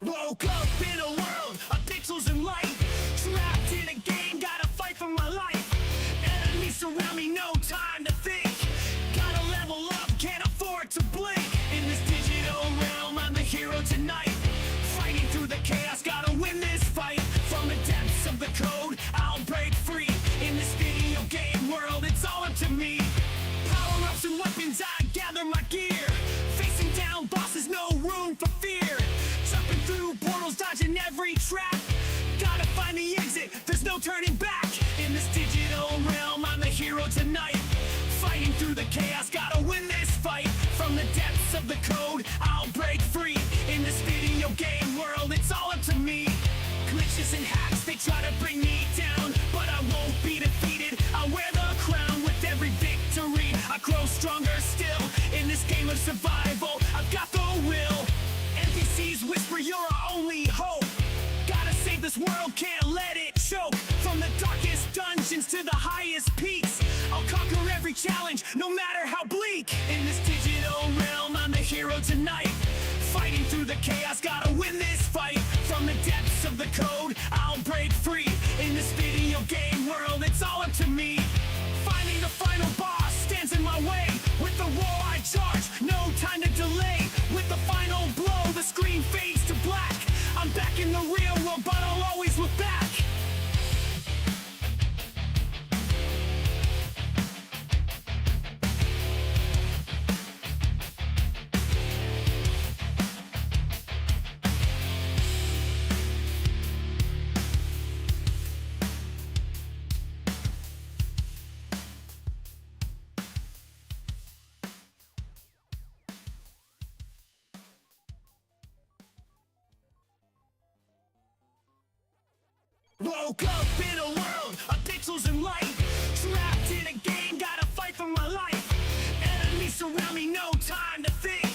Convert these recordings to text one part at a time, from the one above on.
Woke up in a world of pixels and light. Trapped in a game, gotta fight for my life. Enemies surround me, no time to think. Gotta level up, can't afford to blink. In this digital realm, I'm the hero tonight. Fighting through the chaos, gotta win this fight. From the depths of the code, I'll break free. In this video game world, it's all up to me. Power-ups and weapons, I gather my gear. Facing down bosses, no room for fear. Jumping through portals, dodging every trap. Gotta find the exit, there's no turning back. In this digital realm, I'm the hero tonight. Fighting through the chaos, gotta win this fight. From the depths of the code, I'll break free. In this video game world, it's all up to me. Glitches and hacks, they try to bring me down, but I won't be defeated. I wear the crown with every victory. I grow stronger still. In this game of survival, I've got the will. NPCs whisper you're our only hope. Gotta save this world, can't let it choke. From the darkest dungeons to the highest peaks, I'll conquer every challenge, no matter how bleak. In this digital realm, I'm the hero tonight. Fighting through the chaos, gotta win this fight. From the depths of the code, I'll break free. In this video game world, it's all up to me. Finding the final boss stands in my way. With the war I charge, no time to delay. With the final blow, the screen fades to black. I'm back in the real world, but I'll always look back. Woke up in a world of pixels and light. Trapped in a game, gotta fight for my life. Enemies surround me, no time to think.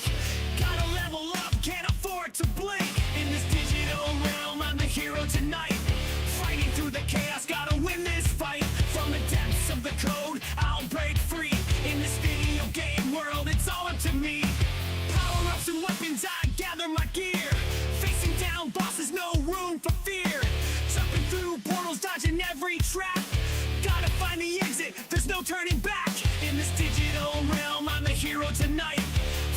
Gotta level up, can't afford to blink. In this digital realm, I'm the hero tonight. Fighting through the chaos, gotta win this fight. From the depths of the code, I'll break free. In this video game world, it's all up to me. Power-ups and weapons, I gather my gear. Facing down bosses, no room for fear. Jumping through portals, dodging every trap. Gotta find the exit, there's no turning back. In this digital realm, I'm the hero tonight.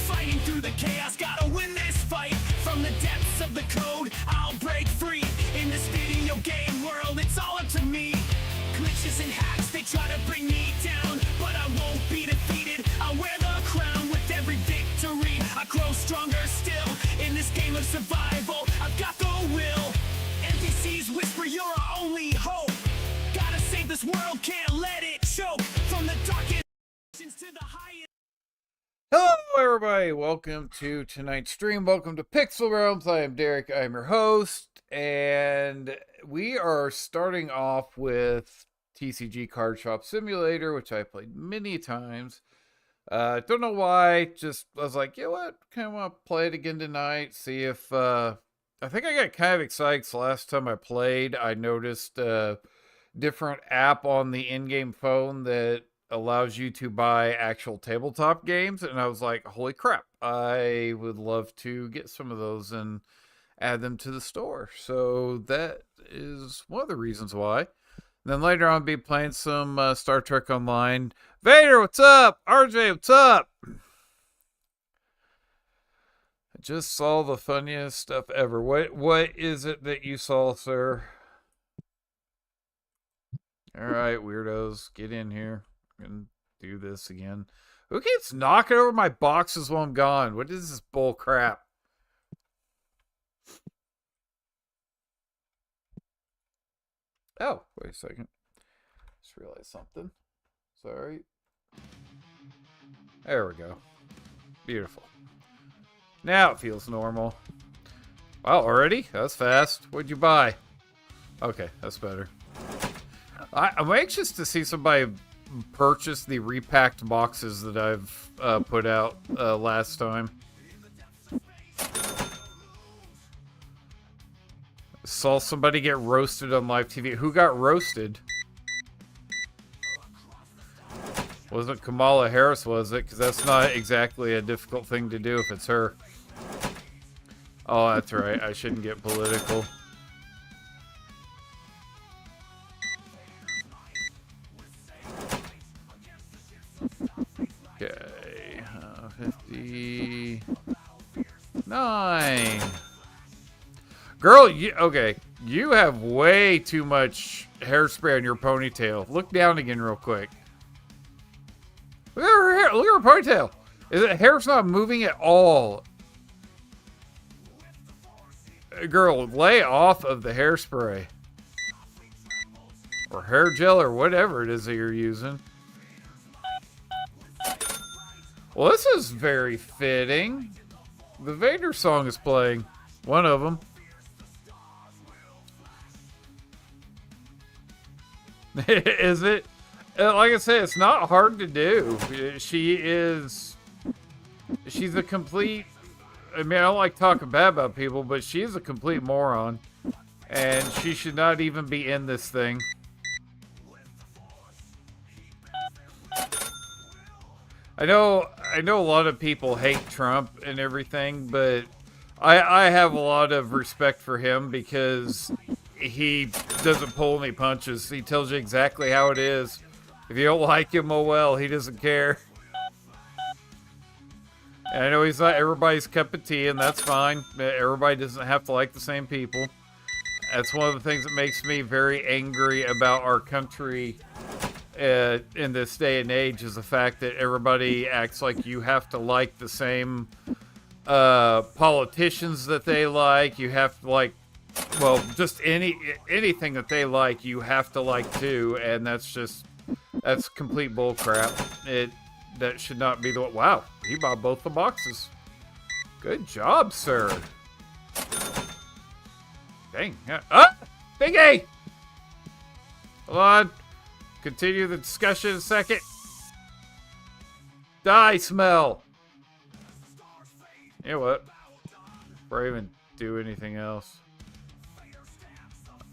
Fighting through the chaos, gotta win this fight. From the depths of the code, I'll break free. In this video game world, it's all up to me. Glitches and hacks, they try to bring me down, but I won't be defeated. I wear the crown with every victory. I grow stronger still. In this game of survival, I've got the will. NPCs whisper you're our only hope. Gotta save this world, can't let it choke. From the darkest to the highest. Hello everybody, welcome to tonight's stream. Welcome to Pixel Realms. I am Derek, I am your host, and we are starting off with TCG Card Shop Simulator, which I played many times. Don't know why, just I was like, you know what, kind of want to play it again tonight, see if I think I got kind of excited 'cause last time I played, I noticed a different app on the in-game phone that allows you to buy actual tabletop games, and I was like, holy crap, I would love to get some of those and add them to the store. So that is one of the reasons why. Then later on, I'll be playing some Star Trek Online. Vader, what's up? RJ, what's up? I just saw the funniest stuff ever. What is it that you saw, sir? All right, weirdos, get in here and do this again. Who keeps knocking over my boxes while I'm gone? What is this bull crap? Oh, wait a second. Just realized something. Sorry. There we go. Beautiful. Now it feels normal. Wow, already? That's fast. What'd you buy? Okay, that's better. I'm anxious to see somebody purchase the repacked boxes that I've put out last time. Saw somebody get roasted on live TV. Who got roasted? Wasn't Kamala Harris, was it? Because that's not exactly a difficult thing to do if it's her. Oh, that's right. I shouldn't get political. Okay. 59. Girl, okay. You have way too much hairspray on your ponytail. Look down again real quick. Look at her hair. Look at her ponytail. The hair's not moving at all. Girl, lay off of the hairspray. Or hair gel or whatever it is that you're using. Well, this is very fitting. The Vader song is playing. One of them. Is it? Like I said, it's not hard to do. She's a complete... I mean, I don't like talking bad about people, but she is a complete moron. And she should not even be in this thing. I know a lot of people hate Trump and everything, but I have a lot of respect for him because he doesn't pull any punches. He tells you exactly how it is. If you don't like him, oh well, he doesn't care. And I know he's not everybody's cup of tea, and that's fine. Everybody doesn't have to like the same people. That's one of the things that makes me very angry about our country in this day and age, is the fact that everybody acts like you have to like the same politicians that they like. You have to like, well, just anything that they like, you have to like too, and that's complete bullcrap. That should not be the... Wow, he bought both the boxes. Good job, sir. Dang. Ah! Big A! Hold on. Continue the discussion in a second. Die, smell. You know what? Before I even do anything else.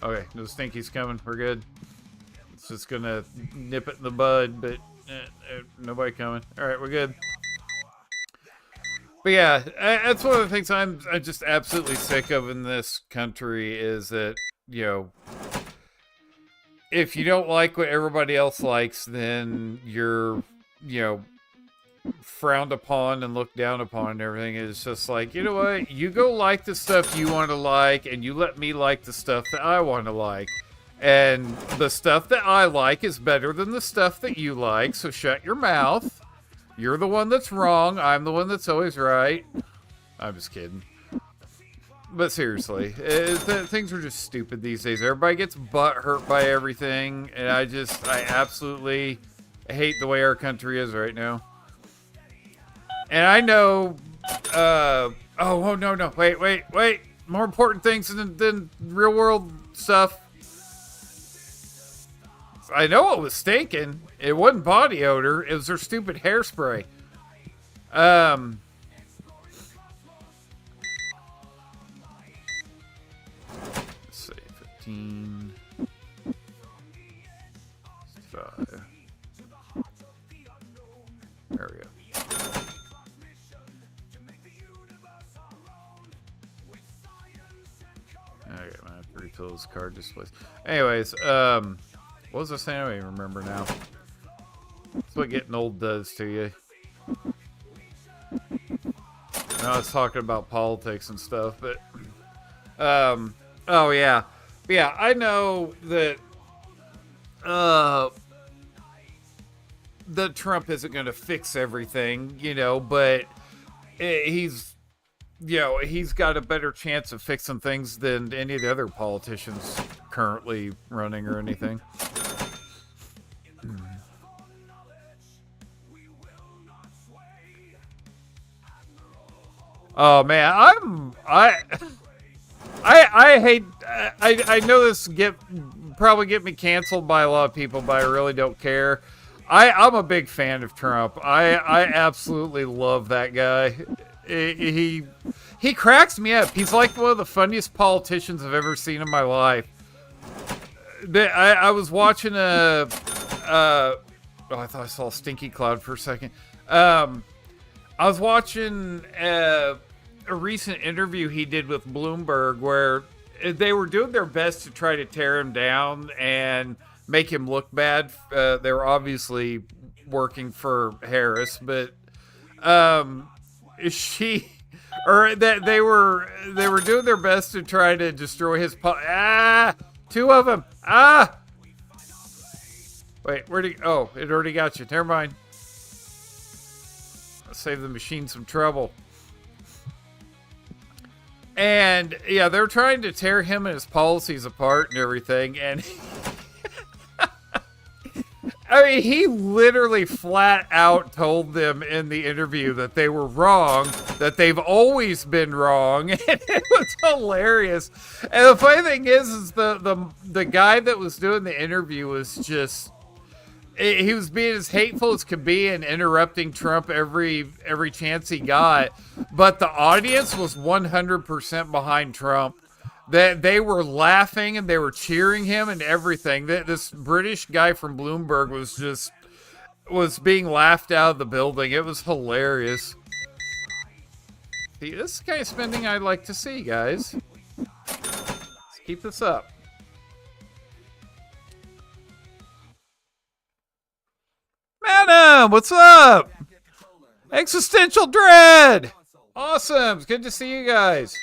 Okay, no stinky's coming. We're good. It's just gonna nip it in the bud, but nobody coming. Alright, we're good. But yeah, that's one of the things I'm just absolutely sick of in this country, is that, you know, if you don't like what everybody else likes, then you're, you know, frowned upon and looked down upon and everything. It's just like, you know what? You go like the stuff you want to like, and you let me like the stuff that I want to like. And the stuff that I like is better than the stuff that you like, so shut your mouth. You're the one that's wrong. I'm the one that's always right. I'm just kidding. But seriously, things are just stupid these days. Everybody gets butt hurt by everything, and I absolutely hate the way our country is right now. And I know, oh no, wait. More important things than real world stuff. I know it was stinking. It wasn't body odor. It was her stupid hairspray. Let's see, 15. 5. There we go. Okay, I have to refill this card displays. Anyways, what was I saying? I don't even remember now. That's what getting old does to you. I was talking about politics and stuff, but oh yeah. But yeah, I know that that Trump isn't going to fix everything, you know, but he's got a better chance of fixing things than any of the other politicians currently running or anything. Oh man, I hate. I know this probably get me canceled by a lot of people, but I really don't care. I'm a big fan of Trump. I absolutely love that guy. He cracks me up. He's like one of the funniest politicians I've ever seen in my life. I was watching I thought I saw a stinky cloud for a second. I was watching a recent interview he did with Bloomberg where they were doing their best to try to tear him down and make him look bad. They were obviously working for Harris, but she or that they were doing their best to try to destroy his two of them. Wait, where'd he? Oh, it already got you. Never mind. I'll save the machine some trouble. And yeah, they're trying to tear him and his policies apart and everything. And I mean, he literally flat out told them in the interview that they were wrong, that they've always been wrong. And it was hilarious. And the funny thing is the guy that was doing the interview was just, he was being as hateful as could be and interrupting Trump every chance he got. But the audience was 100% behind Trump. That they were laughing and they were cheering him and everything. This British guy from Bloomberg was being laughed out of the building. It was hilarious. See, this is the kind of spending I'd like to see, guys. Let's keep this up. Madam, what's up? Existential Dread! Awesome, it's good to see you guys.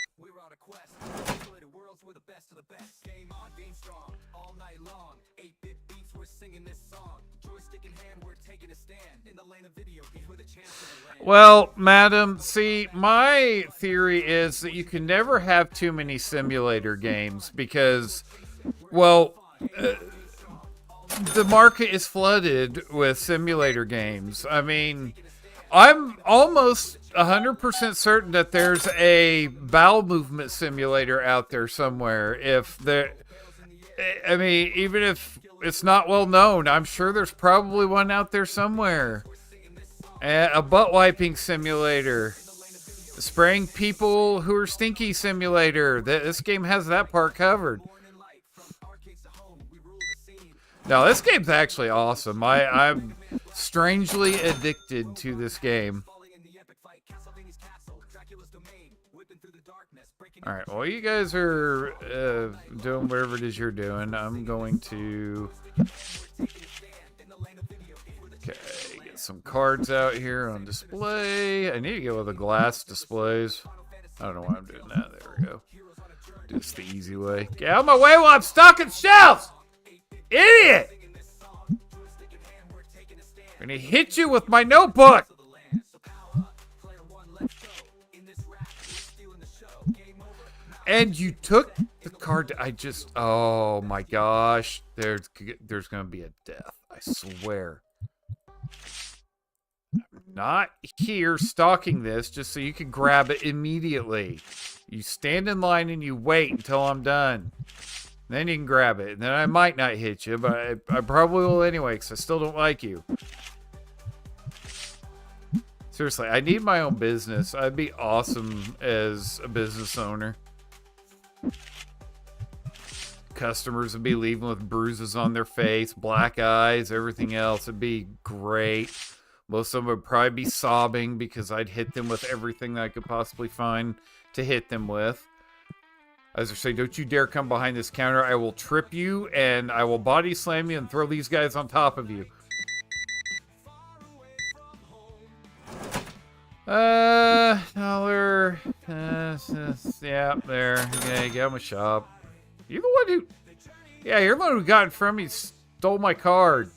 Well, madam, see, my theory is that you can never have too many simulator games because, well, the market is flooded with simulator games. I mean, I'm almost 100% certain that there's a bowel movement simulator out there somewhere. I mean, even if it's not well known, I'm sure there's probably one out there somewhere. A butt wiping simulator. Spraying people who are stinky simulator. This game has that part covered. No, this game's actually awesome. I'm strangely addicted to this game. Alright, while you guys are doing whatever it is you're doing, I'm going to... Okay, get some cards out here on display. I need to go with the glass displays. I don't know why I'm doing that. There we go. Do this the easy way. Get out of my way while I'm stocking shelves! Idiot! I'm gonna hit you with my notebook! And you took the card. Oh my gosh. There's gonna be a death. I swear. I'm not here stalking this just so you can grab it immediately. You stand in line and you wait until I'm done. Then you can grab it. And then I might not hit you, but I probably will anyway because I still don't like you. Seriously, I need my own business. I'd be awesome as a business owner. Customers would be leaving with bruises on their face, black eyes, everything else. It'd be great. Most of them would probably be sobbing because I'd hit them with everything that I could possibly find to hit them with. As I say, don't you dare come behind this counter. I will trip you and I will body slam you and throw these guys on top of you. Dollar. Yeah, there. Okay, get him a shop. You're the one who... Yeah, you're the one who got it from me, stole my card.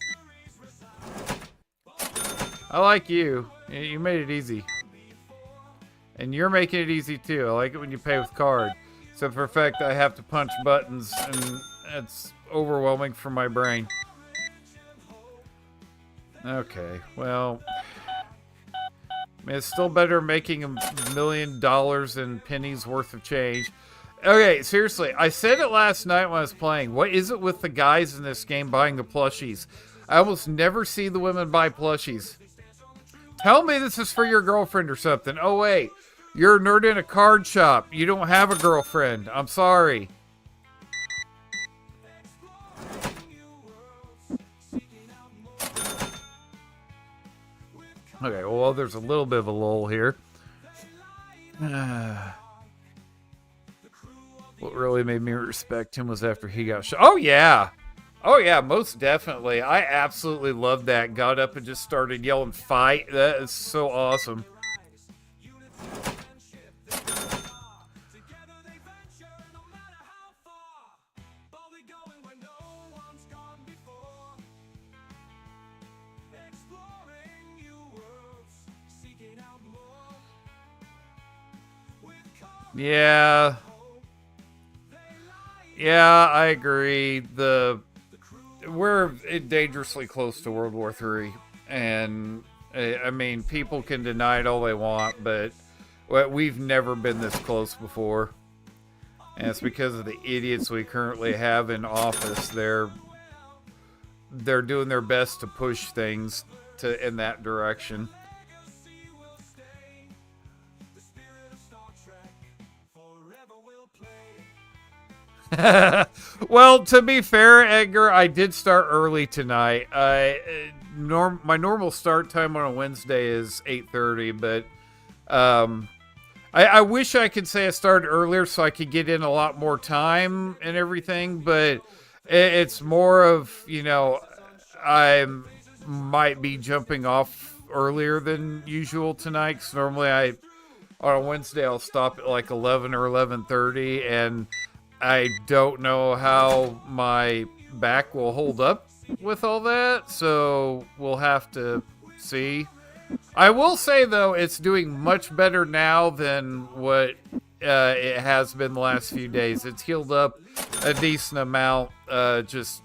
I like you. You made it easy. And you're making it easy too. I like it when you pay with card. Except for the fact that I have to punch buttons and it's overwhelming for my brain. Okay, well... I mean, it's still better making $1 million in pennies worth of change. Okay, seriously, I said it last night when I was playing. What is it with the guys in this game buying the plushies? I almost never see the women buy plushies. Tell me this is for your girlfriend or something. Oh, wait. You're a nerd in a card shop. You don't have a girlfriend. I'm sorry. Okay, well, there's a little bit of a lull here. What really made me respect him was after he got shot. Oh, yeah. Oh, yeah, most definitely. I absolutely loved that. Got up and just started yelling, fight. That is so awesome. Yeah. Yeah, I agree. We're dangerously close to World War III, and I mean, people can deny it all they want, but we've never been this close before, and it's because of the idiots we currently have in office. They're doing their best to push things in that direction. Well, to be fair, Edgar, I did start early tonight. My normal start time on a Wednesday is 8:30, but I wish I could say I started earlier so I could get in a lot more time and everything, but it's more of, I might be jumping off earlier than usual tonight, because normally on a Wednesday I'll stop at like 11 or 11:30, and I don't know how my back will hold up with all that, so we'll have to see. I will say, though, it's doing much better now than what it has been the last few days. It's healed up a decent amount just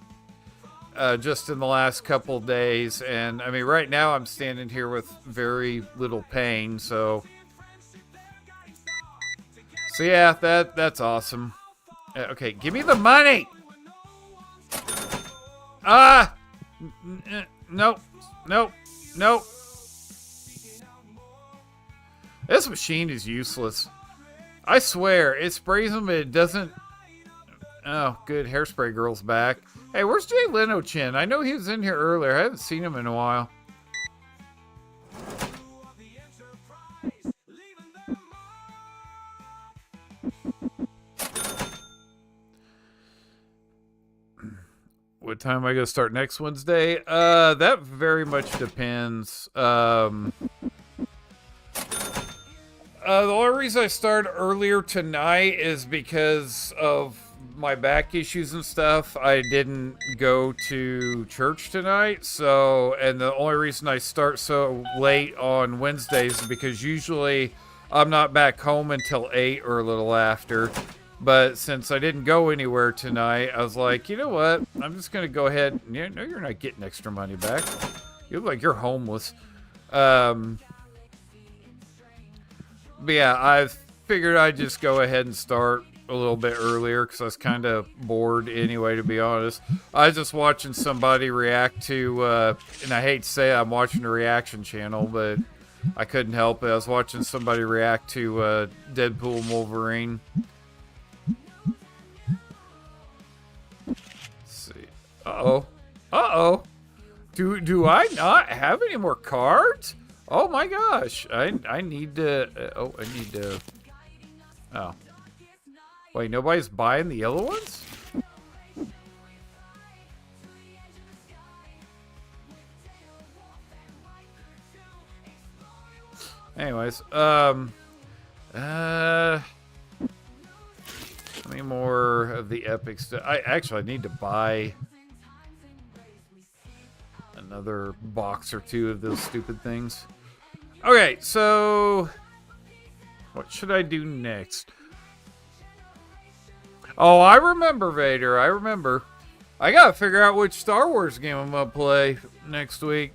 in the last couple of days, and I mean, right now I'm standing here with very little pain, so yeah, that's awesome. Okay, give me the money! Ah! Nope. Nope. Nope. This machine is useless. I swear, it sprays them, but it doesn't... Oh, good. Hairspray Girl's back. Hey, where's Jay Leno Chin? I know he was in here earlier. I haven't seen him in a while. What time am I going to start next Wednesday? That very much depends. The only reason I started earlier tonight is because of my back issues and stuff. I didn't go to church tonight, and the only reason I start so late on Wednesdays is because usually I'm not back home until 8 or a little after. But since I didn't go anywhere tonight, I was like, you know what? I'm just going to go ahead. No, you're not getting extra money back. You look like you're homeless. But yeah, I figured I'd just go ahead and start a little bit earlier because I was kind of bored anyway, to be honest. I was just watching somebody react to, and I hate to say I'm watching a reaction channel, but I couldn't help it. I was watching somebody react to Deadpool and Wolverine. Uh-oh. Uh-oh. Do I not have any more cards? Oh my gosh. I need to... I need to... Oh. Wait, nobody's buying the yellow ones? Anyways, how many more of the epic stuff? I need to buy another box or two of those stupid things. Okay, so what should I do next? Oh, I remember, Vader. I remember. I gotta figure out which Star Wars game I'm gonna play next week.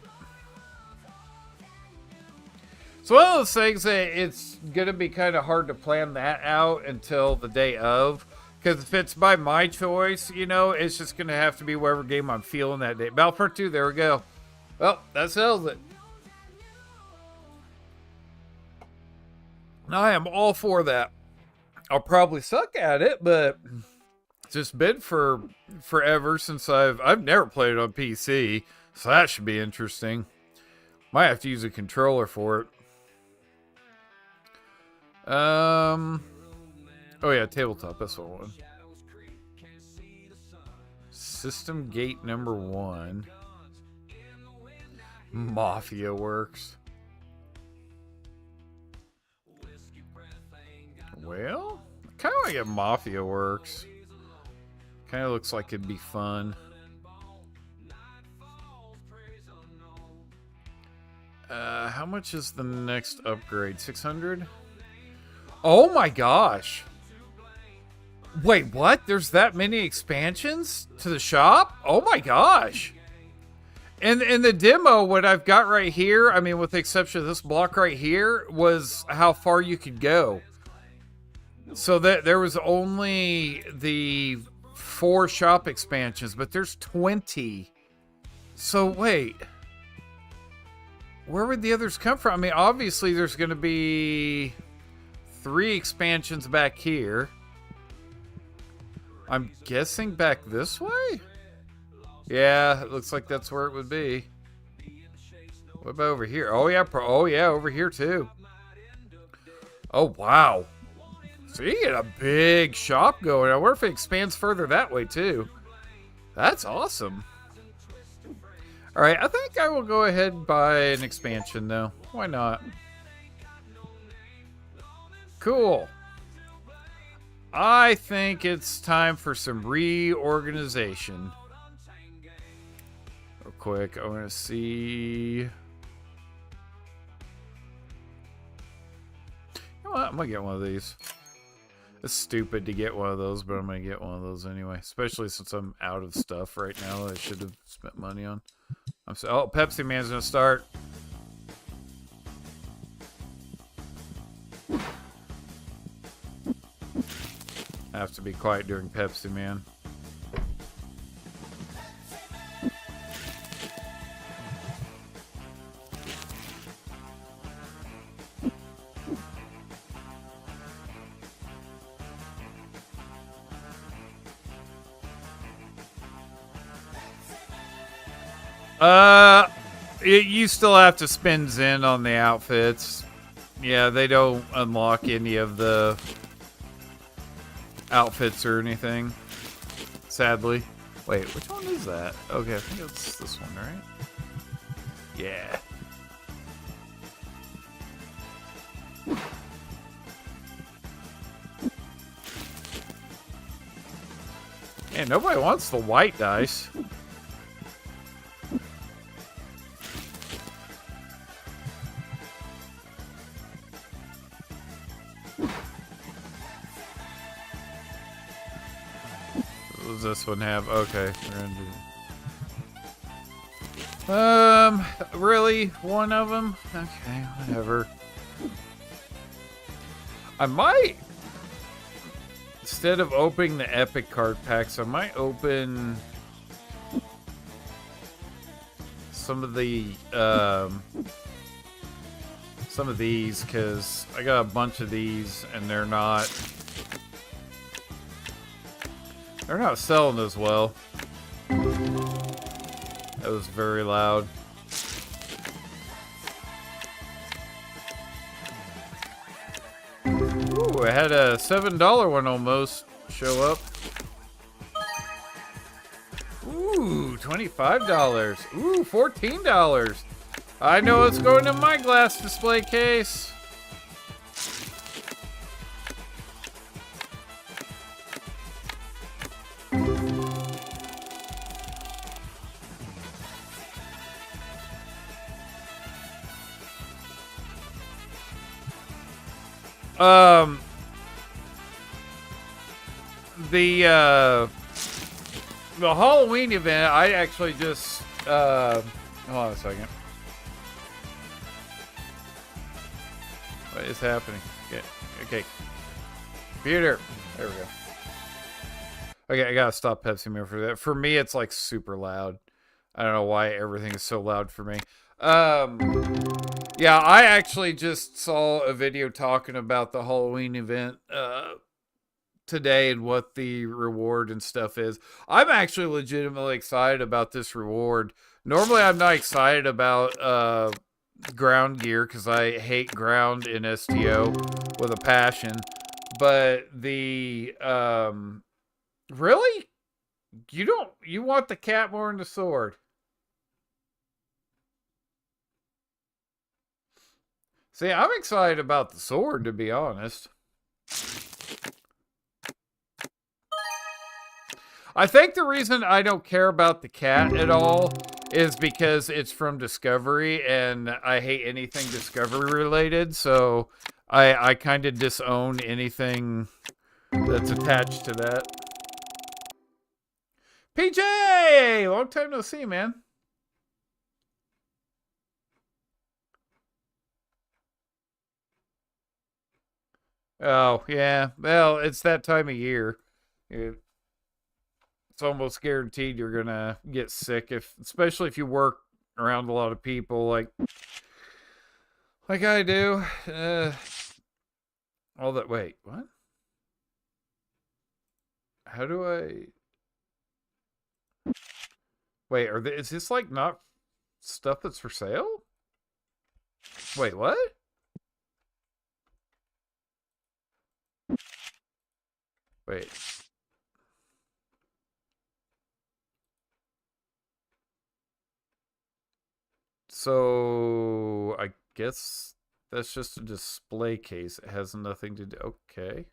So one of those things that it's gonna be kind of hard to plan that out until the day of. Because if it's by my choice, it's just going to have to be whatever game I'm feeling that day. Battlefront 2, there we go. Well, that sells it. I am all for that. I'll probably suck at it, but it's just been forever since I've never played it on PC. So that should be interesting. Might have to use a controller for it. Oh yeah, tabletop. That's what one. System gate number 1. Mafia Works. Well, I kind of like it. Mafia Works. Kind of looks like it'd be fun. How much is the next upgrade? 600? Oh my gosh. Wait, what? There's that many expansions to the shop? Oh my gosh. And in the demo, what I've got right here, I mean, with the exception of this block right here, was how far you could go. So that there was only the 4 shop expansions, but there's 20. So wait. Where would the others come from? I mean, obviously there's going to be 3 expansions back here. I'm guessing back this way? Yeah, it looks like that's where it would be. What about over here? Oh yeah, over here too. Oh wow. So you get a big shop going. I wonder if it expands further that way too. That's awesome. Alright, I think I will go ahead and buy an expansion though. Why not? Cool. I think it's time for some reorganization. Real quick, I want to see. You know what? I'm going to get one of these. It's stupid to get one of those, but I'm going to get one of those anyway. Especially since I'm out of stuff right now that I should have spent money on. Oh, Pepsi Man's going to start. I have to be quiet during Pepsi Man. You still have to spend Zen on the outfits. Yeah, they don't unlock any of the outfits or anything. Sadly. Wait, which one is that? Okay, I think it's this one, right? Yeah. Yeah, nobody wants the white dice. What does this one have? Okay, we're gonna do... really? One of them? Okay, whatever. I might... Instead of opening the epic card packs, I might open... some of the, some of these, because I got a bunch of these, and they're not selling as well. That was very loud. Ooh, I had a $7 one almost show up. Ooh, $25. Ooh, $14. I know what's going in my glass display case. The Halloween event, I actually just, hold on a second. What is happening? Okay. Computer. There we go. Okay, I gotta stop Pepsi Man for that. For me, it's like super loud. I don't know why everything is so loud for me. Yeah, I actually just saw a video talking about the Halloween event, today and what the reward and stuff is. I'm actually legitimately excited about this reward. Normally I'm not excited about ground gear because I hate ground in STO with a passion. But the really, you want the cat more than the sword? See, I'm excited about the sword, to be honest. I think the reason I don't care about the cat at all is because it's from Discovery, and I hate anything Discovery related, so I kind of disown anything that's attached to that. PJ! Long time no see, man. Oh, yeah. Well, it's that time of year. It's almost guaranteed you're gonna get sick, especially if you work around a lot of people like I do. All that. Wait, what? How do I? Wait, is this like not stuff that's for sale? Wait, what? Wait. So I guess that's just a display case. It has nothing to do. Okay.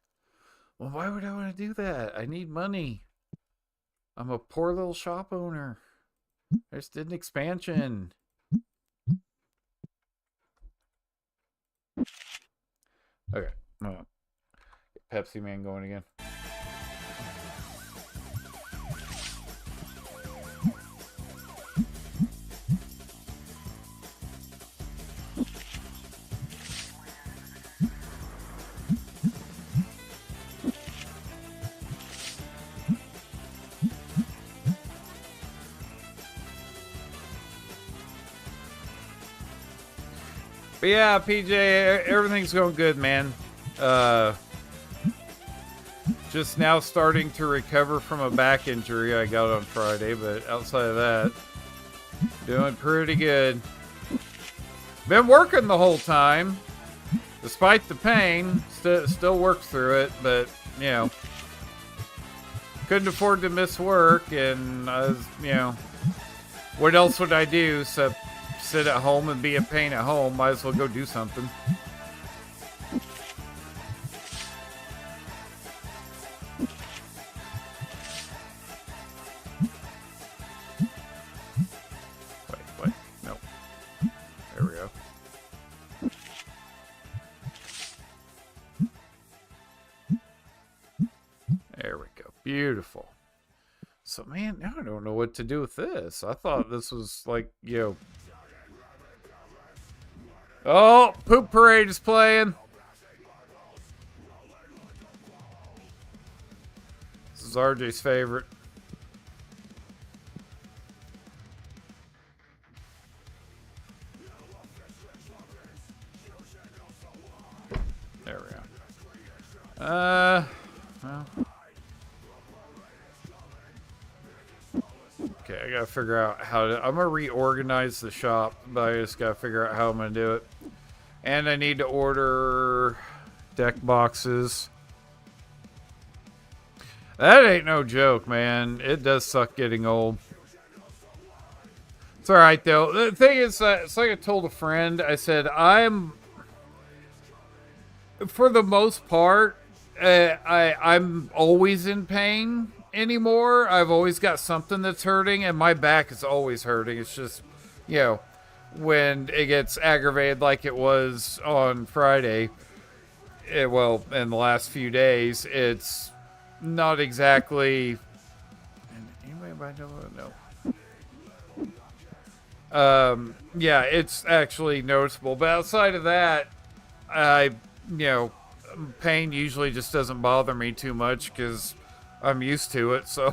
Well, why would I want to do that? I need money. I'm a poor little shop owner. I just did an expansion. Okay. Well, Pepsi Man going again. But yeah, PJ, everything's going good, man. Just now starting to recover from a back injury I got on Friday, but outside of that, doing pretty good. Been working the whole time, despite the pain. Still worked through it, but you know, couldn't afford to miss work, and I was, you know, what else would I do except sit at home and be in pain at home? Might as well go do something. Wait, no. There we go. There we go. Beautiful. So, man, now I don't know what to do with this. I thought this was like, you know. Oh, Poop Parade is playing. This is RJ's favorite. There we go. Well. Okay, I gotta figure out how to. I'm gonna reorganize the shop, but I just gotta figure out how I'm gonna do it. And I need to order deck boxes. That ain't no joke, man. It does suck getting old. It's alright, though. The thing is, it's like I told a friend. I said, for the most part, I'm always in pain anymore. I've always got something that's hurting, and my back is always hurting. It's just, you know, when it gets aggravated like it was on Friday, well, in the last few days, it's not exactly. Anybody know? Yeah, it's actually noticeable. But outside of that, pain usually just doesn't bother me too much because I'm used to it. So,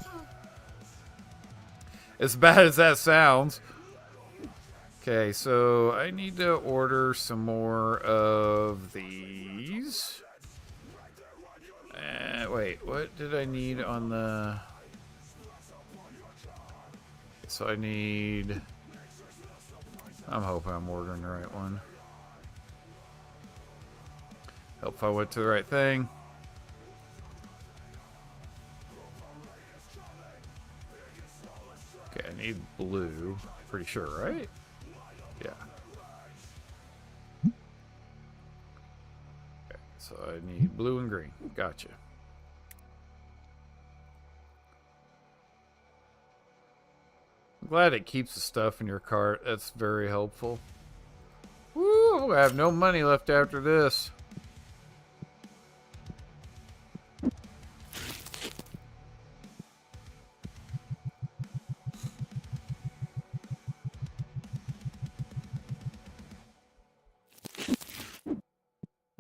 as bad as that sounds. Okay, so I need to order some more of these. Wait, what did I need on the... So I need I'm hoping I'm ordering the right one. Hope I went to the right thing. Okay, I need blue. Pretty sure, right? Yeah. Okay, so I need blue and green. Gotcha. I'm glad it keeps the stuff in your cart. That's very helpful. Woo! I have no money left after this.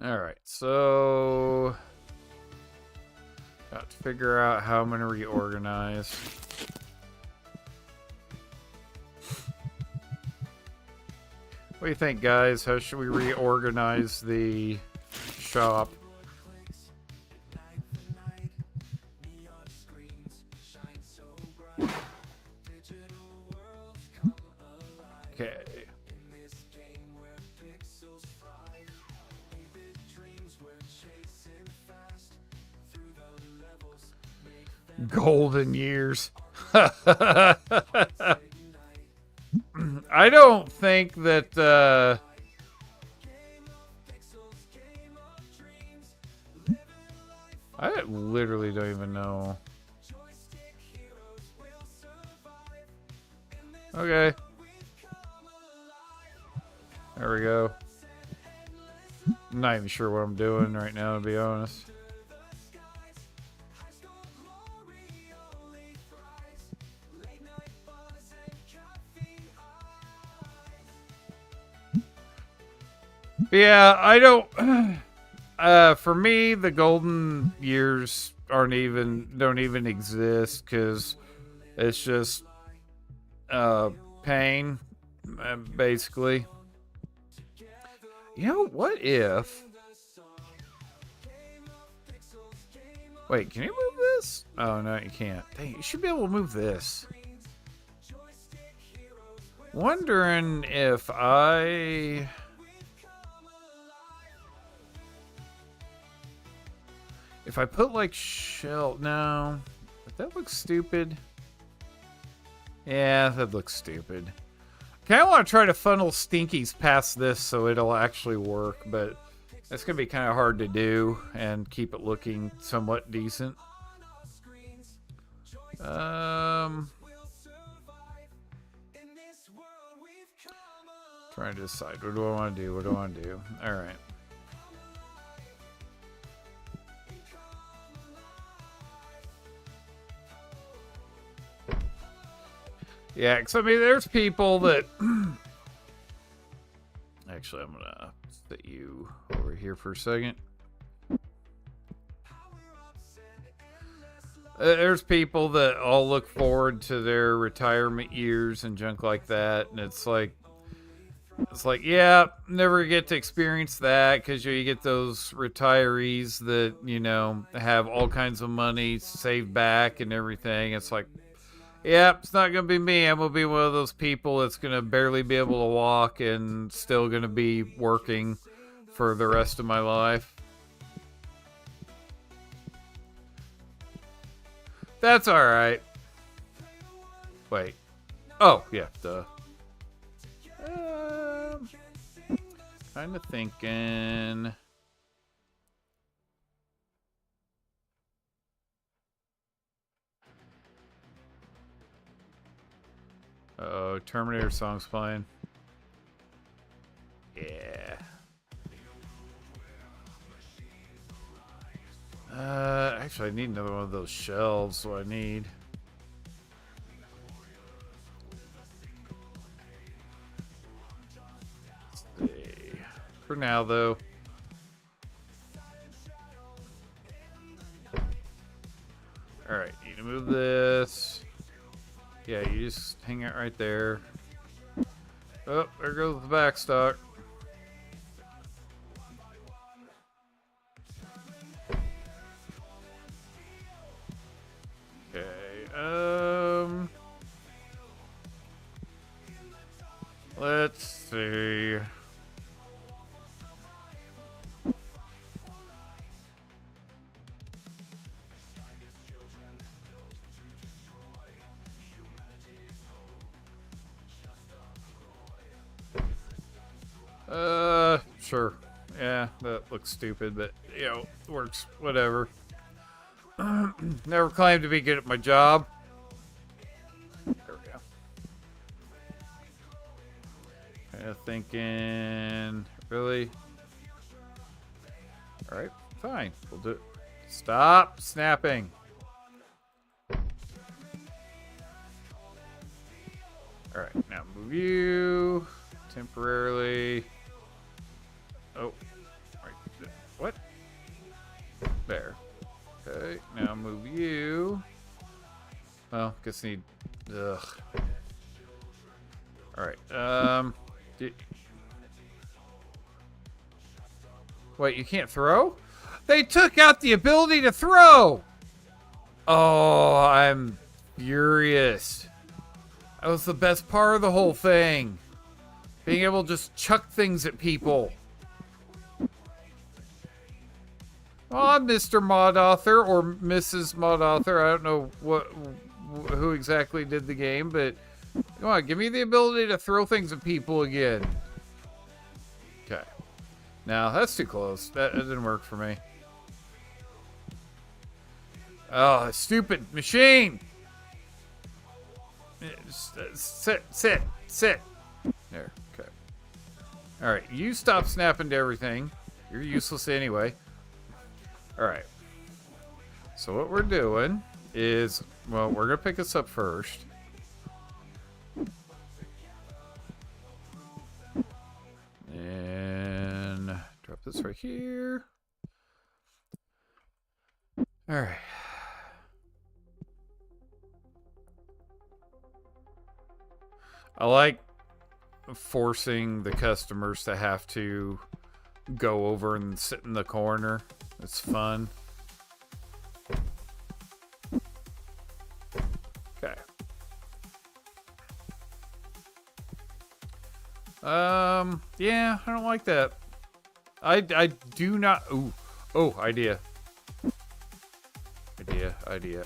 Alright, so got to figure out how I'm going to reorganize. What do you think, guys? How should we reorganize the shop? Okay. Golden years. I don't think that I literally don't even know. Okay. There we go. I'm not even sure what I'm doing right now, to be honest. Yeah, I don't. For me, the golden years don't even exist because it's just pain, basically. You know, what if? Wait, can you move this? Oh no, you can't. Dang, you should be able to move this. Wondering if I put like shell. No, that looks stupid. Yeah, that looks stupid. Okay, I want to try to funnel Stinkies past this so it'll actually work, but that's going to be kind of hard to do and keep it looking somewhat decent. Trying to decide, what do I want to do? What do I want to do? All right. Yeah, because I mean, there's people that... Actually, I'm going to set you over here for a second. There's people that all look forward to their retirement years and junk like that, and it's like, yeah, never get to experience that because you get those retirees that, you know, have all kinds of money saved back and everything. It's like, yeah, it's not going to be me. I'm going to be one of those people that's going to barely be able to walk and still going to be working for the rest of my life. That's all right. Wait. Oh, yeah, duh. Kind of thinking... Oh, Terminator song's playing. Yeah. Actually, I need another one of those shells, so I need... Let's see. For now, though. Alright, need to move this. Yeah, you just hang it right there. Oh, there goes the backstock. Okay, let's Sure. Yeah, that looks stupid, but, you know, works. Whatever. Never claimed to be good at my job. There we go. Kind of thinking, really? Alright, fine. We'll do it. Stop snapping. Alright, now move you temporarily. Oh, right. What? There. Okay, now move you. Well, guess I need. Ugh. Alright, wait, you can't throw? They took out the ability to throw! Oh, I'm furious. That was the best part of the whole thing. Being able to just chuck things at people. Well, I'm Mr. Mod Author or Mrs. Mod Author. I don't know who exactly did the game, but come on, give me the ability to throw things at people again. Okay. Now, that's too close. That didn't work for me. Oh, stupid machine! Sit. There, okay. Alright, you stop snapping to everything. You're useless anyway. Alright. So what we're doing is, well, we're going to pick this up first. And drop this right here. Alright. I like forcing the customers to have to go over and sit in the corner. It's fun. Okay. Yeah, I don't like that. I do not. Ooh. Oh, idea. Idea.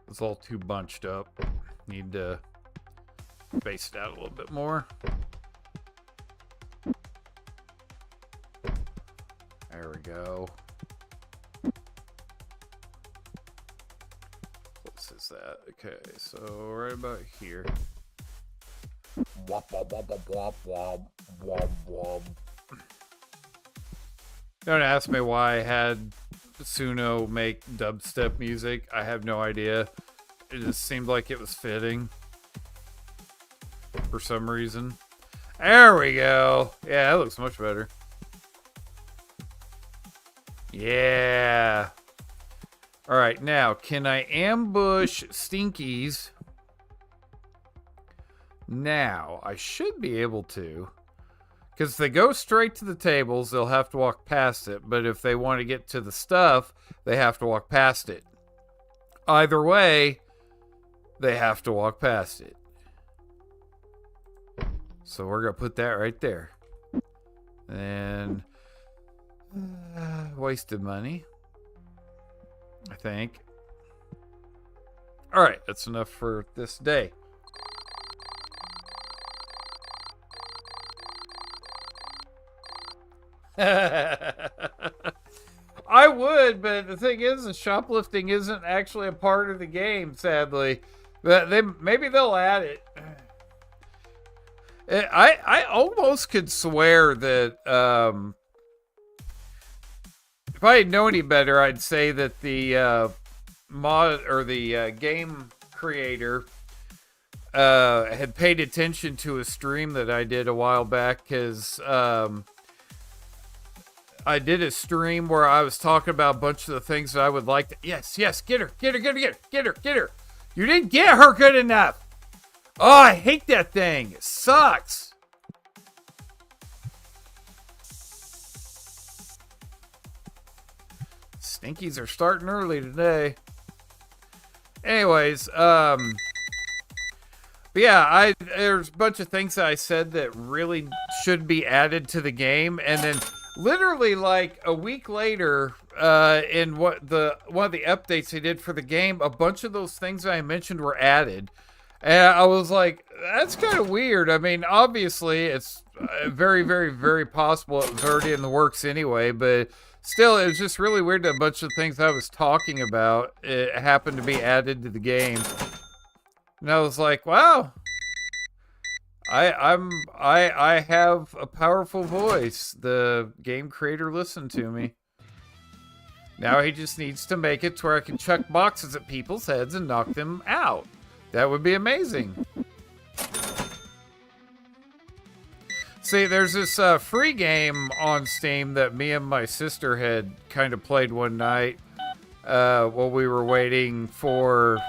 It's all too bunched up. Need to space it out a little bit more. There we go. Close is that? Okay, so right about here. Wop, wop, wop, wop, wop, wop, wop, wop. Don't ask me why I had Suno make dubstep music. I have no idea. It just seemed like it was fitting for some reason. There we go. Yeah, that looks much better. Yeah. All right, now can I ambush Stinkies? Now I should be able to, because if they go straight to the tables, they'll have to walk past it. But if they want to get to the stuff, they have to walk past it. Either way, they have to walk past it. So we're going to put that right there. And wasted money, I think. All right, that's enough for this day. I would, but the thing is, the shoplifting isn't actually a part of the game, sadly. But maybe they'll add it. I almost could swear that if I didn't know any better, I'd say that the mod or the game creator had paid attention to a stream that I did a while back, because I did a stream where I was talking about a bunch of the things that I would like to. Yes, get her. You didn't get her good enough. Oh, I hate that thing. It sucks. Stinkies are starting early today. Anyways, But yeah, there's a bunch of things that I said that really should be added to the game, and then literally like a week later, in one of the updates they did for the game, a bunch of those things I mentioned were added, and I was like, that's kind of weird. I mean, obviously, it's very, very, very possible it was already in the works anyway, but still, it was just really weird that a bunch of things I was talking about it happened to be added to the game. And I was like, wow, I have a powerful voice. The game creator listened to me. Now he just needs to make it to where I can chuck boxes at people's heads and knock them out. That would be amazing. See, there's this free game on Steam that me and my sister had kind of played one night while we were waiting for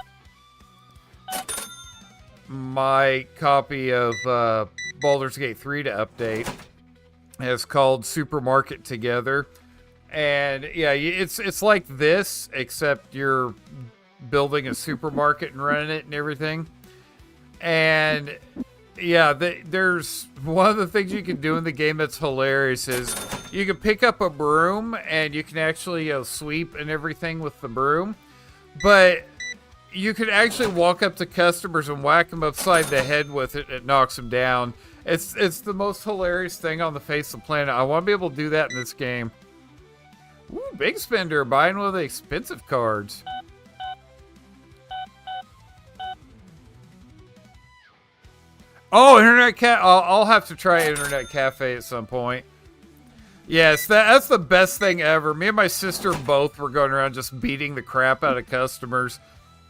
my copy of Baldur's Gate 3 to update. It's called Supermarket Together. And yeah, it's like this, except you're building a supermarket and running it and everything. And yeah, there's one of the things you can do in the game that's hilarious is you can pick up a broom and you can actually sweep and everything with the broom. But you could actually walk up to customers and whack them upside the head with it. It knocks them down. It's the most hilarious thing on the face of the planet. I want to be able to do that in this game. Ooh, big spender, buying one of the expensive cards. Oh, I'll have to try Internet Cafe at some point. Yes, that's the best thing ever. Me and my sister both were going around just beating the crap out of customers.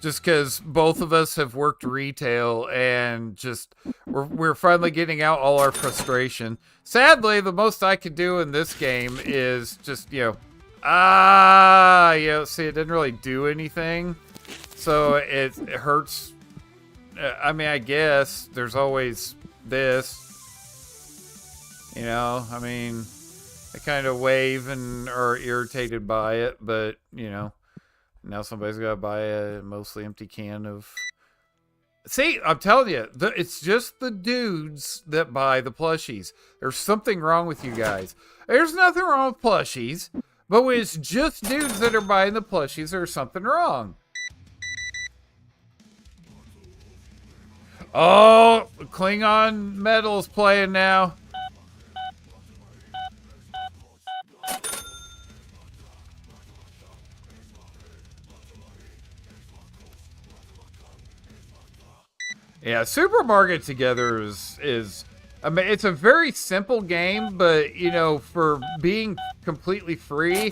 Just because both of us have worked retail and just we're finally getting out all our frustration. Sadly, the most I could do in this game is just, see, it didn't really do anything. So it hurts. I mean, I guess there's always this. I mean, I kind of wave and are irritated by it, but, now somebody's got to buy a mostly empty can of... See, I'm telling you, it's just the dudes that buy the plushies. There's something wrong with you guys. There's nothing wrong with plushies, but when it's just dudes that are buying the plushies, there's something wrong. Oh, Klingon Metal's playing now. Yeah, Supermarket Together is I mean, it's a very simple game, but, for being completely free,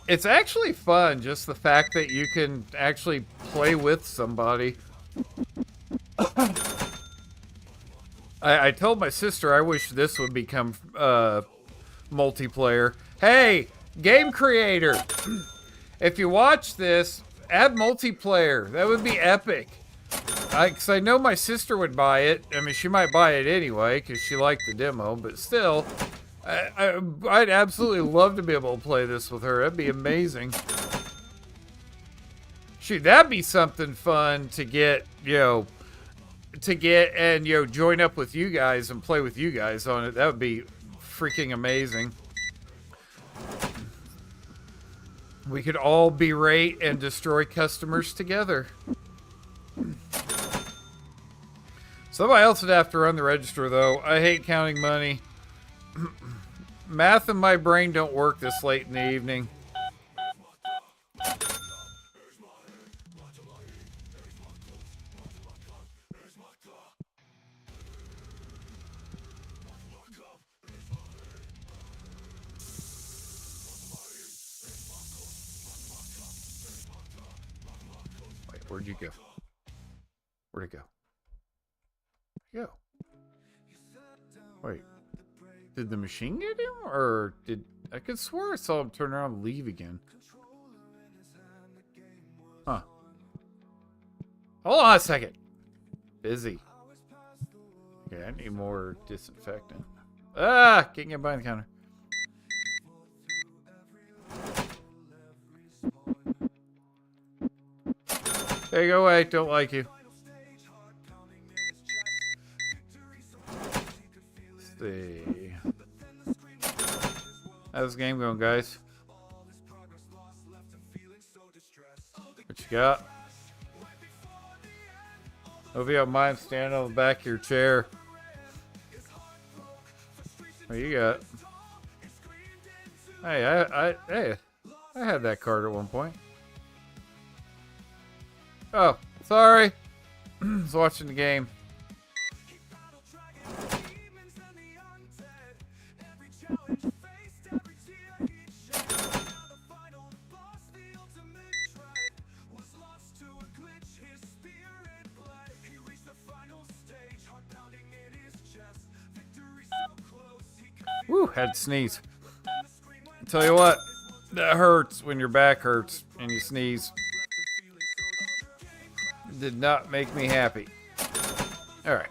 it's actually fun. Just the fact that you can actually play with somebody. I told my sister I wish this would become multiplayer. Hey, game creator, if you watch this, add multiplayer. That would be epic. Because I know my sister would buy it. I mean, she might buy it anyway because she liked the demo. But still, I'd absolutely love to be able to play this with her. That'd be amazing. Shoot, that'd be something fun to get, and, join up with you guys and play with you guys on it. That would be freaking amazing. We could all berate and destroy customers together. Somebody else would have to run the register, though. I hate counting money. Math in my brain don't work this late in the evening. Wait, where'd you go? Where'd it go? Go. Wait. Did the machine get him? Or did... I could swear I saw him turn around and leave again. Huh. Hold on a second. Busy. Okay, I need more disinfectant. Ah! Can't get behind the counter. There you go away. Don't like you. How's the game going, guys? What you got? Hope you don't mind standing on the back of your chair. What you got? Hey, hey, I had that card at one point. Oh, sorry. I was watching the game. Woo, had to sneeze. Tell you what, that hurts when your back hurts and you sneeze. Did not make me happy. Alright,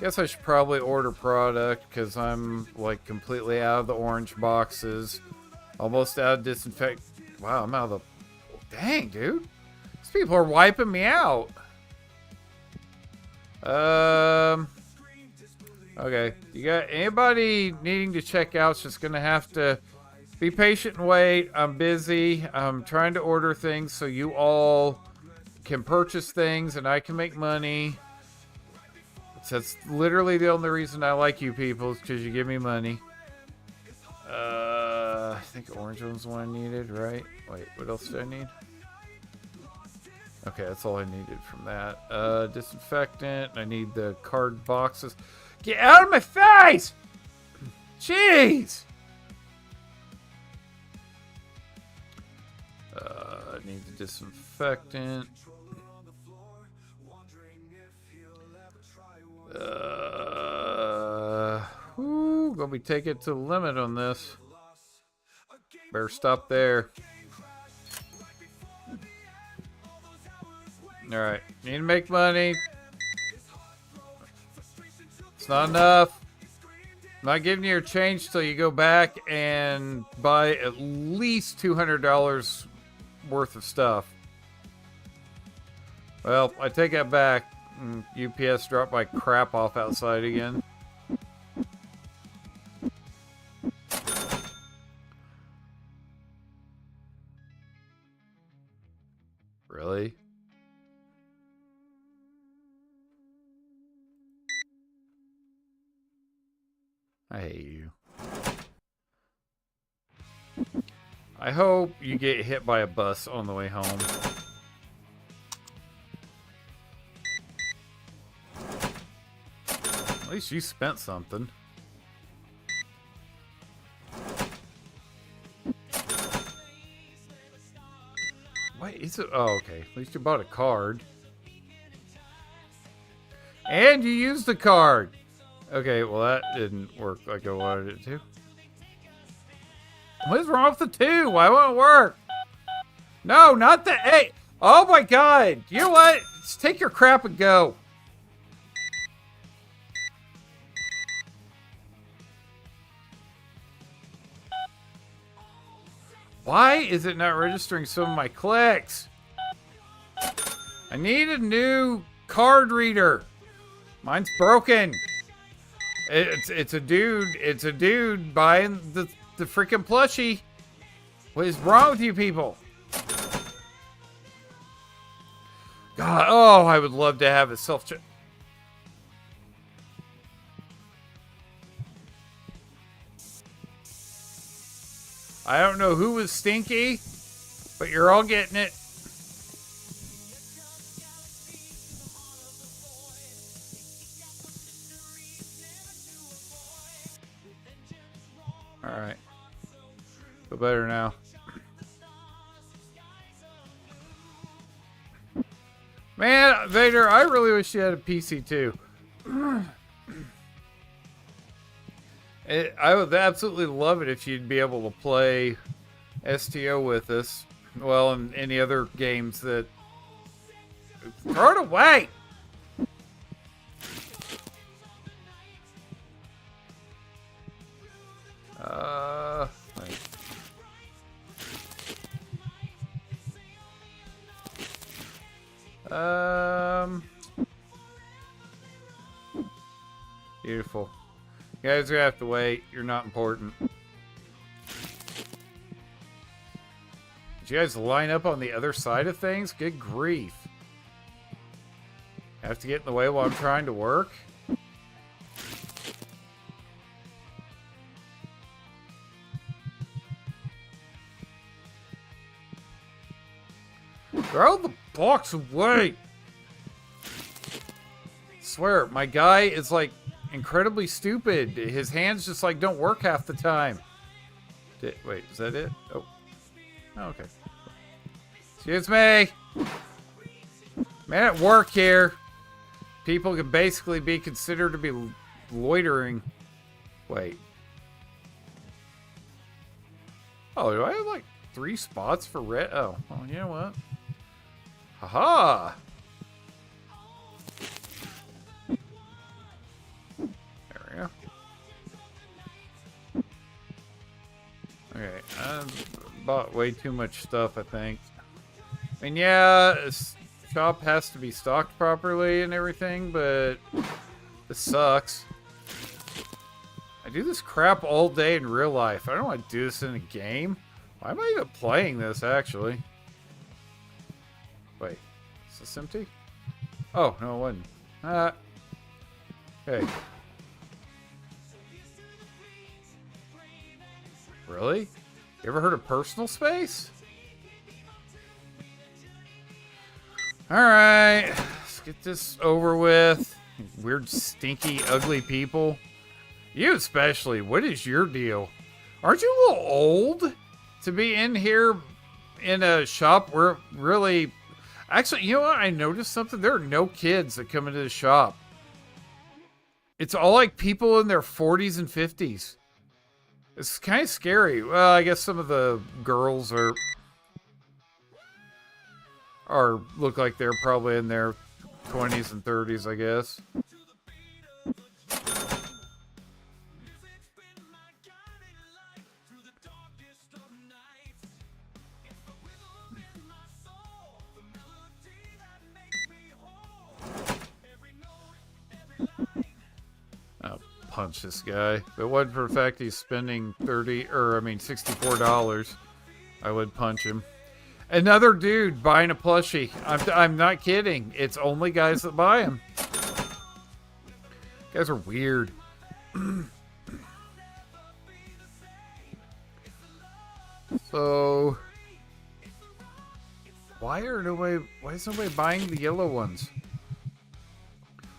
guess I should probably order product because I'm like completely out of the orange boxes. Almost out of disinfect. Wow, I'm out of the... Dang, dude. These people are wiping me out. Okay, you got anybody needing to check out? Just gonna have to be patient and wait. I'm busy. I'm trying to order things so you all can purchase things and I can make money. That's literally the only reason I like you people is because you give me money. I think orange was the one I needed, right? Wait, what else do I need? Okay, that's all I needed from that. Disinfectant. I need the card boxes. Get out of my face! Jeez! I need the disinfectant. Gonna be taking it to the limit on this. Better stop there. Alright, need to make money. It's not enough. I'm not giving you your change till you go back and buy at least $200 worth of stuff. Well, I take that back. UPS dropped my crap off outside again. Really? I hate you. I hope you get hit by a bus on the way home. At least you spent something. Wait, is it? Oh, okay. At least you bought a card. And you used the card. Okay, well that didn't work like I wanted it to. What is wrong with the 2? Why won't it work? No, not the 8. Oh my god. You know what? Just take your crap and go. Why is it not registering some of my clicks? I need a new card reader. Mine's broken. It's a dude buying the freaking plushie. What is wrong with you people? God, oh, I would love to have a self-check. I don't know who was stinky, but you're all getting it. Alright. Feel better now. Man, Vader, I really wish you had a PC too. I would absolutely love it if you'd be able to play STO with us. Well, and any other games that... Throw it away! Wait. Beautiful. You guys are gonna have to wait. You're not important. Did you guys line up on the other side of things? Good grief. Have to get in the way while I'm trying to work? Throw the box away! Swear, my guy is like incredibly stupid. His hands just like don't work half the time. Wait, is that it? Oh, okay. Excuse me. Man at work here. People can basically be considered to be loitering. Wait. Oh, do I have like 3 spots for red? Oh, well, you know what? Haha. There we go. Okay, I bought way too much stuff, I think. I mean, yeah, this shop has to be stocked properly and everything, but this sucks. I do this crap all day in real life. I don't want to do this in a game. Why am I even playing this, actually? Wait, is this empty? Oh, no, it wasn't. Okay. Really? You ever heard of personal space? Alright, let's get this over with. Weird, stinky, ugly people. You especially, what is your deal? Aren't you a little old to be in here in a shop where really... Actually, you know what? I noticed something. There are no kids that come into the shop. It's all like people in their 40s and 50s. It's kind of scary. Well, I guess some of the girls look like they're probably in their 20s and 30s, I guess. I'll punch this guy. If it wasn't for the fact he's spending $64, I would punch him. Another dude buying a plushie. I'm not kidding. It's only guys that buy them. Guys are weird. So, why is nobody buying the yellow ones?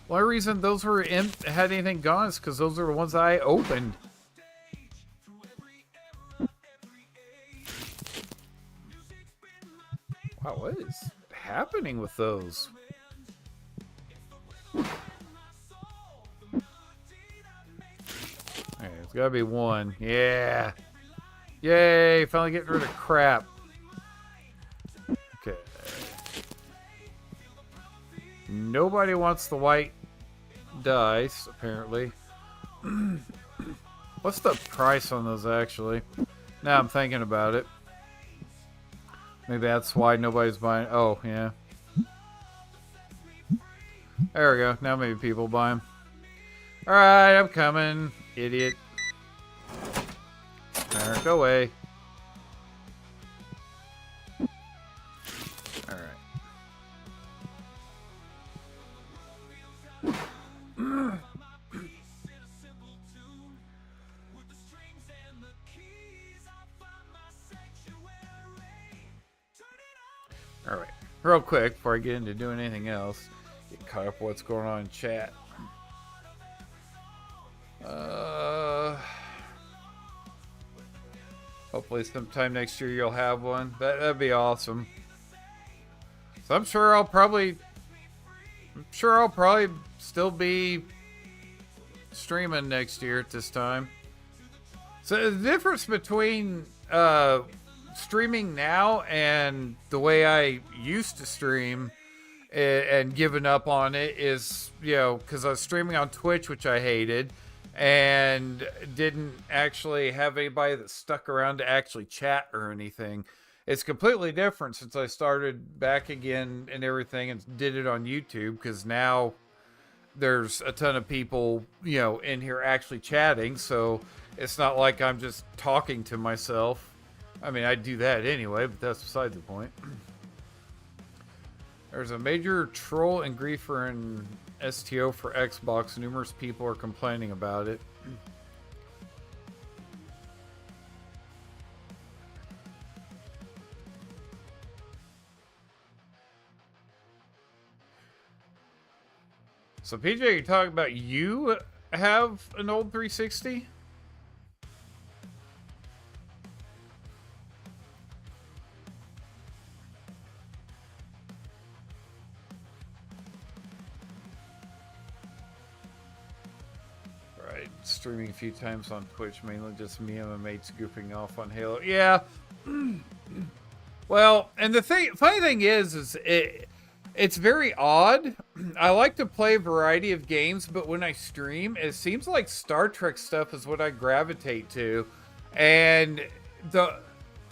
The only reason those had anything gone is because those are the ones I opened. Wow, what is happening with those? Okay, it's gotta be one. Yeah. Yay, finally getting rid of crap. Okay. Nobody wants the white dice, apparently. What's the price on those, actually? Now I'm thinking about it. Maybe that's why nobody's buying. Oh, yeah. There we go. Now maybe people buy them. Alright, I'm coming. Idiot. There, go away. Alright. Alright, real quick before I get into doing anything else, get caught up with what's going on in chat. Hopefully sometime next year you'll have one. That'd be awesome. So I'm sure I'll probably still be streaming next year at this time. So the difference between streaming now and the way I used to stream and giving up on it is, you know, because I was streaming on Twitch, which I hated, and didn't actually have anybody that stuck around to actually chat or anything. It's completely different since I started back again and everything and did it on YouTube, because now there's a ton of people, you know, in here actually chatting, so it's not like I'm just talking to myself. I mean, I'd do that anyway, but that's beside the point. There's a major troll and griefer in STO for Xbox. Numerous people are complaining about it. So PJ, you're talking about you have an old 360? Right, streaming a few times on Twitch, mainly just me and my mates goofing off on Halo. Yeah. Well, and the funny thing is it's very odd. I like to play a variety of games, but when I stream, it seems like Star Trek stuff is what I gravitate to. And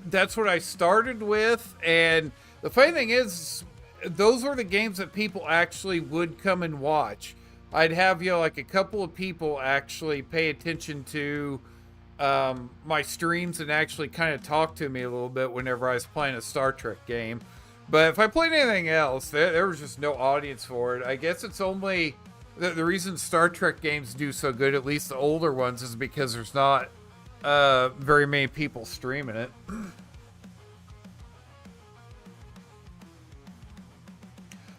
that's what I started with. And the funny thing is, those were the games that people actually would come and watch. I'd have, like a couple of people actually pay attention to my streams and actually kind of talk to me a little bit whenever I was playing a Star Trek game. But if I played anything else, there was just no audience for it. I guess it's only the reason Star Trek games do so good, at least the older ones, is because there's not very many people streaming it.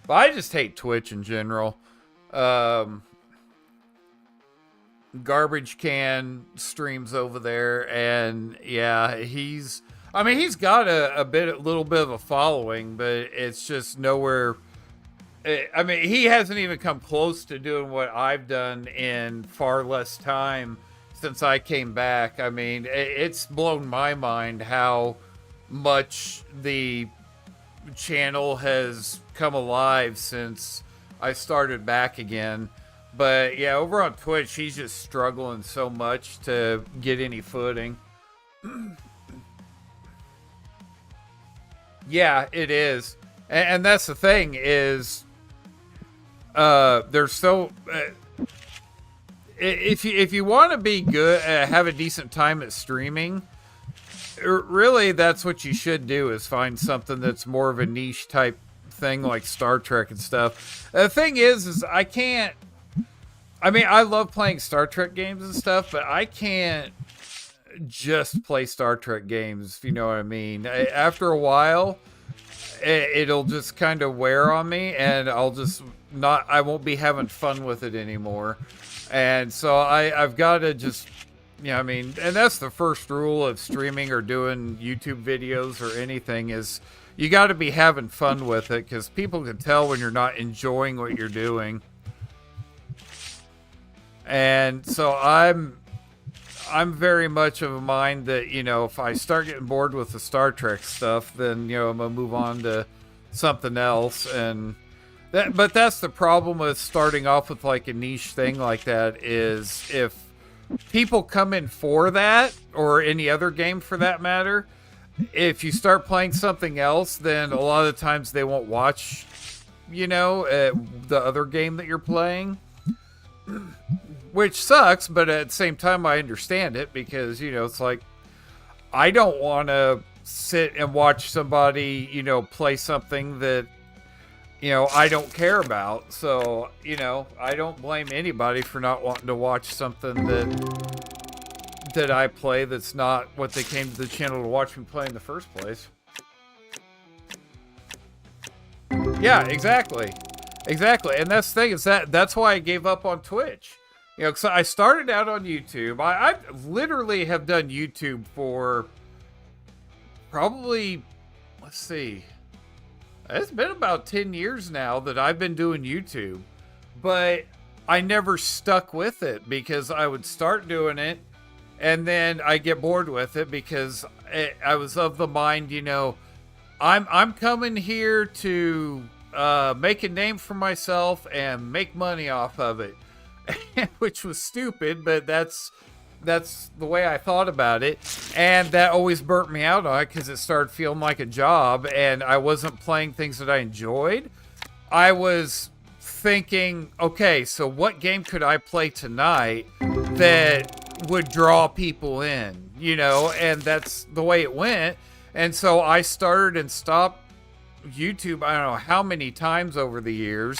But I just hate Twitch in general. Garbage Can streams over there, and yeah, he's got a little bit of a following, but it's just nowhere. I mean, he hasn't even come close to doing what I've done in far less time since I came back. I mean, it's blown my mind how much the channel has come alive since I started back again. But yeah, over on Twitch, he's just struggling so much to get any footing. Yeah, it is. And that's the thing is, there's so... if you want to be good, have a decent time at streaming, really that's what you should do, is find something that's more of a niche type thing like Star Trek and stuff. The thing is I can't... I mean, I love playing Star Trek games and stuff, but I can't just play Star Trek games, if you know what I mean. After a while, it'll just kind of wear on me, and I won't be having fun with it anymore. And so I've got to just, and that's the first rule of streaming or doing YouTube videos or anything, is you got to be having fun with it, because people can tell when you're not enjoying what you're doing. And so I'm very much of a mind that, if I start getting bored with the Star Trek stuff, then, I'm going to move on to something else. But that's the problem with starting off with like a niche thing like that, is if people come in for that, or any other game for that matter, if you start playing something else, then a lot of the times they won't watch, the other game that you're playing. Which sucks, but at the same time, I understand it, because, it's like, I don't want to sit and watch somebody, play something that, I don't care about. So, I don't blame anybody for not wanting to watch something that I play that's not what they came to the channel to watch me play in the first place. Yeah, exactly. Exactly. And that's the thing, is that's why I gave up on Twitch. Because I started out on YouTube. I literally have done YouTube for probably, let's see, it's been about 10 years now that I've been doing YouTube. But I never stuck with it, because I would start doing it, and then I get bored with it, because I was of the mind, I'm coming here to make a name for myself and make money off of it. Which was stupid, but that's the way I thought about it, and that always burnt me out on it, because it started feeling like a job, and I wasn't playing things that I enjoyed. I was thinking, okay, so what game could I play tonight that would draw people in? and that's the way it went. And so I started and stopped YouTube, I don't know how many times over the years.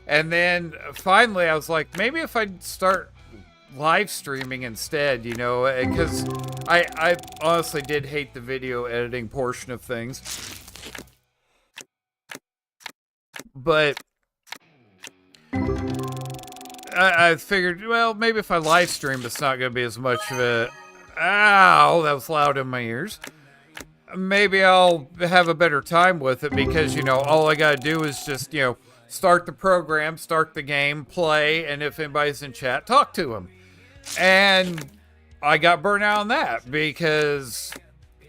And then finally I was like, maybe if I start live streaming instead, because I honestly did hate the video editing portion of things. But I figured, well, maybe if I live stream, it's not going to be as much of a... Ow, that was loud in my ears. Maybe I'll have a better time with it because, all I got to do is just, start the program, start the game, play, and if anybody's in chat, talk to them. And I got burnt out on that because,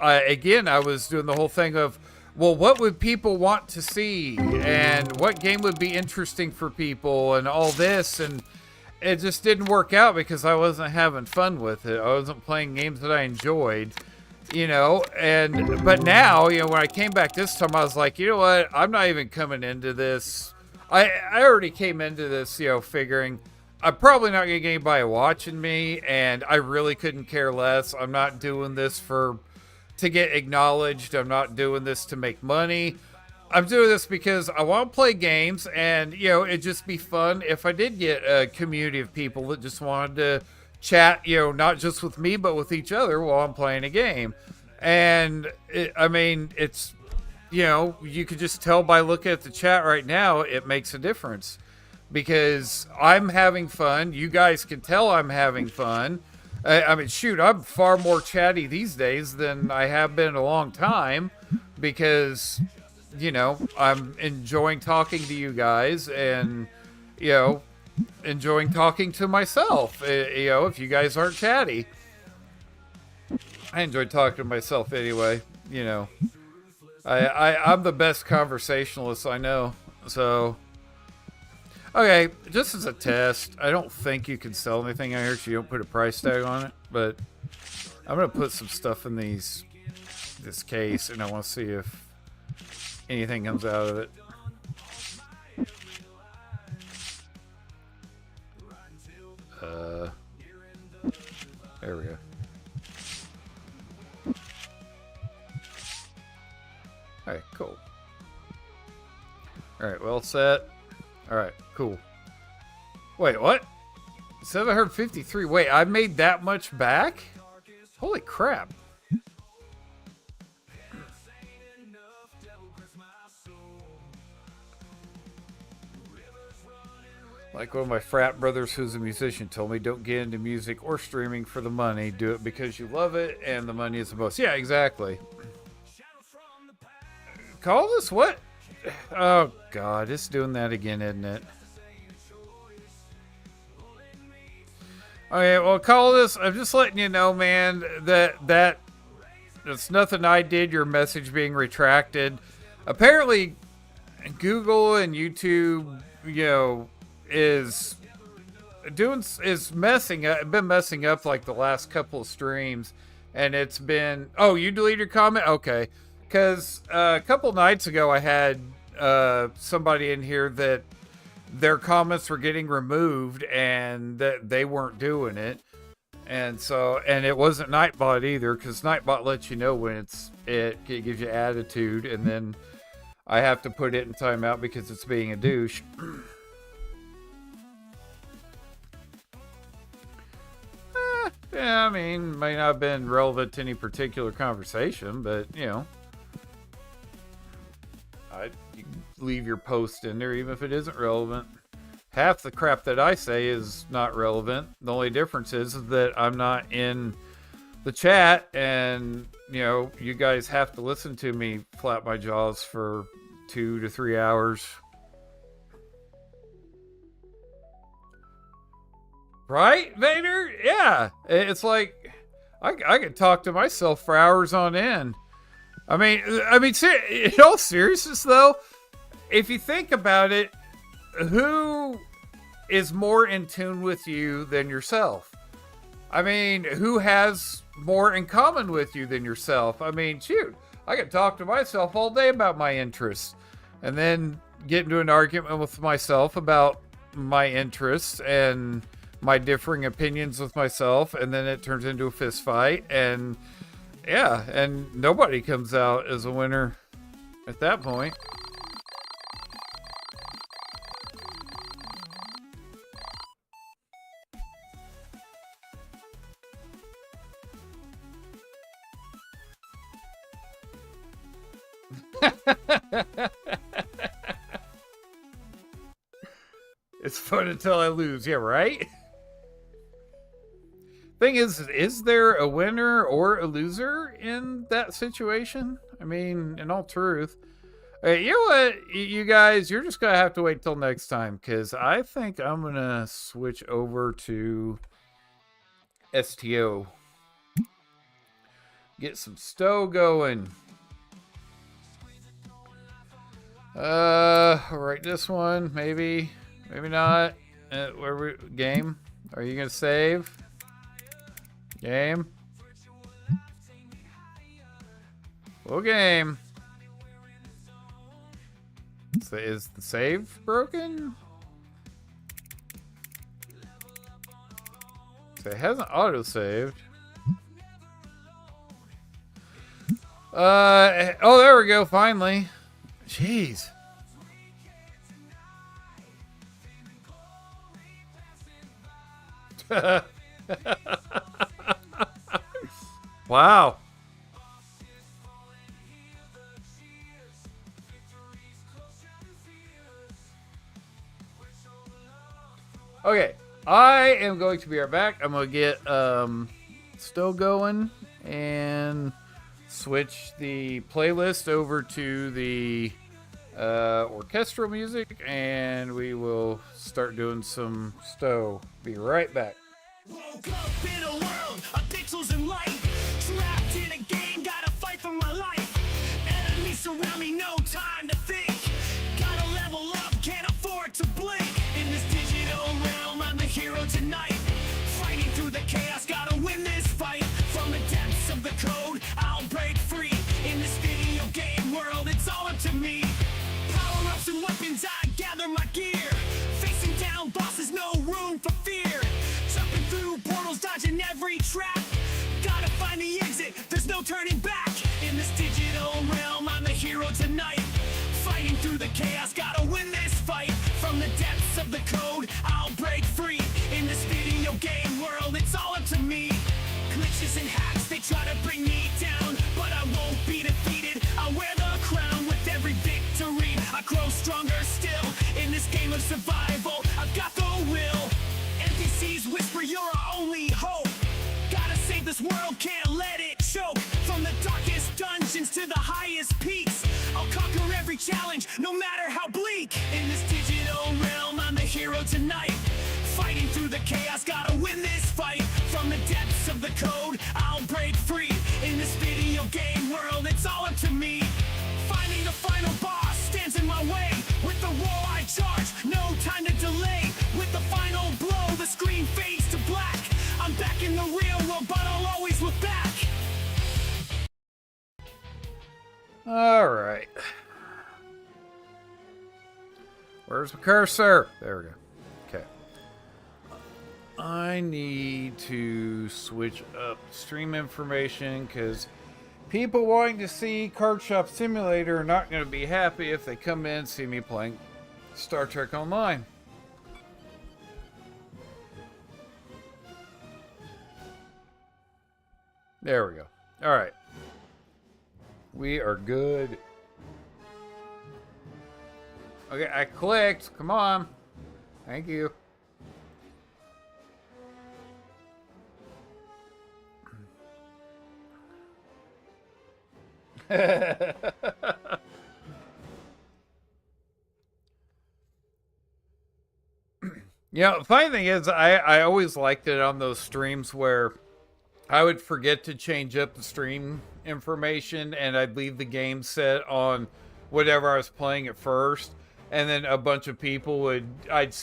I was doing the whole thing of, well, what would people want to see? And what game would be interesting for people and all this? And it just didn't work out because I wasn't having fun with it. I wasn't playing games that I enjoyed, but now, when I came back this time, I was like, you know what? I'm not even coming into this. I already came into this, figuring I'm probably not going to get anybody watching me, and I really couldn't care less. I'm not doing this to get acknowledged. I'm not doing this to make money. I'm doing this because I want to play games, and it'd just be fun if I did get a community of people that just wanted to chat, not just with me but with each other while I'm playing a game. And it's you could just tell by looking at the chat right now, it makes a difference because I'm having fun. You guys can tell I'm having fun. Shoot, I'm far more chatty these days than I have been in a long time because, I'm enjoying talking to you guys and, enjoying talking to myself, if you guys aren't chatty. I enjoy talking to myself anyway, I'm the best conversationalist I know, so... Okay, just as a test, I don't think you can sell anything out here so you don't put a price tag on it, but I'm going to put some stuff in this case, and I want to see if anything comes out of it. There we go. Alright, cool. Alright, well set. Alright, cool. Wait, what? 753. Wait, I made that much back? Holy crap. Like one of my frat brothers who's a musician told me, don't get into music or streaming for the money. Do it because you love it and the money is the most. Yeah, exactly. Call this what? Oh, God. It's doing that again, isn't it? Okay, well, call this. I'm just letting you know, man, that's nothing I did. Your message being retracted. Apparently, Google and YouTube, is messing up. Been messing up like the last couple of streams, and it's been. Oh, you deleted your comment? Okay, because a couple nights ago I had somebody in here that their comments were getting removed and that they weren't doing it, and it wasn't Nightbot either, because Nightbot lets you know when it gives you attitude, and then I have to put it in timeout because it's being a douche. Yeah, may not have been relevant to any particular conversation, but, you can leave your post in there even if it isn't relevant. Half the crap that I say is not relevant. The only difference is that I'm not in the chat, and, you guys have to listen to me flap my jaws for 2 to 3 hours. Right, Vader? Yeah. It's like, I could talk to myself for hours on end. I mean, in all seriousness, though, if you think about it, who is more in tune with you than yourself? I mean, who has more in common with you than yourself? I mean, shoot, I could talk to myself all day about my interests and then get into an argument with myself about my interests and my differing opinions with myself, and then it turns into a fist fight, and yeah, and nobody comes out as a winner at that point. It's fun until I lose. Yeah, right? Thing is there a winner or a loser in that situation? I mean, in all truth. You know what, you guys, you're just going to have to wait till next time, because I think I'm going to switch over to STO. Get some stow going. Right, this one, maybe not. Game? Are you gonna save? Game? Well, game. So is the save broken? So it hasn't auto-saved. Oh, there we go, finally. Jeez. Wow. Okay, I am going to be right back. I'm going to get still going and switch the playlist over to the orchestral music, and we will start doing some stow. Be right back. Woke up in a world of pixels and light. Trapped in a game, gotta fight for my life. Enemies surround me, no time to think. Gotta level up, can't afford to blink. In this digital realm, I'm the hero tonight. Fighting through the chaos, gotta win this fight. From the depths of the code, I'll break free. In this video game world, it's all up to me. Power-ups and weapons, I gather my gear. Facing down bosses, no room for fear. Jumping through portals, dodging every trap. Gotta find the exit, there's no turning back. In this digital realm, I'm the hero tonight. Fighting through the chaos, gotta win this fight. From the depths of the code, I'll break free. In this video game world, it's all up to me. Glitches and hacks, they try to bring me down, but I won't be defeated. I wear the crown with every victory. I grow stronger still. In this game of survival, I've got the will. NPCs whisper you're our only hope. Gotta save this world, can't let it choke. From the darkest dungeons to the highest peaks, I'll conquer every challenge, no matter how bleak. In this digital realm, I'm the hero tonight. Fighting through the chaos, gotta win this fight. From the depths of the code, I'll break free. In this video game world, it's all up to me. Finding the final boss stands in my way. With the war I charge, no time to delay. With the final blow, the screen fades to black. I'm back in the real world, but I'll always look back. All right. Where's the cursor? There we go. Okay. I need to switch up stream information, because people wanting to see Card Shop Simulator are not going to be happy if they come in and see me playing Star Trek Online. There we go. All right. We are good. Okay, I clicked. Come on. Thank you. The funny thing is, I always liked it on those streams where I would forget to change up the stream information, and I'd leave the game set on whatever I was playing at first, and then a bunch of people I'd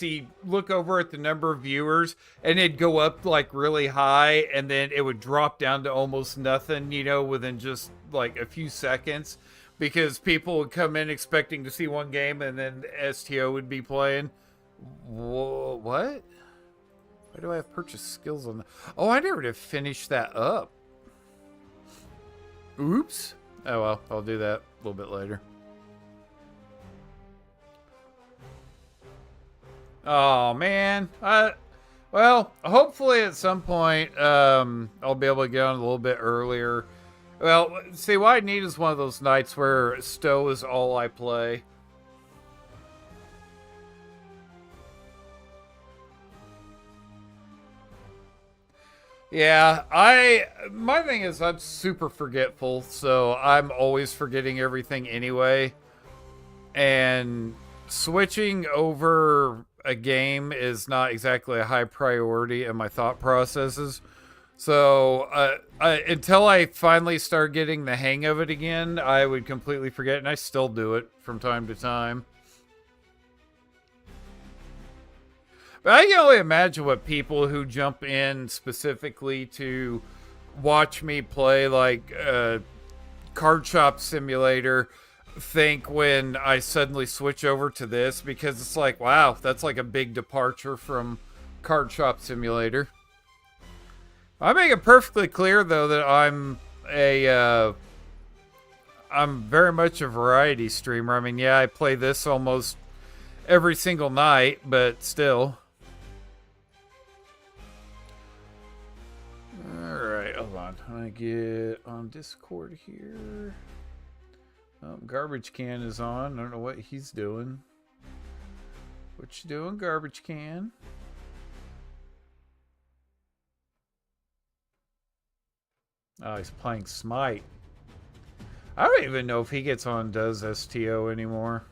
look over at the number of viewers, and it'd go up like really high, and then it would drop down to almost nothing, within just like a few seconds, because people would come in expecting to see one game, and then STO would be playing. Whoa, what? Why do I have purchase skills on? Oh, I never did finish that up. Oops. Oh well, I'll do that a little bit later. Oh man. Well, hopefully at some point I'll be able to get on a little bit earlier. Well, see, what I need is one of those nights where Stowe is all I play. Yeah, my thing is I'm super forgetful, so I'm always forgetting everything anyway. And switching over a game is not exactly a high priority in my thought processes. So until I finally start getting the hang of it again, I would completely forget, and I still do it from time to time. But I can only imagine what people who jump in specifically to watch me play like Card Shop Simulator think when I suddenly switch over to this, because it's like, wow, that's like a big departure from Card Shop Simulator. I make it perfectly clear though that I'm very much a variety streamer. I mean, yeah, I play this almost every single night, but still. Alright, hold on. I'm gonna get on Discord here. Oh, Garbage Can is on. I don't know what he's doing. What you doing, Garbage Can? Oh, he's playing Smite. I don't even know if he gets on and does STO anymore.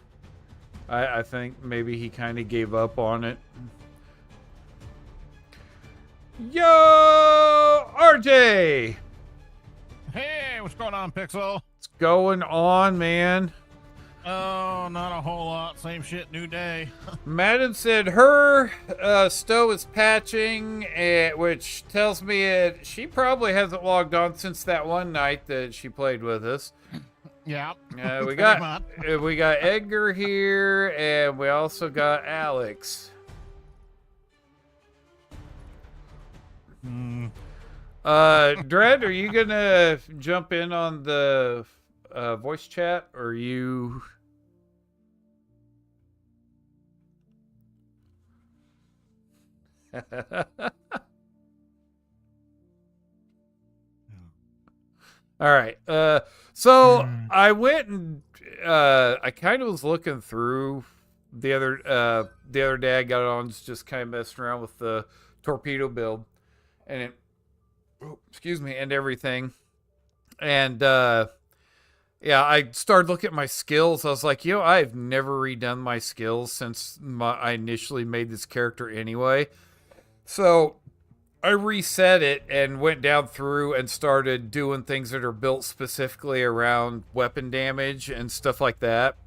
I think maybe he kind of gave up on it. Yo, RJ! Hey, what's going on, Pixel? What's going on, man? Oh, not a whole lot. Same shit, new day. Madden said her Stowe is patching, which tells me she probably hasn't logged on since that one night that she played with us. Yeah. We got Edgar here, and we also got Alex. Dread, are you gonna jump in on the voice chat, or are you? All right. So I went and I kind of was looking through the other day. I got on just kind of messing around with the torpedo build, and it, excuse me, and everything. And yeah, I started looking at my skills. I was like, I've never redone my skills since I initially made this character anyway. So I reset it and went down through and started doing things that are built specifically around weapon damage and stuff like that.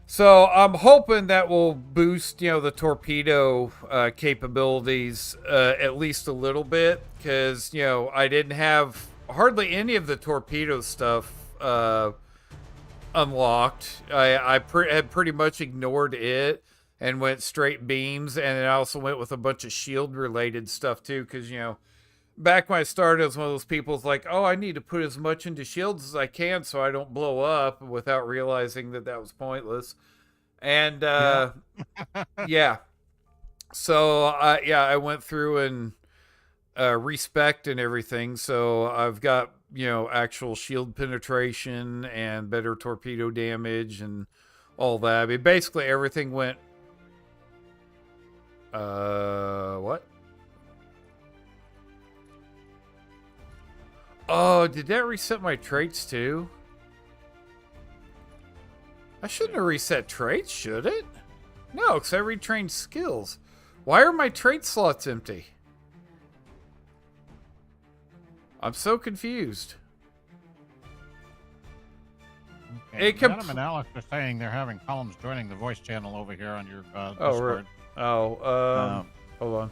So I'm hoping that will boost, the torpedo capabilities at least a little bit, because, I didn't have hardly any of the torpedo stuff unlocked. I had pretty much ignored it and went straight beams, and then I also went with a bunch of shield-related stuff, too, because, back when I started, I was one of those people who's like, oh, I need to put as much into shields as I can so I don't blow up, without realizing that that was pointless. And, yeah. So, I went through and respect and everything, so I've got, actual shield penetration and better torpedo damage and all that. I mean, basically everything went... what? Oh, did that reset my traits too? I shouldn't have reset traits, should it? No, because I retrained skills. Why are my trait slots empty? I'm so confused. Okay. Adam and Alex are saying they're having columns joining the voice channel over here on your Discord. Hold on.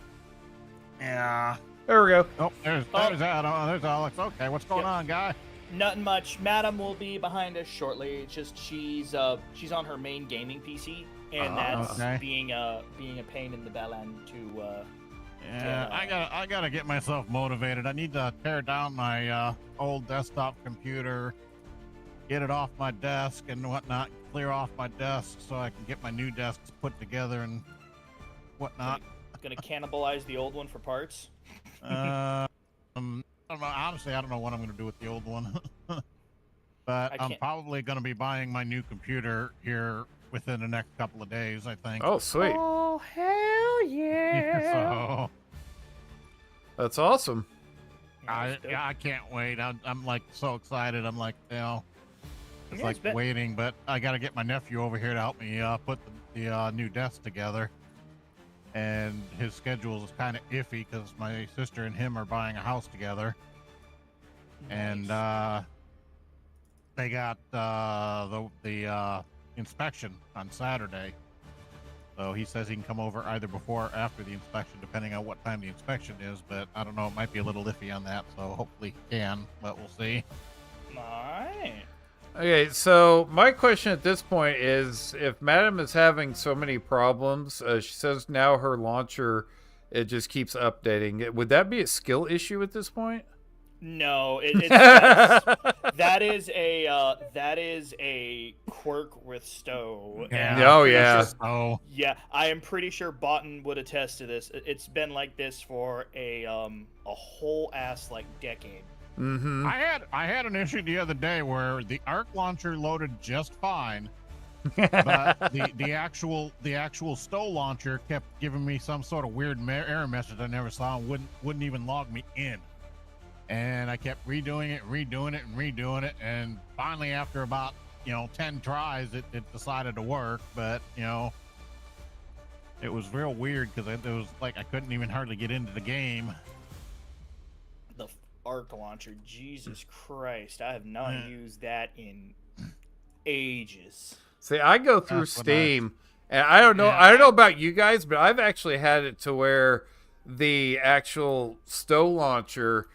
Yeah. There we go. Oh, there's Adam. There's Alex. Okay, what's going on, guy? Nothing much. Madam will be behind us shortly. It's just she's on her main gaming PC, and that's okay. being a pain in the bell end to Yeah, I gotta get myself motivated. I need to tear down my old desktop computer, get it off my desk and whatnot, clear off my desk so I can get my new desks put together and whatnot. Gonna cannibalize the old one for parts. I don't know, honestly, I don't know what I'm gonna do with the old one, but I'm probably gonna be buying my new computer here within the next couple of days, I think. Oh, sweet. Oh, hell yeah. So That's awesome. I can't wait. I'm like so excited. I'm like, you know, it's Yeah, like waiting, but I got to get my nephew over here to help me put the new desk together. And his schedule is kind of iffy because my sister and him are buying a house together. Nice. And they got the inspection on Saturday. So he says he can come over either before or after the inspection, depending on what time the inspection is. But I don't know, it might be a little iffy on that. So hopefully he can, but we'll see. Alright. Okay, so my question at this point is, if Madam is having so many problems, she says now her launcher, it just keeps updating. Would that be a skill issue at this point? No, that is a quirk with Stowe. Yeah. And Oh, I'm pretty yeah. sure- So yeah, I am pretty sure Botten would attest to this. It's been like this for a whole ass like decade. Mm-hmm. I had an issue the other day where the arc launcher loaded just fine, but the actual Stowe launcher kept giving me some sort of weird error message I never saw and wouldn't even log me in. And I kept redoing it, and finally after about 10 tries it decided to work. But it was real weird because it was like I couldn't even hardly get into the game. The arc launcher, Jesus Christ, I have not used that in ages. See, I go through That's what Steam, and I don't know. Yeah. I don't know about you guys, but I've actually had it to where the actual Stowe launcher,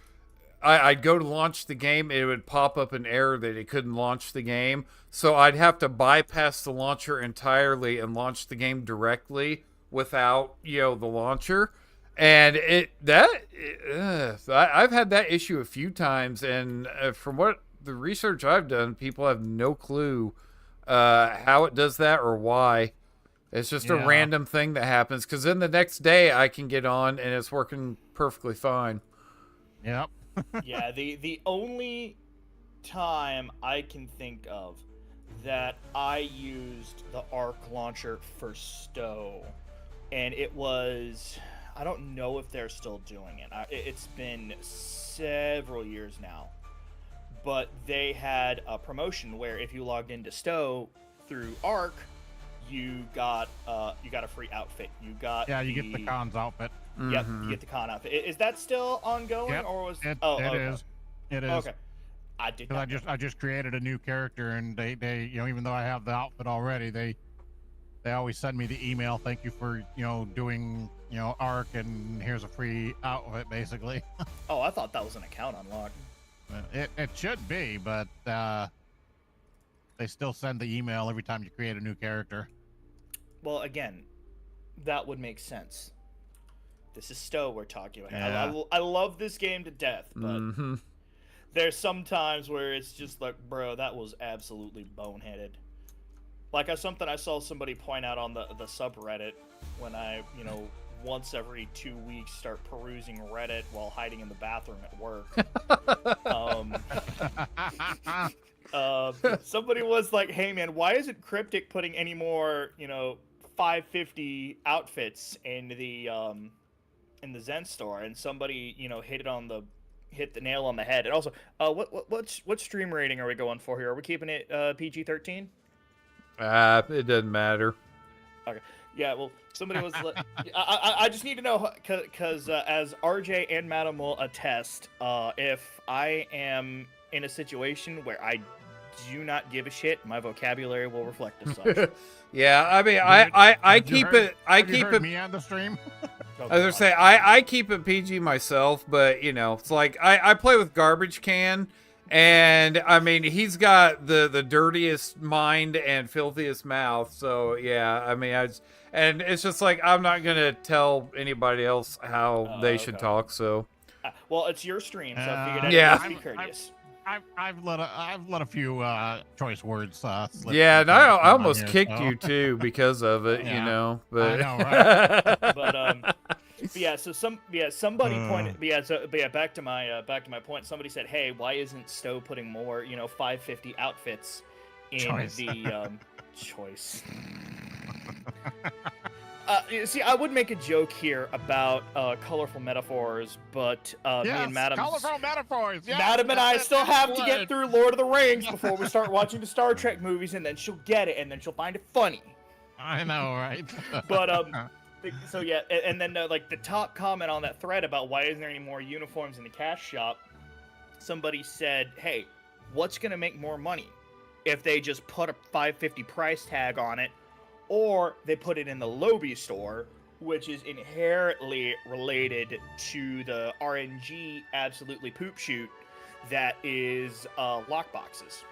I'd go to launch the game, it would pop up an error that it couldn't launch the game, so I'd have to bypass the launcher entirely and launch the game directly without the launcher. And I've had that issue a few times, and from what the research I've done, people have no clue how it does that or why. It's just a random thing that happens, because then the next day I can get on and it's working perfectly fine. Yep. Yeah, the only time I can think of that I used the arc launcher for Stowe, and it was, I don't know if they're still doing it. It's been several years now, but they had a promotion where if you logged into Stowe through Arc, you got a free outfit. You get the Khan's outfit. Yep, you get the con outfit. Is that still ongoing, Yep, or was it okay. is? It is. Okay, I did not. I just created a new character, and they even though I have the outfit already, they always send me the email. Thank you for doing Arc, and here's a free outfit, basically. Oh, I thought that was an account unlock. It should be, but they still send the email every time you create a new character. Well, again, that would make sense. This is Stowe we're talking about. Yeah. I love this game to death, but there's some times where it's just like, bro, that was absolutely boneheaded. Like something I saw somebody point out on the subreddit when I, once every 2 weeks start perusing Reddit while hiding in the bathroom at work. Somebody was like, hey man, why isn't Cryptic putting any more, 550 outfits in the Zen store? And somebody, hit the nail on the head. And also, what stream rating are we going for here? Are we keeping it PG-13? It doesn't matter. Okay. Yeah, well, somebody was. I just need to know, because as RJ and Madam will attest, if I am in a situation where I do not give a shit, my vocabulary will reflect as such. Yeah, I mean, I keep it. I Have you keep heard it. me on the stream. I was gonna say I keep it PG myself, but it's like I play with Garbage Can, And I mean, he's got the dirtiest mind and filthiest mouth. So yeah, I mean, and it's just like I'm not gonna tell anybody else how they should Okay. talk. So Well, it's your stream, so I figured I'd Yeah. at least be courteous. I've let a few choice words slip. yeah, and sometimes I on almost here, kicked so. you too because of it, you Yeah. know. But I know, right? But yeah, so somebody pointed, back to my point. Somebody said, "Hey, why isn't Stowe putting more, 550 outfits in Choice. the choice?" You see, I would make a joke here about colorful metaphors, but me Yes, and Madam, colorful metaphors. Yes, Madam and I that's still it, have that's to the get word. through Lord of the Rings before we start watching the Star Trek movies, and then she'll get it, and then she'll find it funny. I know, right? But so yeah, and then like the top comment on that thread about why isn't there any more uniforms in the cash shop? Somebody said, "Hey, what's gonna make more money if they just put a 550 price tag on it, or they put it in the Lobby store, which is inherently related to the RNG absolutely poop shoot that is lockboxes."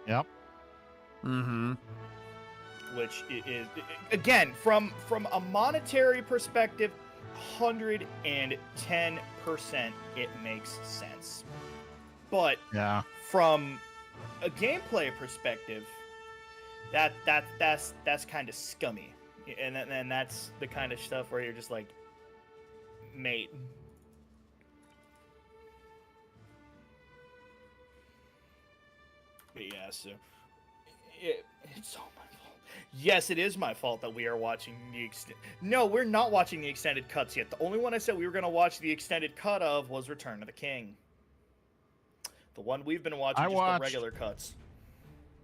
Yep. mm-hmm. Which is again from a monetary perspective, 110% it makes sense. But Yeah. from a gameplay perspective, that's kind of scummy, and that's the kind of stuff where you're just like, mate. But yeah, so it's all my fault. Yes, it is my fault that we are watching the No, we're not watching the extended cuts yet. The only one I said we were going to watch the extended cut of was Return of the King. The one we've been watching the regular cuts.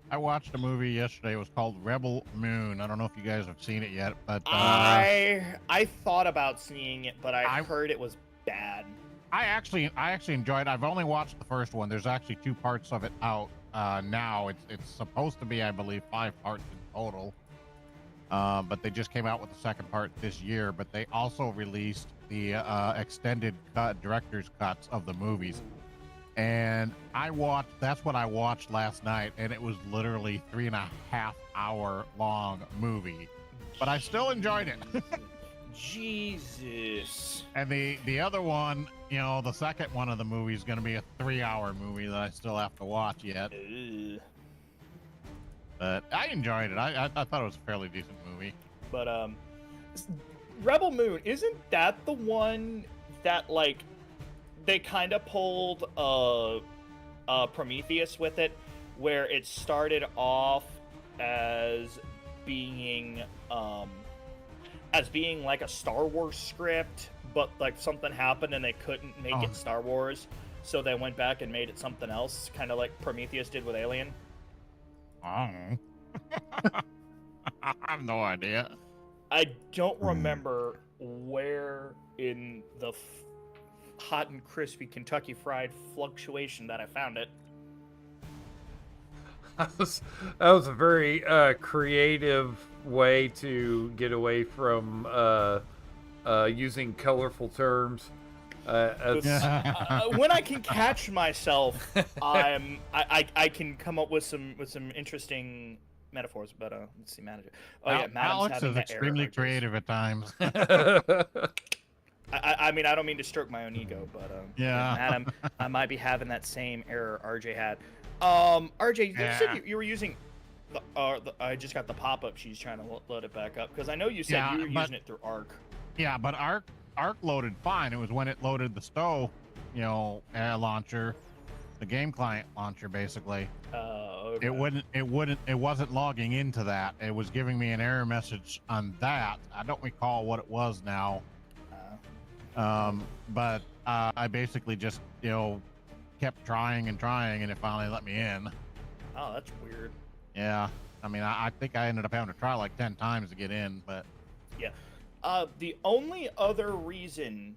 I watched a movie yesterday. It was called Rebel Moon. I don't know if you guys have seen it yet, but I thought about seeing it, but I heard it was bad. I actually enjoyed it. I've only watched the first one. There's actually 2 parts of it out now. It's supposed to be, I believe, 5 parts in total. But they just came out with the second part this year. But they also released the extended director's cuts of the movies. And that's what I watched last night, and it was literally 3.5 hour long movie, but I still enjoyed it. Jesus. And the other one, the second one of the movie is going to be a 3-hour movie that I still have to watch yet. Ugh. But I enjoyed it. I thought it was a fairly decent movie. But Rebel Moon, isn't that the one that like they kind of pulled Prometheus with it, where it started off as being like a Star Wars script, but like something happened and they couldn't make it Star Wars, so they went back and made it something else, kind of like Prometheus did with Alien? I don't know. I have no idea. I don't remember where in the hot and crispy Kentucky Fried fluctuation that I found it. That was a very creative way to get away from using colorful terms. When I can catch myself, I can come up with some interesting metaphors. But let's see, manager. Oh yeah, Madam's Alex having is that extremely error. creative at times. I mean, I don't mean to stroke my own ego, but Yeah. Madam, I might be having that same error RJ had. RJ, you said you were using I just got the pop-up. She's trying to load it back up because I know you said you were using it through Arc. Yeah, but Arc loaded fine. It was when it loaded the Stowe, launcher, the game client launcher, basically. Okay. It wasn't logging into that. It was giving me an error message on that. I don't recall what it was now. But I basically just, kept trying, and it finally let me in. Oh, that's weird. Yeah. I mean, I think I ended up having to try like 10 times to get in, but... Yeah. The only other reason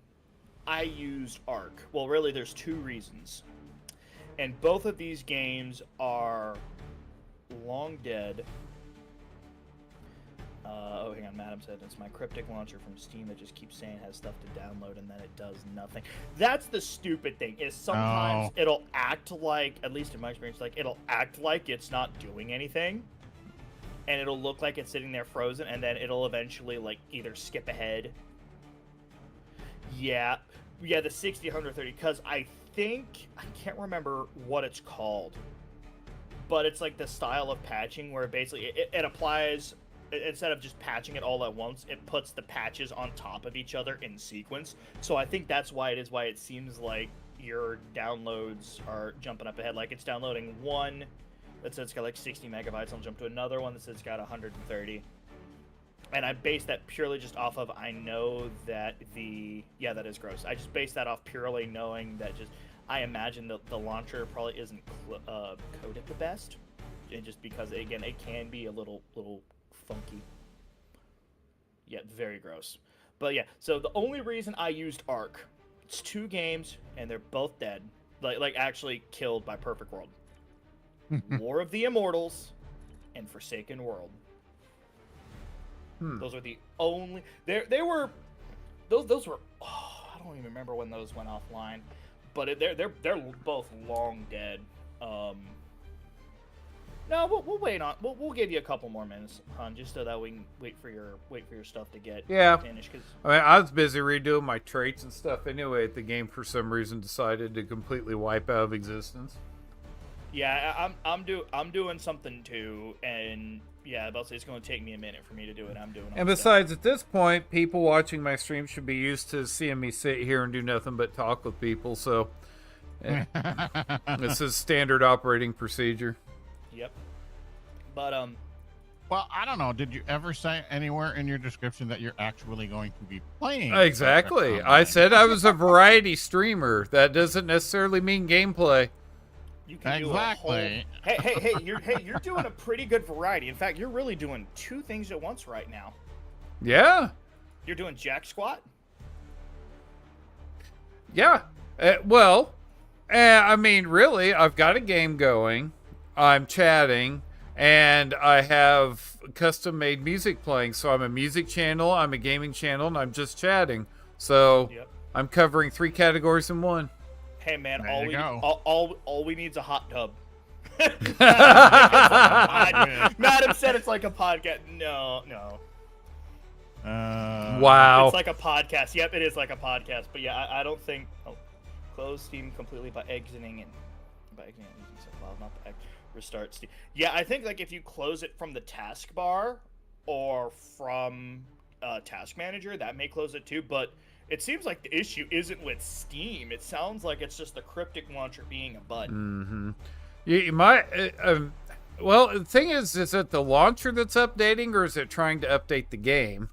I used Arc, well, really, there's 2 reasons. And both of these games are long dead. Hang on, Madam said it's my cryptic launcher from Steam that just keeps saying it has stuff to download and then it does nothing. That's the stupid thing, is sometimes it'll act like, at least in my experience, like it'll act like it's not doing anything. And it'll look like it's sitting there frozen, and then it'll eventually like either skip ahead. Yeah, the 60, 130, because I can't remember what it's called. But it's like the style of patching where basically it applies, instead of just patching it all at once, it puts the patches on top of each other in sequence. So I think that's why it seems like your downloads are jumping up ahead. Like it's downloading one that says it's got like 60 megabytes. I'll jump to another one that says it's got 130. And I base that purely just off of, I know that that is gross. I just base that off purely knowing that I imagine that the launcher probably isn't coded the best. And just because, again, it can be a little funky. Yeah, very gross. But yeah, so the only reason I used Arc, it's 2 games, and they're both dead. Like actually killed by Perfect World. War of the Immortals and Forsaken World. Those are the only. They were. Those were. Oh, I don't even remember when those went offline, but they're both long dead. No, we'll wait on. We'll give you a couple more minutes, hon, just so that we can wait for your stuff to get finished. Cause I mean, I was busy redoing my traits and stuff anyway. The game for some reason decided to completely wipe out of existence. Yeah, I'm doing something too, and yeah, about to say it's going to take me a minute for me to do it. I'm doing. And besides, at this point, people watching my stream should be used to seeing me sit here and do nothing but talk with people. So, this is standard operating procedure. Yep. But well, I don't know. Did you ever say anywhere in your description that you're actually going to be playing? Exactly. I said I was a variety streamer. That doesn't necessarily mean gameplay. You can exactly. Do a whole... Hey, you're doing a pretty good variety. In fact, you're really doing 2 things at once right now. Yeah. You're doing jack squat? Yeah. I mean, really, I've got a game going. I'm chatting, and I have custom-made music playing. So I'm a music channel, I'm a gaming channel, and I'm just chatting. So I'm covering 3 categories in one. Hey man, there all we need is a hot tub. Madam said it's like a podcast. No. Wow. It's like a podcast. Yep, it is like a podcast. But yeah, I don't think. Oh, close Steam completely by exiting and restart Steam. Yeah, I think like if you close it from the taskbar or from Task Manager, that may close it too. But it seems like the issue isn't with Steam. It sounds like it's just the cryptic launcher being a button. You might. Well, the thing is it the launcher that's updating, or is it trying to update the game?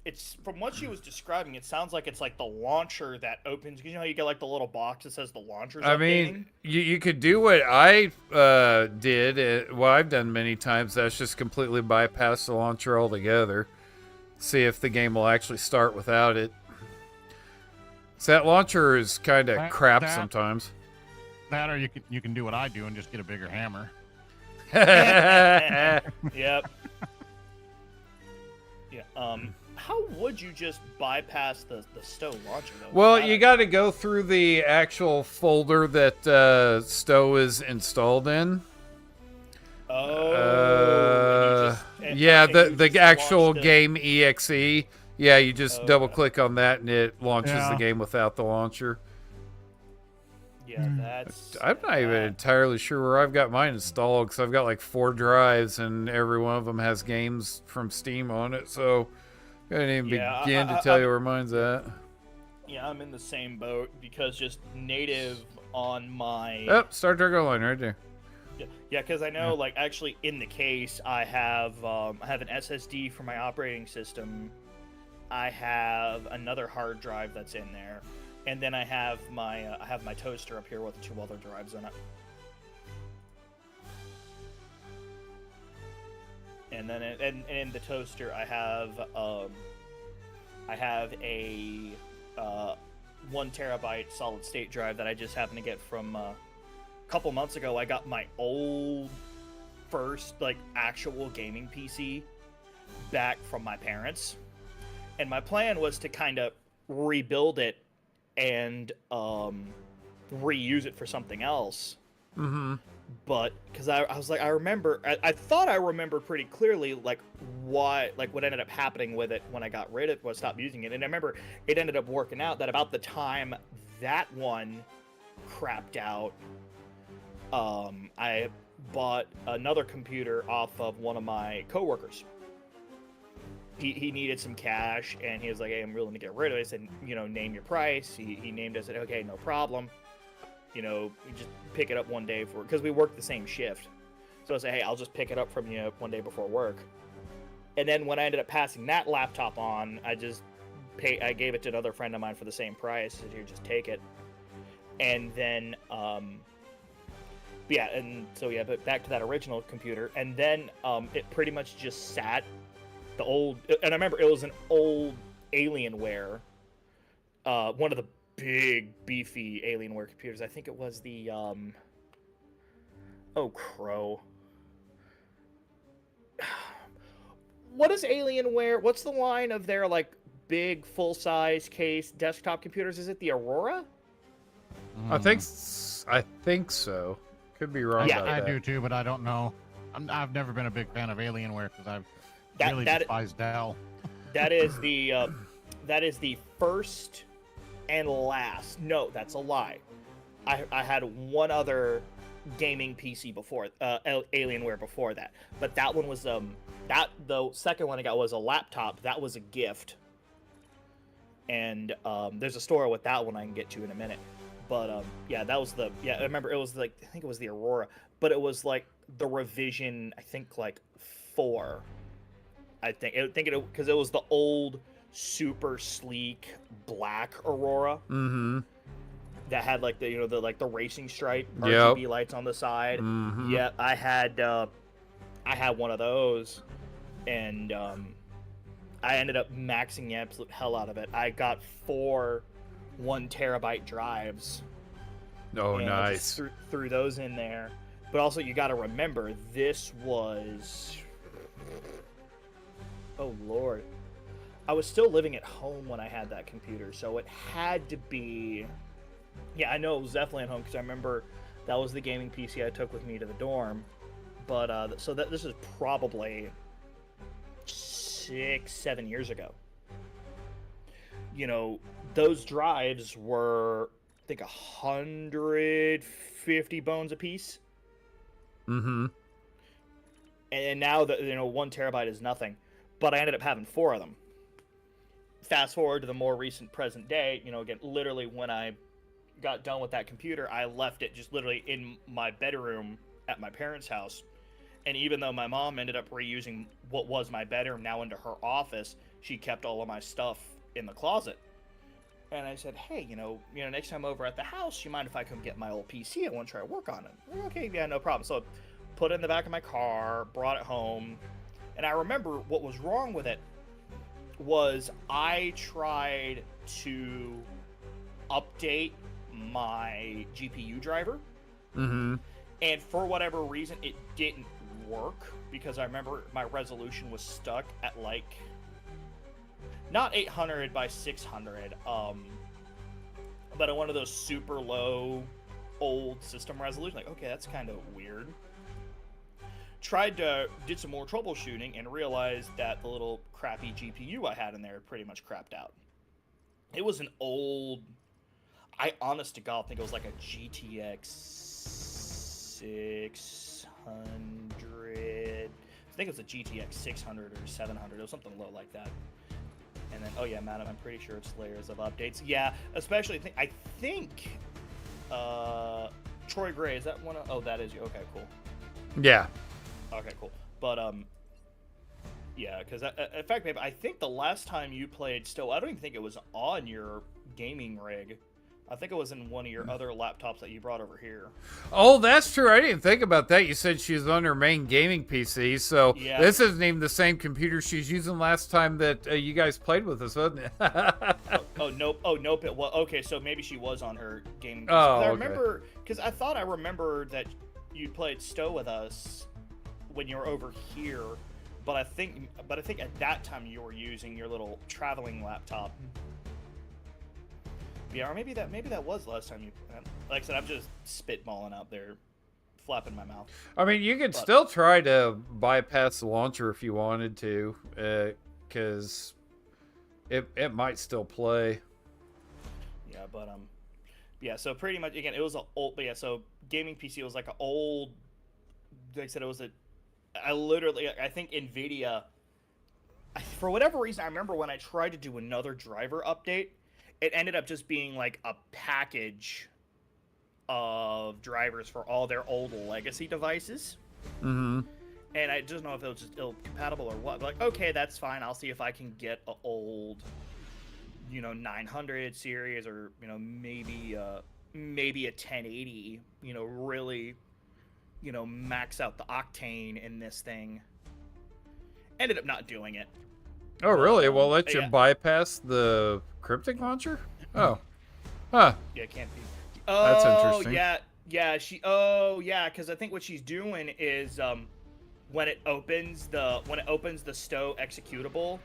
It's from what she was describing. It sounds like it's like the launcher that opens. Because you know how you get like the little box that says the launcher's updating? Mean, you could do what I did. What I've done many times. That's just completely bypass the launcher altogether. See if the game will actually start without it. So that launcher is kind of crap sometimes. That or you can do what I do and just get a bigger hammer. Yep. Yeah. How would you just bypass the Stow launcher though? Well, you got to go through the actual folder that Stow is installed in. Oh. The actual game exe. Yeah, you just double click on that and it launches the game without the launcher. Yeah, that's. I'm not even entirely sure where I've got mine installed because I've got like 4 drives and every one of them has games from Steam on it. So I didn't even begin to tell you where mine's at. Yeah, I'm in the same boat because just native on my. Oh, Star Trek Online right there. Yeah, because I know, like, actually in the case, I have an SSD for my operating system. I have another hard drive that's in there, and then I have my toaster up here with 2 other drives in it. And then in the toaster, I have a 1 terabyte solid state drive that I just happened to get from. Couple months ago, I got my old first like actual gaming PC back from my parents, and my plan was to kind of rebuild it and reuse it for something else. Mm-hmm. But because I was like, I thought I remembered pretty clearly like what ended up happening with it when I got rid of it, stopped using it. And I remember it ended up working out that about the time that one crapped out, I bought another computer off of one of my coworkers. He needed some cash, and he was like, hey, I'm willing to get rid of it. I said, name your price. He named it. I said, okay, no problem. You just pick it up one day because we worked the same shift. So I said, hey, I'll just pick it up from you one day before work. And then when I ended up passing that laptop on, I gave it to another friend of mine for the same price. I said, here, just take it. And then, but back to that original computer. And then it pretty much just sat the old, and I remember it was an old Alienware, one of the big beefy Alienware computers. I think it was the Crow. What is Alienware? What's the line of their like big full-size case desktop computers? Is it the Aurora? I think so. Could be wrong. Yeah, about I that. do too, but I don't know. I've never been a big fan of Alienware because I've really that- despised Dell. That is the first and last. No, that's a lie. I had one other gaming PC before, Alienware before that, but that one was the second one I got was a laptop. That was a gift, and there's a story with that one I can get to in a minute. But that was I remember it was like, I think it was the Aurora, but it was like the revision, I think like 4. I think it because it was the old super sleek black Aurora. Mm-hmm. That had like the the racing stripe Yep. RGB lights on the side. Mm-hmm. Yeah, I had one of those, and I ended up maxing the absolute hell out of it. I got 4 1-terabyte drives. Oh, and I nice. just threw those in there. But also, you got to remember, this was, oh Lord, I was still living at home when I had that computer, so it had to be. Yeah, I know it was definitely at home because I remember that was the gaming PC I took with me to the dorm. But this is probably 6-7 years ago. Those drives were, I think, 150 bones a piece. Mm-hmm. And now that 1 terabyte is nothing, but I ended up having 4 of them. Fast forward to the more recent present day, again, literally when I got done with that computer, I left it just literally in my bedroom at my parents' house. And even though my mom ended up reusing what was my bedroom now into her office, she kept all of my stuff in the closet. And I said, hey, next time over at the house, you mind if I come get my old PC? I want to try to work on it. Okay, yeah, no problem. So I put it in the back of my car, brought it home. And I remember what was wrong with it was I tried to update my GPU driver. Mm-hmm. And for whatever reason, it didn't work because I remember my resolution was stuck at like, not 800 by 600, but at one of those super low old system resolution. Like, okay, that's kind of weird. Did some more troubleshooting and realized that the little crappy GPU I had in there pretty much crapped out. It was an old, I honest to God think it was like a GTX 600. I think it was a GTX 600 or 700. It was something low like that. And then, oh yeah, madam, I'm pretty sure it's layers of updates. Yeah, especially, I think Troy Gray, is that one of, oh, that is you. Okay, cool. Yeah. Okay, cool. But, yeah, because, in fact, babe, I think the last time you played Stowe, I don't even think it was on your gaming rig. I think it was in one of your other laptops that you brought over here. Oh, that's true. I didn't think about that. You said she's on her main gaming PC, so Yeah. this isn't even the same computer she's using last time that you guys played with us, wasn't it? Nope. Oh, nope. It was, okay, so maybe she was on her gaming PC. Oh, I okay. remember, because I thought I remembered that you played Stowe with us when you were over here, But I think at that time you were using your little traveling laptop. Yeah, or maybe that was last time you. Like I said, I'm just spitballing out there, flapping my mouth. I mean, you could But- still try to bypass the launcher if you wanted to, because it might still play. Yeah, but yeah. So pretty much again, it was an old. But yeah, so gaming PC was like an old. Like I said, it was a. I think Nvidia. For whatever reason, I remember when I tried to do another driver update, it ended up just being like a package of drivers for all their old legacy devices. Mm-hmm. And I just don't know if it was just ill compatible or what. But like, okay, that's fine. I'll see if I can get an old, 900 series, or maybe a 1080. Really, max out the octane in this thing. Ended up not doing it. Oh, really? Well, let you yeah. bypass the cryptic launcher? Oh. Huh. Yeah, it can't be. That's Oh, interesting. yeah, because I think what she's doing is when it opens the stow executable,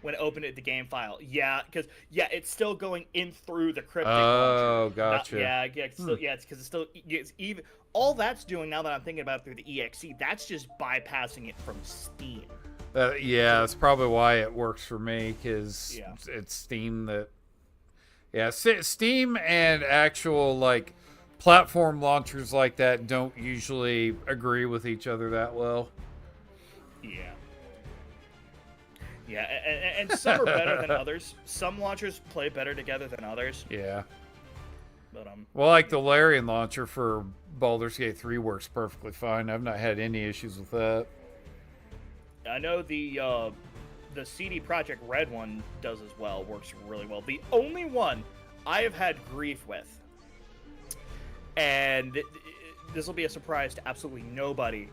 when it opened it the game file. Yeah, because it's still going in through the cryptic launcher. Oh, gotcha. It's still, it's because it's even all that's doing now that I'm thinking about it through the EXE, that's just bypassing it from Steam. Yeah, that's probably why it works for me, because Yeah. it's Steam that... Yeah, Steam and actual, like, platform launchers like that don't usually agree with each other that well. Yeah. Yeah, and some are better than others. Some launchers play better together than others. Yeah. But Well, like the Larian launcher for Baldur's Gate 3 works perfectly fine. I've not had any issues with that. I know the CD Projekt Red one does as well. Works really well. The only one I have had grief with, and this will be a surprise to absolutely nobody,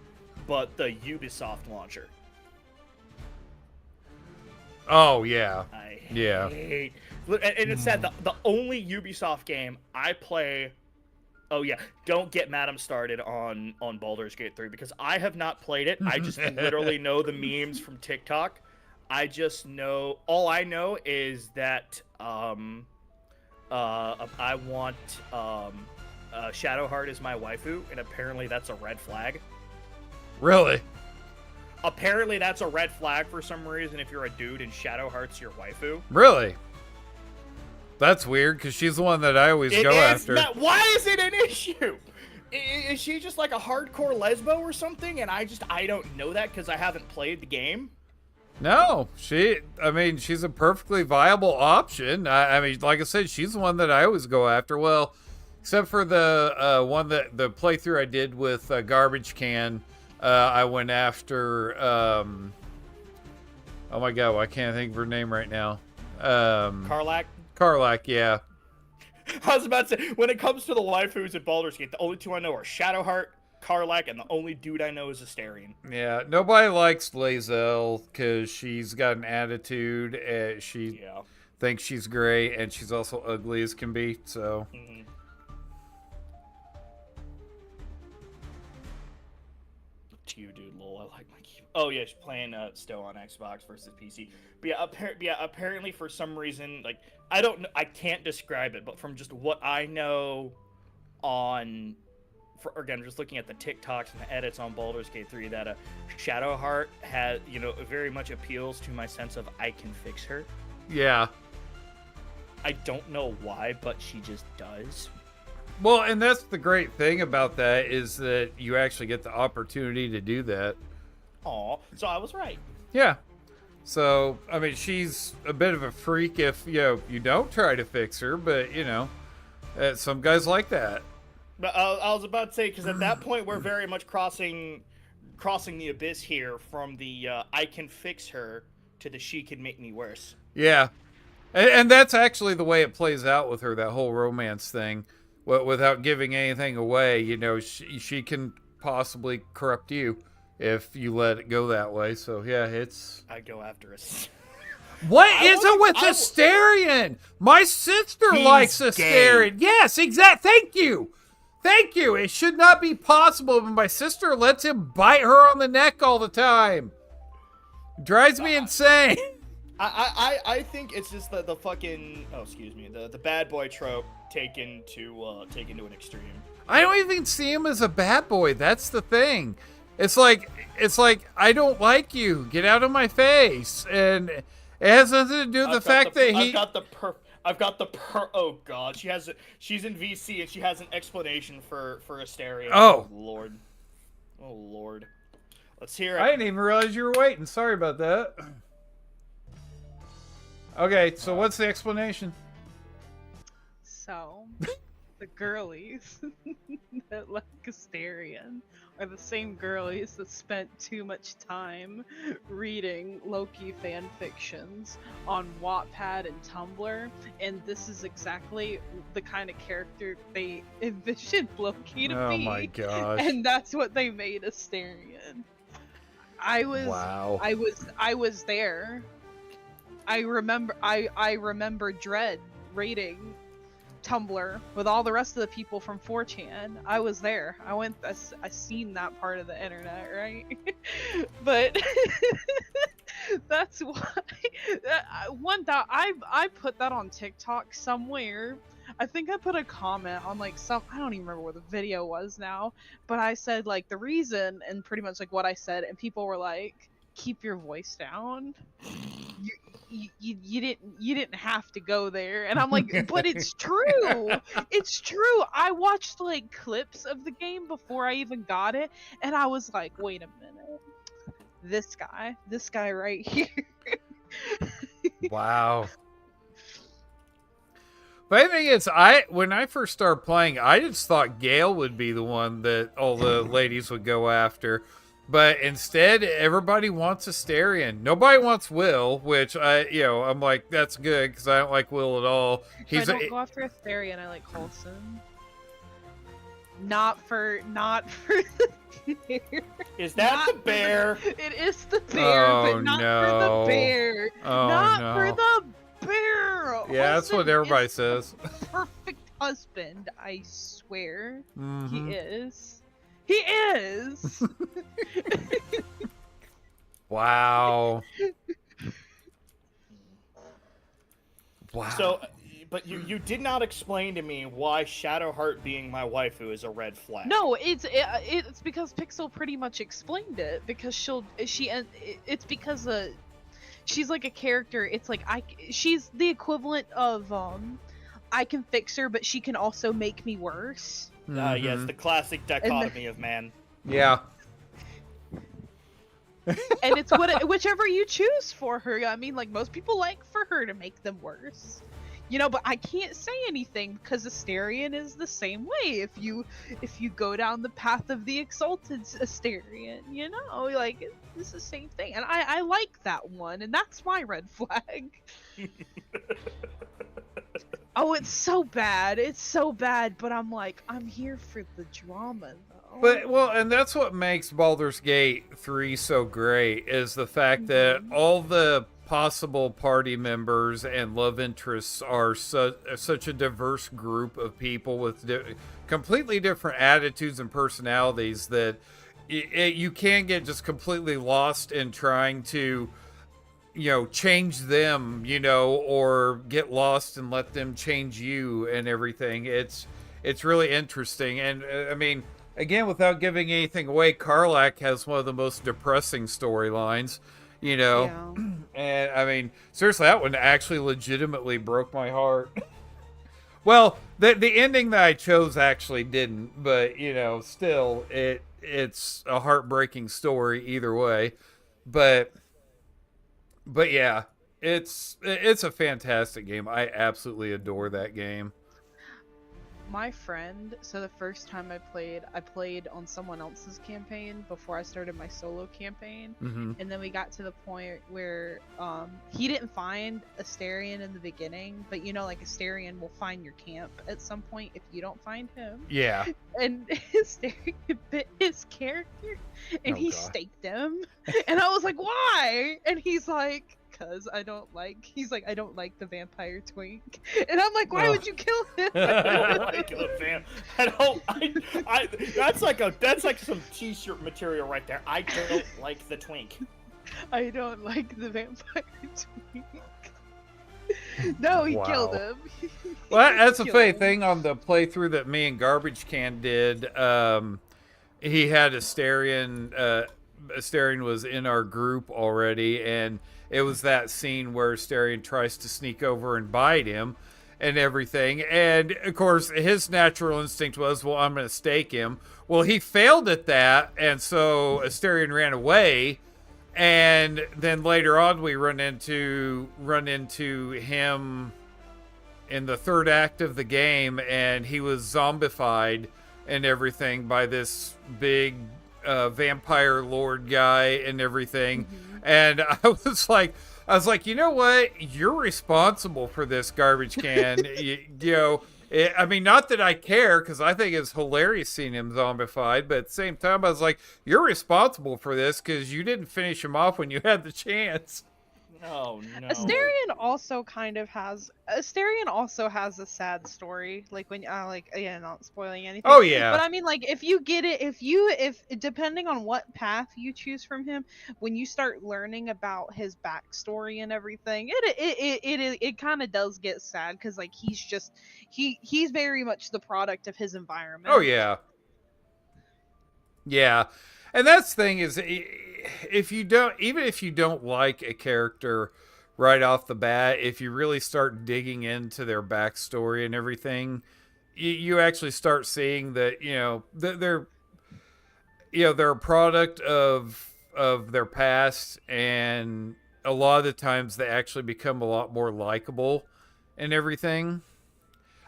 but the Ubisoft launcher. Oh, yeah. I Yeah. hate. And it's sad. The only Ubisoft game I play. Oh yeah, don't get Madam started on Baldur's Gate 3 because I have not played it. I just literally know the memes from TikTok. I just know all I know is that I want Shadowheart as my waifu, and apparently that's a red flag. Really? Apparently that's a red flag for some reason if you're a dude and Shadowheart's your waifu. Really? That's weird, because she's the one that I always go after. Why is it an issue? Is she just like a hardcore lesbo or something? And I don't know that because I haven't played the game. No, she's a perfectly viable option. I mean, like I said, she's the one that I always go after. Well, except for the the playthrough I did with Garbage Can, I went after. Oh my god, I can't think of her name right now. Karlak? Karlak, yeah. I was about to say, when it comes to the waifus at Baldur's Gate, the only two I know are Shadowheart, Karlak, and the only dude I know is Asterion. Yeah, nobody likes Lae'zel because she's got an attitude. She thinks she's great, and she's also ugly as can be, so... Mm-hmm. To you, dude, lol, I like my key. Oh, yeah, she's playing Stow on Xbox versus PC. But yeah, apparently for some reason, like, I don't know, I can't describe it, but from just what I know on... again, just looking at the TikToks and the edits on Baldur's Gate 3, that Shadowheart has, very much appeals to my sense of I can fix her. Yeah. I don't know why, but she just does. Well, and that's the great thing about that is that you actually get the opportunity to do that. Aw, so I was right. Yeah. So, I mean, she's a bit of a freak if, you don't try to fix her, but, some guys like that. But I was about to say, because at that point, we're very much crossing the abyss here from the I can fix her to the she can make me worse. Yeah. And that's actually the way it plays out with her, that whole romance thing. Without giving anything away, she can possibly corrupt you if you let it go that way. So, yeah, it's... I go after us. What is it with Asterion? My sister likes Asterion. Yes, exactly. Thank you. Thank you. It should not be possible, but my sister lets him bite her on the neck all the time. Drives me insane. I think it's just the fucking the bad boy trope taken to an extreme. I don't even see him as a bad boy. That's the thing. It's like I don't like you. Get out of my face. And it has nothing to do with the fact that he. Oh god, she's in VC and she has an explanation for Asteria. Oh lord. Oh lord. Let's hear it. I didn't even realize you were waiting. Sorry about that. Okay, so what's the explanation? So, the girlies that like Asterion are the same girlies that spent too much time reading Loki fan fictions on Wattpad and Tumblr, and this is exactly the kind of character they envisioned Loki to be. Oh my gosh. And that's what they made Asterion. I was there. I remember Dread raiding Tumblr with all the rest of the people from 4chan. I was there. I seen that part of the internet, right? But that's why I put that on TikTok somewhere. I think I put a comment on like I don't even remember what the video was now, but I said like the reason and pretty much like what I said, and people were like, keep your voice down. You didn't have to go there, and I'm like, but it's true. It's true. I watched like clips of the game before I even got it, and I was like, wait a minute, this guy right here. Wow. But I think when I first started playing, I just thought Gale would be the one that all the ladies would go after. But instead, everybody wants Asterion. Nobody wants Will, which I'm like, that's good because I don't like Will at all. I don't go after Asterion. I like Coulson. Not for the bear. Is that the bear? It is the bear, but not for the bear. Oh, not for the bear. Yeah, that's what everybody says. Perfect husband, I swear. Mm-hmm. He is. He is. Wow. Wow. So, but you did not explain to me why Shadowheart being my waifu is a red flag. No, it's because Pixel pretty much explained it, because it's because she's like a character. It's like she's the equivalent of I can fix her, but she can also make me worse. Yes, the classic dichotomy of man. Yeah. And it's whichever you choose for her. I mean, like, most people like for her to make them worse. But I can't say anything because Asterion is the same way. If you go down the path of the Exalted Asterion, like, it's the same thing. And I like that one, and that's my red flag. Oh, it's so bad. It's so bad, but I'm like, I'm here for the drama, though. But, and that's what makes Baldur's Gate 3 so great, is the fact that all the possible party members and love interests are such a diverse group of people with completely different attitudes and personalities that you can get just completely lost in trying to change them, or get lost and let them change you and everything. It's really interesting. And I mean, again, without giving anything away, Karlach has one of the most depressing storylines, Yeah. And I mean, seriously, that one actually legitimately broke my heart. Well, the ending that I chose actually didn't, but still it's a heartbreaking story either way. But yeah, it's a fantastic game. I absolutely adore that game. My friend, so the first time I played on someone else's campaign before I started my solo campaign. Mm-hmm. And then we got to the point where he didn't find Asterion in the beginning, but like Asterion will find your camp at some point if you don't find him. Yeah. And Asterion bit his character and he staked him. And I was like, why? And he's like, because I don't like the vampire twink. And I'm like, why would you kill him? That's like some t-shirt material right there. I don't like the twink. I don't like the vampire tweak. No, he killed him. Well, that's the Killed funny him. thing on the playthrough that me and Garbage Can did. He had Asterion. Asterion was in our group already, and it was that scene where Asterion tries to sneak over and bite him and everything. And, of course, his natural instinct was, well, I'm going to stake him. Well, he failed at that, and so Asterion ran away. And then later on, we run into him in the third act of the game, and he was zombified and everything by this big vampire lord guy and everything. And I was like, you know what? You're responsible for this, Garbage Can. I mean, not that I care, because I think it's hilarious seeing him zombified, but at the same time, I was like, you're responsible for this because you didn't finish him off when you had the chance. No, no. Asterion also has a sad story. Like when not spoiling anything. Oh, yeah. But I mean, like, if you get it, if depending on what path you choose from him, when you start learning about his backstory and everything, it kind of does get sad, because like he's very much the product of his environment. Oh, yeah. Yeah. And that's the thing is, if you don't like a character right off the bat, if you really start digging into their backstory and everything, you actually start seeing that, they're a product of their past, and a lot of the times they actually become a lot more likable and everything.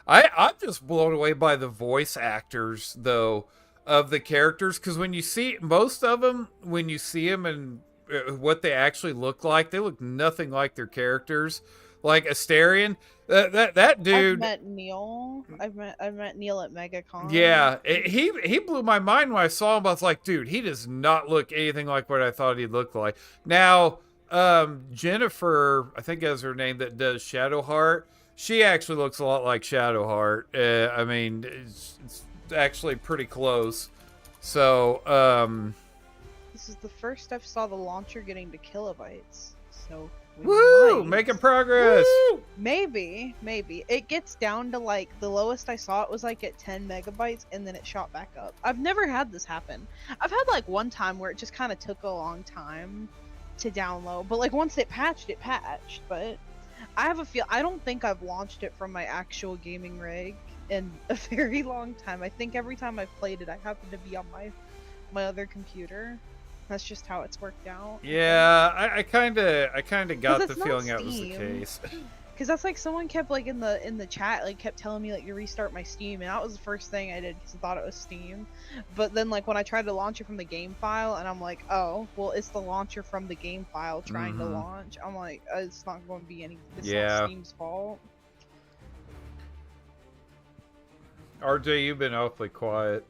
I'm just blown away by the voice actors, though, of the characters, because when you see most of them, when you see them and what they actually look like, they look nothing like their characters. Like Asterion, that dude. I've met Neil. I've met Neil at MegaCon. Yeah, he blew my mind when I saw him. I was like, dude, he does not look anything like what I thought he'd look like. Now, Jennifer, I think is her name, that does Shadowheart. She actually looks a lot like Shadowheart. I mean, it's actually pretty close. So, this is the first I've saw the launcher getting to kilobytes. So woo, making progress. Woo! Maybe it gets down to like the lowest I saw it was like at 10 megabytes, and then it shot back up. I've never had this happen. I've had like one time where it just kind of took a long time to download, but like once it patched. But I have a feel. I don't think I've launched it from my actual gaming rig in a very long time. I think every time I've played it, I happen to be on my other computer. That's just how it's worked out. Yeah, I kind of got the feeling that was the Steam. case. Because that's like someone kept like in the chat like kept telling me like to restart my Steam, and that was the first thing I did because I thought it was Steam. But then like when I tried to launch it from the game file, and I'm like, oh well, it's the launcher from the game file trying to launch. I'm like, it's not going to be any. It's not Steam's fault. RJ, you've been awfully quiet.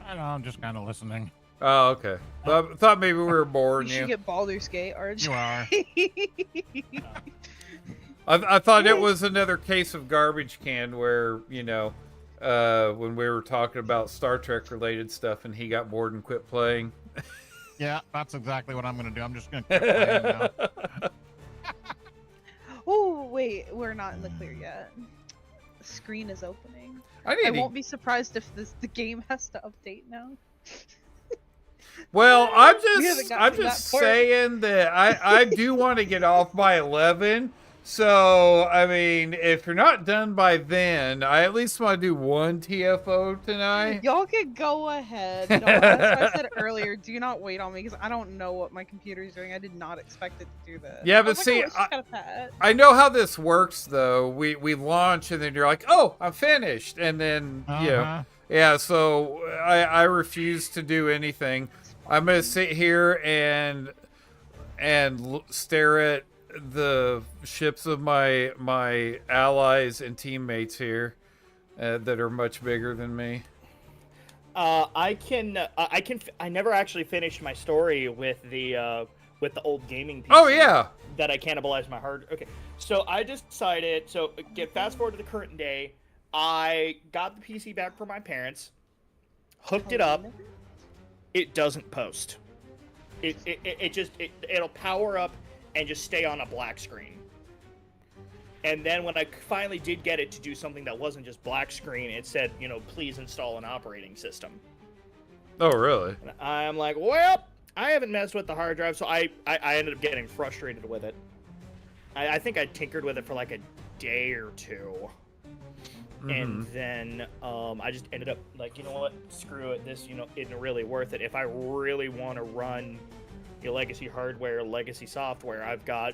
I know, I'm just kind of listening. Oh, okay. I thought maybe we were boring You you. should get Baldur's Gate, RJ. You are. I thought it was another case of Garbage Can where, when we were talking about Star Trek related stuff and he got bored and quit playing. Yeah, that's exactly what I'm going to do. I'm just going to quit playing now. Oh, wait, we're not in the clear yet. The screen is opening. I I won't be surprised if the game has to update now. Well, I'm just got to that part. saying that I do want to get off by 11. So, I mean, if you're not done by then, I at least want to do one TFO tonight. Y'all can go ahead. No, that's what I said earlier. Do not wait on me because I don't know what my computer is doing. I did not expect it to do that. Yeah, I but was like, see, oh, it's just got a patch. I know how this works, though. We launch, and then you're like, oh, I'm finished. And then, yeah, so I refuse to do anything. I'm going to sit here and stare at the ships of my allies and teammates here that are much bigger than me. I never actually finished my story with the old gaming PC. Oh yeah. That I cannibalized my hard. Okay, so I just decided. So get fast forward to the current day. I got the PC back from my parents, hooked it up. It doesn't post. It'll power up and just stay on a black screen. And then when I finally did get it to do something that wasn't just black screen, it said, please install an operating system. Oh, really? And I'm like, well, I haven't messed with the hard drive, so I ended up getting frustrated with it. I think I tinkered with it for like a day or two. And then I just ended up like, you know what, screw it. This, isn't really worth it. If I really want to run legacy hardware, legacy software, I've got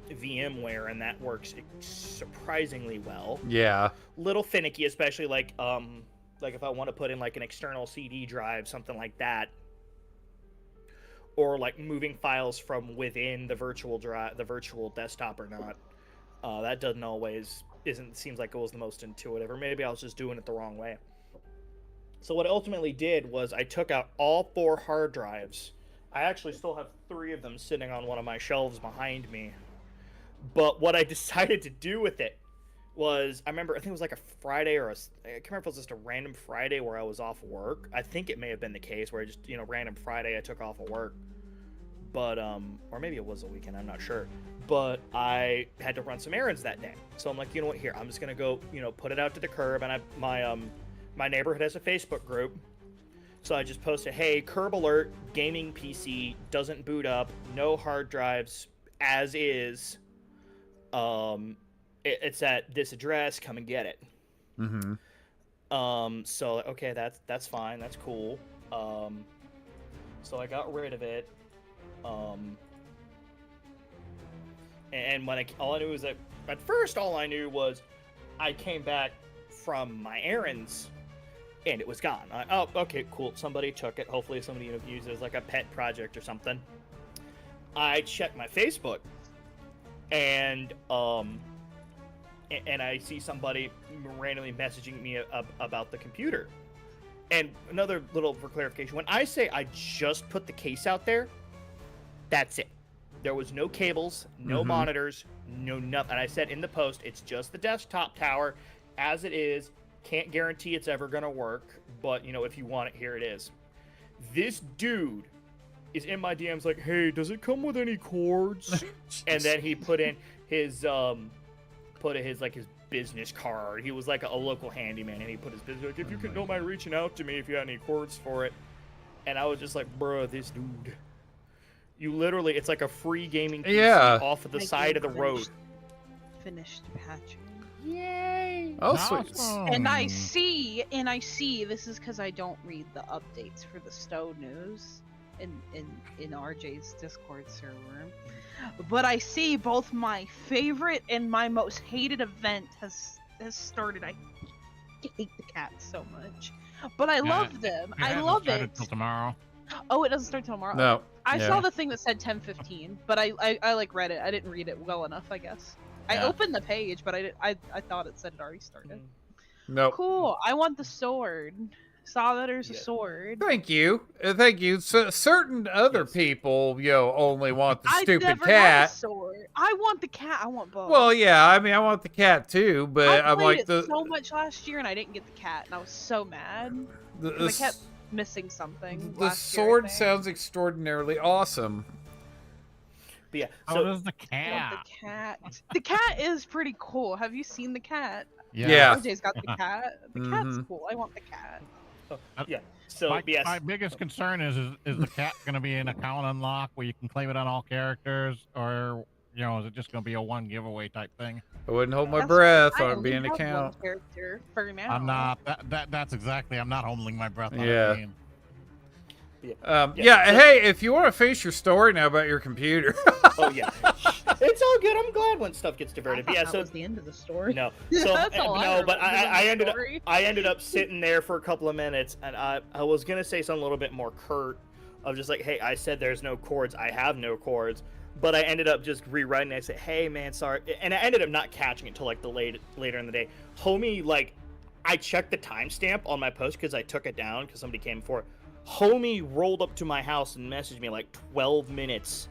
VMware, and that works surprisingly well. Yeah. Little finicky, especially like if I want to put in like an external CD drive, something like that, or like moving files from within the virtual drive, the virtual desktop or not. That doesn't always seems like it was the most intuitive, or maybe I was just doing it the wrong way. So what I ultimately did was I took out all 4 hard drives. I actually still have 3 of them sitting on one of my shelves behind me. But what I decided to do with it was, I think it was like a Friday, or I can't remember if it was just a random Friday where I was off work. I think it may have been the case where I just, random Friday I took off of work. But, or maybe it was a weekend, I'm not sure. But I had to run some errands that day. So I'm like, you know what, here, I'm just going to go, put it out to the curb. And my neighborhood has a Facebook group. So I just posted, hey, curb alert, gaming PC doesn't boot up, no hard drives, as is. It's at this address, come and get it. So okay, that's fine, that's cool. So I got rid of it. And when all I knew was that at first all I knew was I came back from my errands and it was gone. Oh, okay, cool. Somebody took it. Hopefully somebody used it as like a pet project or something. I checked my Facebook, and I see somebody randomly messaging me about the computer. And another little for clarification, when I say I just put the case out there, that's it. There was no cables, no monitors, no nothing. And I said in the post, it's just the desktop tower as it is. Can't guarantee it's ever going to work, but, if you want it, here it is. This dude is in my DMs like, hey, does it come with any cords? And then he put in his, his business card. He was like a local handyman, and he put his business, like, if you don't mind reaching out to me if you have any cords for it. And I was just like, bro, this dude. You literally, it's like a free gaming PC off of the side of the road. Finished patching. Yay! Oh, Awesome. sweet. And I see, this is because I don't read the updates for the Stowe news in RJ's Discord server. But I see both my favorite and my most hated event has started. I hate the cats so much. But I love them. I love it. Till tomorrow. Oh, it doesn't start tomorrow? No. I saw the thing that said 10:15, but I like read it. I didn't read it well enough, I guess. I opened the page, but I thought it said it already started. Nope. Cool. I want the sword. Saw that there's a sword. Thank you. Thank you. So, certain other people, only want the I stupid never cat. had a sword. I want the cat. I want both. Well, yeah, I mean, I want the cat too, but I I'm like played it so much last year, and I didn't get the cat, and I was so mad. I kept missing something. The sword sounds extraordinarily awesome. But yeah, So so does the cat. The cat. The cat is pretty cool. Have you seen the cat? Yeah. RJ's got the cat. The cat's cool. I want the cat. yeah. So My, yes. my biggest concern is the cat going to be an account unlock where you can claim it on all characters, or is it just going to be a one giveaway type thing? I wouldn't hold my That's breath I on only being an have account. one character for now. I'm not. That's exactly. I'm not holding my breath on Yeah. a game. Hey, if you want to face your story now about your computer. Oh yeah, it's all good. I'm glad when stuff gets diverted. But yeah, that so was the end of the story. no, so That's all no, but remember I from the ended story. up sitting there for a couple of minutes, and I was gonna say something a little bit more curt, of just like, hey, I said there's no cords. I have no cords. But I ended up just rewriting it. I said, hey man, sorry, and I ended up not catching it till like the later in the day. Homie, like, I checked the timestamp on my post because I took it down because somebody came for it. Homie rolled up to my house and messaged me like 12 minutes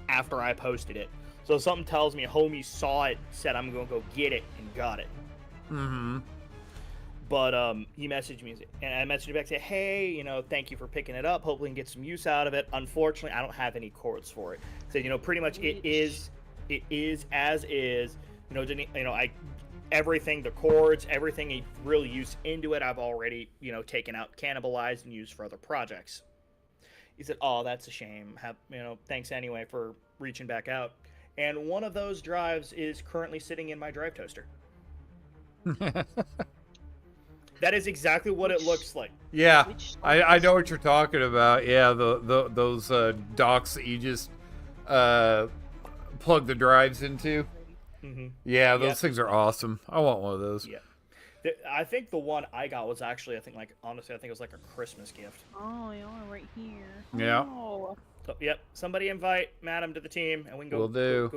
after I posted it. So something tells me homie saw it, said I'm gonna go get it, and got it. But he messaged me, and I messaged him back, say, hey, you know, thank you for picking it up. Hopefully, we can get some use out of it. Unfortunately, I don't have any cords for it. So, you know, pretty much it is as is. You know, everything, the cords, everything he really used into it, I've already, you know, taken out, cannibalized, and used for other projects. He said, oh, that's a shame. Thanks anyway for reaching back out. And one of those drives is currently sitting in my drive toaster. That is exactly what it looks like. Yeah, I know what you're talking about. Yeah, those docks that you just plug the drives into. Mm-hmm. Yeah, those things are awesome. I want one of those. Yeah. I think the one I got was actually, honestly, I think it was like a Christmas gift. Oh, you are right here. Yeah. Oh. So, yep. Somebody invite Madam to the team, and we can go. We'll do.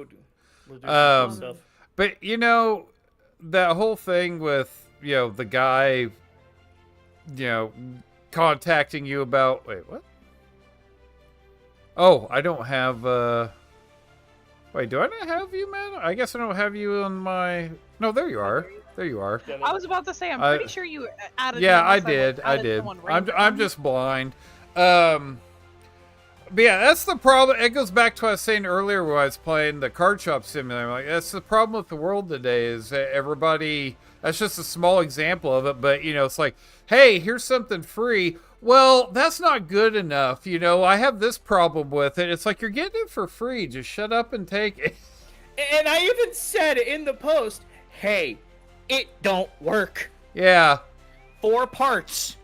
We'll do some cool stuff. But you know, that whole thing with, you know, the guy, you know, contacting you about. Wait, what? Oh, I don't have. Wait, do I not have you, man? I guess I don't have you on my. No, there you are. There you are. I was about to say, I'm pretty sure you added. Yeah, I did. I'm just blind. But yeah, that's the problem. It goes back to what I was saying earlier when I was playing the card shop simulator. Like, that's the problem with the world today is that everybody. That's just a small example of it, but you know, it's like, hey, here's something free. Well, that's not good enough. You know, I have this problem with it. It's like, you're getting it for free. Just shut up and take it. And I even said in the post, hey, it don't work. Yeah. 4 parts.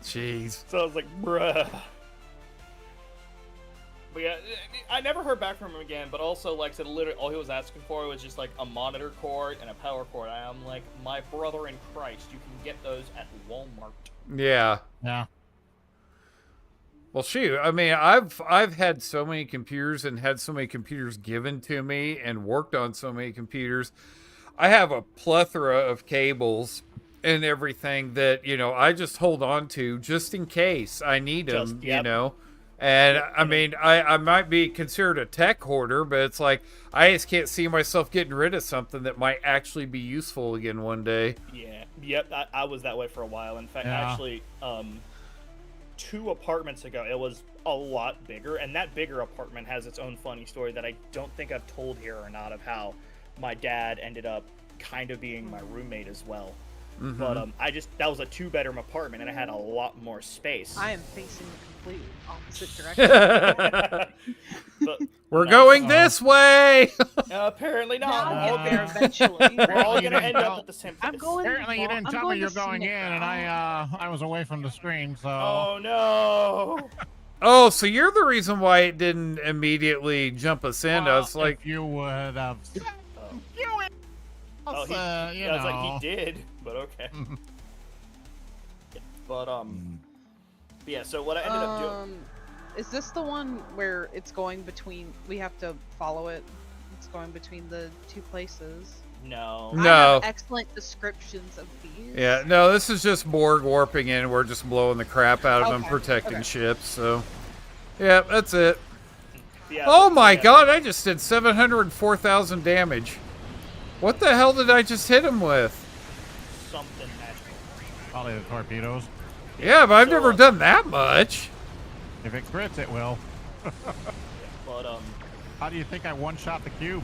Jeez. So I was like, bruh. But yeah, I never heard back from him again, but also, like I said, literally all he was asking for was just like a monitor cord and a power cord. I'm like, my brother in Christ, you can get those at Walmart. Yeah. Yeah. Well, shoot. I mean, I've had so many computers and had so many computers given to me and worked on so many computers. I have a plethora of cables and everything that, you know, I just hold on to just in case I need them, you know. And I mean, I might be considered a tech hoarder, but it's like, I just can't see myself getting rid of something that might actually be useful again one day. Yeah. Yep. I was that way for a while. In fact, actually, 2 apartments ago, it was a lot bigger. And that bigger apartment has its own funny story that I don't think I've told here or not, of how my dad ended up kind of being my roommate as well. Mm-hmm. But that was a 2-bedroom apartment, and I had a lot more space. I am facing the complete opposite direction. But, we're going this way. Apparently not. I'll get there eventually. We're all gonna end up at the same place. I'm going. Apparently, you didn't tell me you're going in, and I was away from the screen, so. Oh no. Oh, so you're the reason why it didn't immediately jump us in. I was like, if you would have. I was like, he did, but okay. But yeah. So what I ended up doing. Is this the one where it's going between? We have to follow it. It's going between the 2 places. No. I have excellent descriptions of these. Yeah, no, this is just Borg warping in. We're just blowing the crap out of them, protecting ships. So, yeah, that's it. Yeah, oh my god, I just did 704,000 damage. What the hell did I just hit him with? Something magical. Probably the torpedoes. Yeah, but I've never done that much. If it crits, it will. But how do you think I one-shot the cube?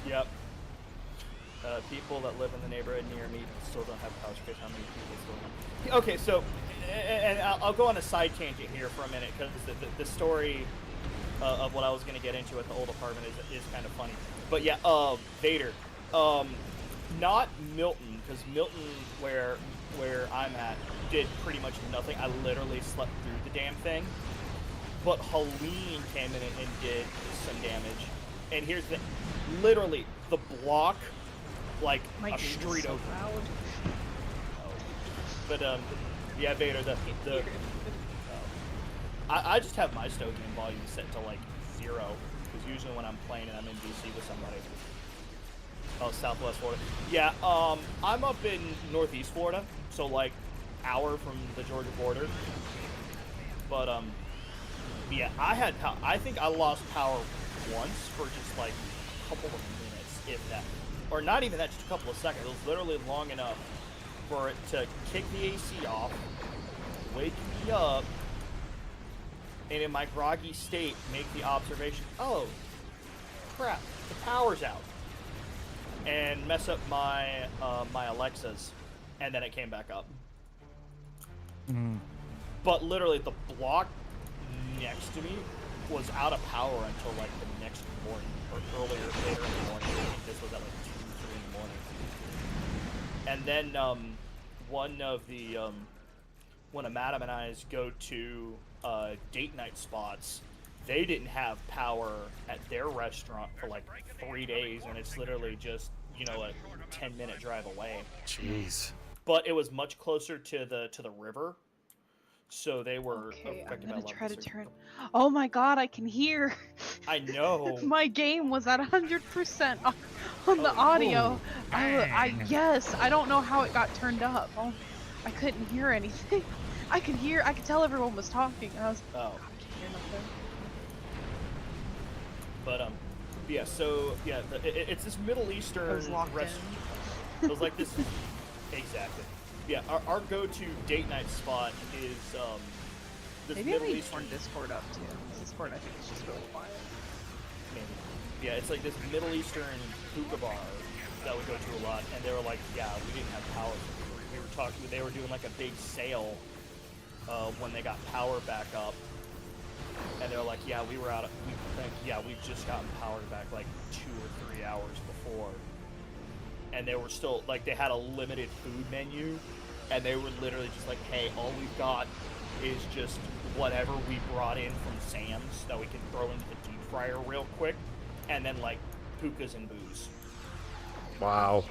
Yep. People that live in the neighborhood near me still don't have couch fish. How many people still have? Okay, so, and I'll go on a side tangent here for a minute, because the story of what I was going to get into at the old apartment is kind of funny. But yeah, Vader. Not Milton, because Milton, where I'm at, did pretty much nothing. I literally slept through the damn thing. But Helene came in and did some damage. And here's the literally the block, like a street over. But yeah, Vader. I just have my stow game volume set to like 0, because usually when I'm playing and I'm in DC with somebody. Oh, Southwest Florida. Yeah, I'm up in Northeast Florida, so like hour from the Georgia border. But yeah, I think I lost power once for just like a couple of minutes, if that. or not even that, just a couple of seconds. It was literally long enough for it to kick the AC off, wake me up, and in my groggy state, make the observation, oh, crap, the power's out. And mess up my my Alexas, and then it came back up. But literally, the block next to me was out of power until like the next morning, or later in the morning. I think this was at like 2, 3 in the morning. And then one of the when a madam and I's go to date night spots, they didn't have power at their restaurant for like 3 days, and it's literally just, you know, a 10-minute drive away. Jeez. But it was much closer to the river, so they were Okay, I'm affected gonna by try to levels. turn. Oh my god, I can hear. I know. My game was at 100% on the Oh, audio. dang. Yes, I don't know how it got turned up. Oh, I couldn't hear anything. I could tell everyone was talking. I was. Oh. I can't hear nothing. But yeah. So yeah, it's this Middle Eastern I was locked restaurant. It was like this. Exactly. Yeah. Our go-to date night spot is this Maybe I Middle need to Eastern. turn Discord up too. Discord, I think, is just really quiet. Maybe. Yeah, it's like this Middle Eastern hookah bar that we go to a lot, and they were like, yeah, we didn't have power. We were talking. They were doing like a big sale when they got power back up, and they were like, yeah, we were out. We've just gotten power back like 2 or 3 hours before, and they were still like, they had a limited food menu, and they were literally just like, hey, all we've got is just whatever we brought in from Sam's that we can throw into the deep fryer real quick, and then like hookahs and booze. Wow.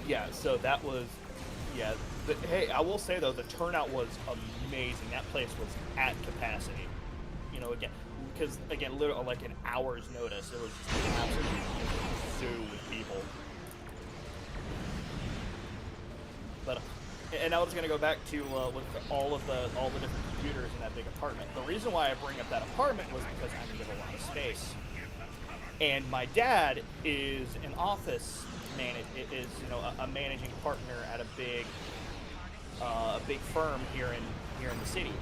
Yeah, so that was, yeah. But hey, I will say though, the turnout was amazing. That place was at capacity. You know, again, because again, literally like an hour's notice, it was just an absolute zoo with people. But and I was gonna go back to with all the different computers in that big apartment. The reason why I bring up that apartment was because I needed a lot of space. And my dad is an office is a managing partner at a big firm here in the city,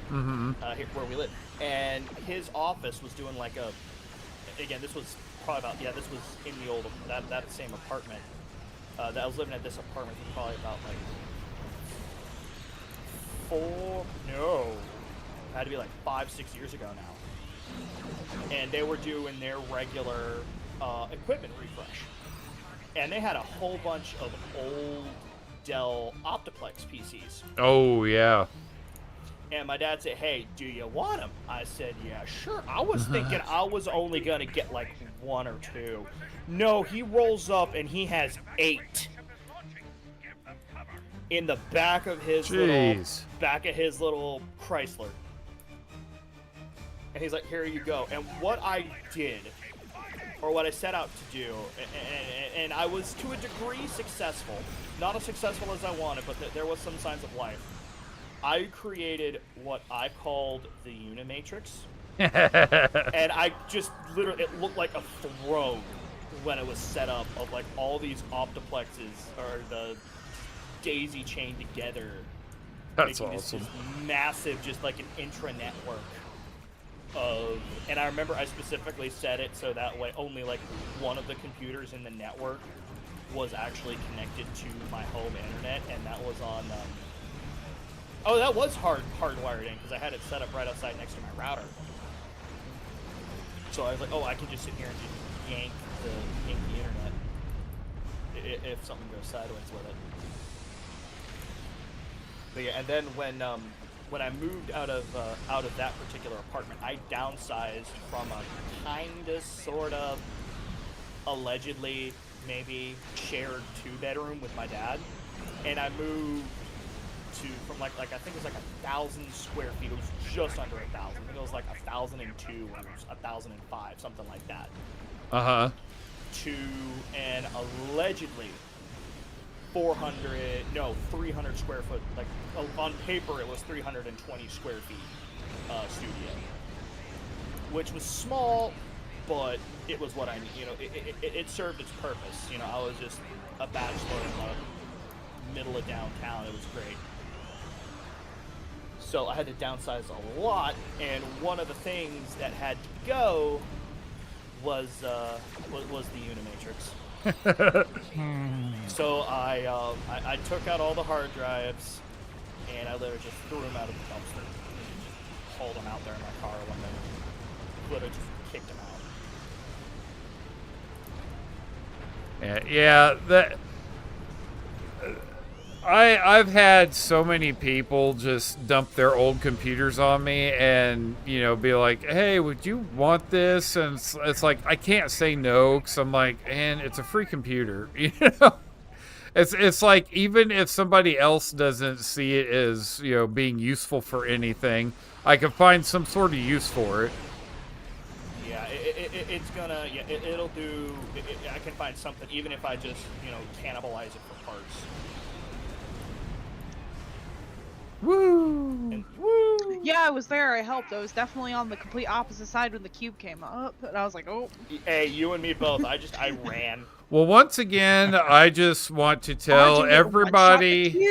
here where we live. And his office was doing like this was probably about, this was in the old that same apartment. That I was living at this apartment for probably about like had to be like 5-6 years ago now. And they were doing their regular equipment refresh. And they had a whole bunch of old Dell Optiplex PCs. Oh, yeah. And my dad said, hey, do you want them? I said, yeah, sure. I was thinking I was only going to get like 1 or 2. No, he rolls up and he has 8 in the back of his little Chrysler. And he's like, here you go. And what I did, or what I set out to do, and I was to a degree successful, not as successful as I wanted, but there was some signs of life. I created what I called the Unimatrix. And I just literally, it looked like a throne when it was set up, of like all these Optiplexes, or the daisy chained together. That's making awesome. This massive, just like an intra-network of, and I remember I specifically set it so that way only like one of the computers in the network was actually connected to my home internet, and that was on that was hardwired in, because I had it set up right outside next to my router. So I was like, oh, I can just sit here and just yank the internet if something goes sideways with it. But yeah, and then when I moved out of that particular apartment, I downsized from a kinda, sorta, allegedly, maybe shared 2-bedroom with my dad, and I moved from like I think it was like 1,000 square feet. It was just under 1,000. I think it was like 1,002 or 1,005, something like that. To an allegedly 300 square foot, like on paper it was 320 square feet studio, which was small, but it was what I, it served its purpose. I was just a bachelor in the middle of downtown. It was great. So I had to downsize a lot, and one of the things that had to go was the Unimatrix. So I took out all the hard drives, and I literally just threw them out of the dumpster. Hauled them out there in my car one day. Literally just kicked them out. Yeah, that I've had so many people just dump their old computers on me and, be like, hey, would you want this? And it's like, I can't say no because I'm like, and it's a free computer, It's like, even if somebody else doesn't see it as, being useful for anything, I can find some sort of use for it. Yeah, it's gonna, it'll do, I can find something, even if I just, cannibalize it for parts. Woo! And, woo! Yeah, I was there. I helped. I was definitely on the complete opposite side when the cube came up, and I was like, "Oh." Hey, you and me both. I ran. Well, once again, I just want to tell everybody.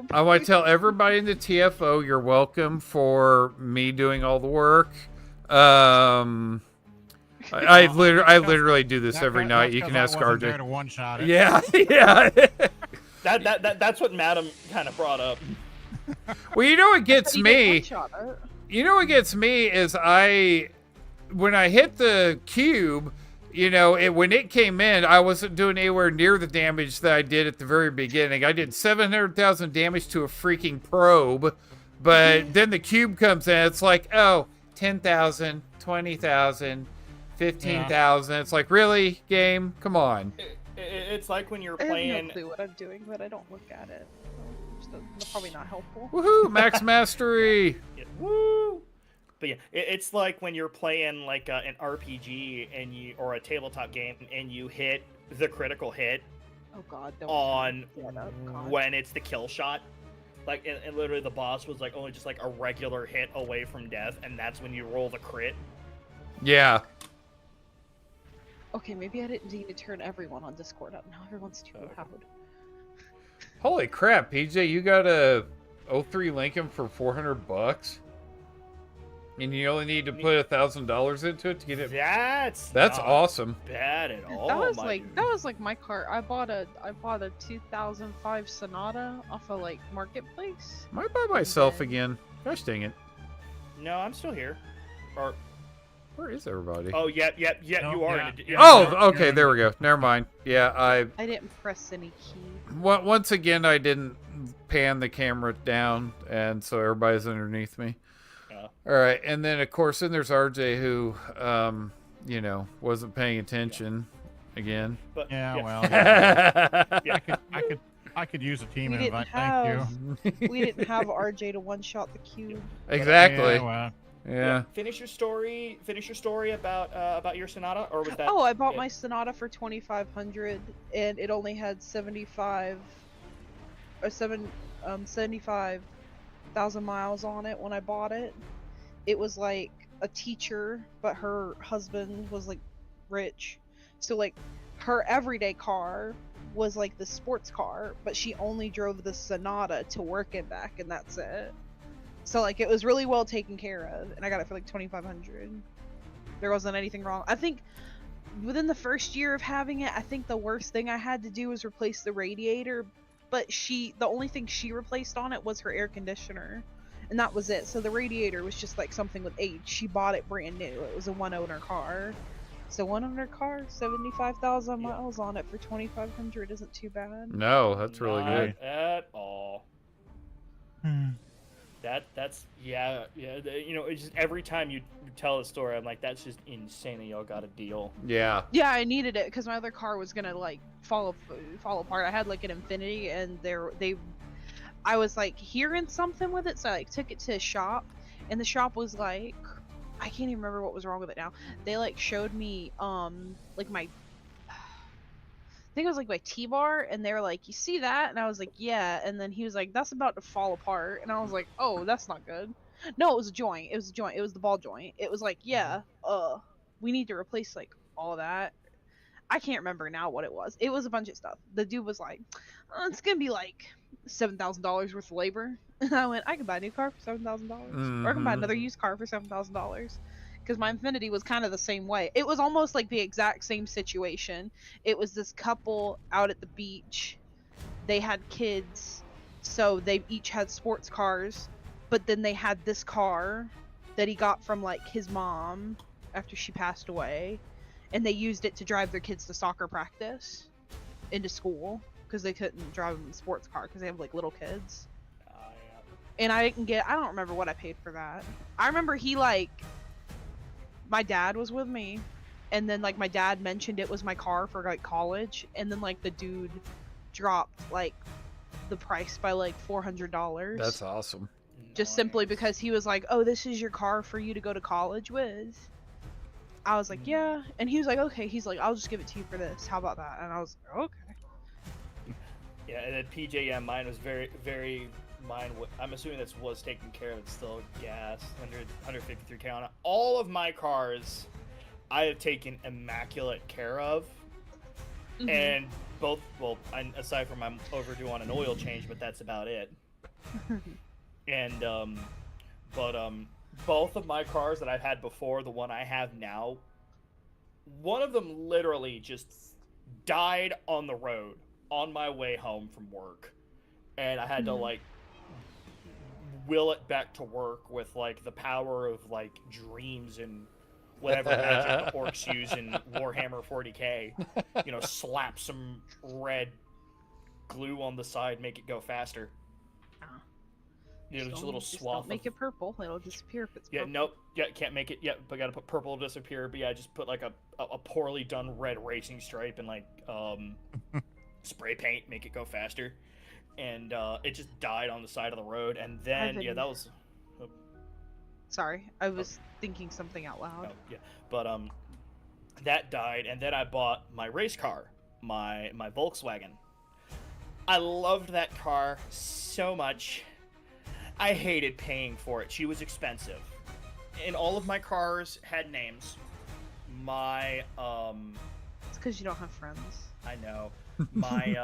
I want to tell everybody in the TFO, you're welcome for me doing all the work. I literally do this every night. You can ask RJ. There to one-shot it. Yeah, yeah. That's what Madam kind of brought up. Well, you know what gets me? You know what gets me is when I hit the cube, when it came in, I wasn't doing anywhere near the damage that I did at the very beginning. I did 700,000 damage to a freaking probe, but then the cube comes in, it's like, oh, 10,000, 20,000, 15,000. It's like, really, game? Come on. It's like when you're I playing. have no clue what I'm doing, but I don't look at it. It's probably not helpful. Woohoo! Max mastery. Yeah, woo! But yeah, it's like when you're playing like an RPG or a tabletop game, and you hit the critical hit Oh God! Don't on God. when it's the kill shot. Like, and literally the boss was like only just like a regular hit away from death, and that's when you roll the crit. Yeah. Okay, maybe I didn't need to turn everyone on Discord up. Now everyone's too loud. Holy crap, PJ! You got a 03 Lincoln for $400, and you only need to put $1,000 into it to get it. That's not awesome. bad at all. That was like my car. I bought a 2005 Sonata off of like Marketplace. Might buy myself again. Gosh dang it! No, I'm still here. Or Where is everybody? oh, yep, No, you are. yeah. In Oh, okay, there we go. Never mind. Yeah, I didn't press any key. once again I didn't pan the camera down, and so everybody's underneath me. All right, and then of course, then there's RJ who, wasn't paying attention again. But, Yeah, well, yeah. I could use a team We didn't invite. have- Thank you. We didn't have RJ to one-shot the cube. Exactly. Yeah, well, Yeah. Finish your story about your Sonata, or was that? Oh, I bought it? my Sonata for 2,500, and it only had 75,000 miles on it when I bought it. It was like a teacher, but her husband was like rich, so like her everyday car was like the sports car, but she only drove the Sonata to work and back, and that's it. So like it was really well taken care of, and I got it for like 2,500. There wasn't anything wrong. I think within the first year of having it, I think the worst thing I had to do was replace the radiator, but the only thing she replaced on it was her air conditioner, and that was it. So the radiator was just like something with age. She bought it brand new. It was a one-owner car. So one-owner car, 75,000 miles on it for 2,500 isn't too bad. No, that's really Not good. at all. That's yeah. It's just every time you tell a story, I'm like, that's just insane that y'all got a deal. Yeah. Yeah, I needed it because my other car was gonna like fall apart. I had like an Infinity, and I was like hearing something with it, so I like took it to a shop, and the shop was like, I can't even remember what was wrong with it now. They like showed me like my, I think it was like my T-bar, and they were like, you see that? And I was like, yeah. And then he was like, that's about to fall apart. And I was like, oh, that's not good. No, it was a joint. It was a joint. It was the ball joint. It was like, yeah, we need to replace like all that. I can't remember now what it was. It was a bunch of stuff. The dude was like, oh, it's gonna be like $7,000 worth of labor. And I went, I can buy a new car for $7,000, or I can buy another used car for $7,000. Because my Infinity was kind of the same way. It was almost like the exact same situation. It was this couple out at the beach. They had kids, so they each had sports cars. But then they had this car that he got from like his mom after she passed away, and they used it to drive their kids to soccer practice into school because they couldn't drive them in a sports car because they have like little kids. And I don't remember what I paid for that. I remember my dad was with me, and then like my dad mentioned it was my car for like college, and then like the dude dropped like the price by like $400. That's awesome. Just simply because he was like, oh, this is your car for you to go to college with. I was like, yeah. And he was like, okay. He's like, I'll just give it to you for this. How about that? And I was like, okay. Yeah, and then PJM, mine was I'm assuming this was taken care of. It's still gas, 153K on it. All of my cars, I have taken immaculate care of. Mm-hmm. And aside from I'm overdue on an oil change, but that's about it. And, both of my cars that I've had before, the one I have now, one of them literally just died on the road on my way home from work. And I had to, like, will it back to work with, like, the power of, like, dreams and whatever magic the orcs use in Warhammer 40K. You know, slap some red glue on the side, make it go faster. You know, just a little swath. Don't make it purple. It'll disappear if it's purple. Yeah, nope. Yeah, can't make it. Yeah, but gotta put purple to disappear. But yeah, just put like a poorly done red racing stripe and like spray paint, make it go faster. And it just died on the side of the road. And then that was. Sorry, I was thinking something out loud. Oh, yeah, but that died, and then I bought my race car, my Volkswagen. I loved that car so much. I hated paying for it. She was expensive. And all of my cars had names. My, It's because you don't have friends. I know. My,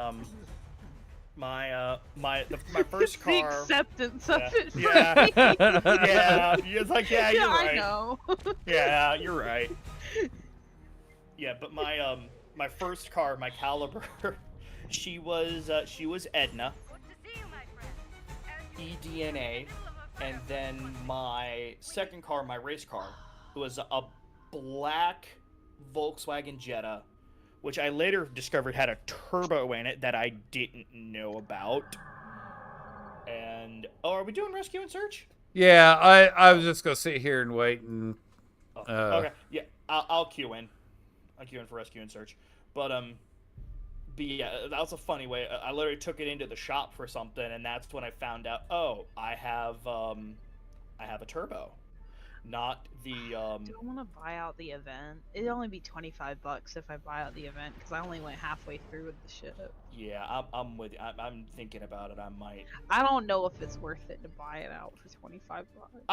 my first car. The acceptance of it. Yeah. Yeah. It's like, yeah, you're right. I know. Yeah, you're right. Yeah, but my first car, my Caliber, she was Edna. EDNA, and then my second car, my race car, was a black Volkswagen Jetta, which I later discovered had a turbo in it that I didn't know about. And are we doing rescue and search? Yeah, I was just gonna sit here and wait and. Okay, yeah, I'll queue in. I'll queue in for rescue and search, but yeah, that was a funny way. I literally took it into the shop for something, and that's when I found out. Oh, I have a turbo, not the. Do I want to buy out the event? It'd only be $25 if I buy out the event because I only went halfway through with the shit. Yeah, I'm with you. I'm thinking about it. I might. I don't know if it's worth it to buy it out for $25.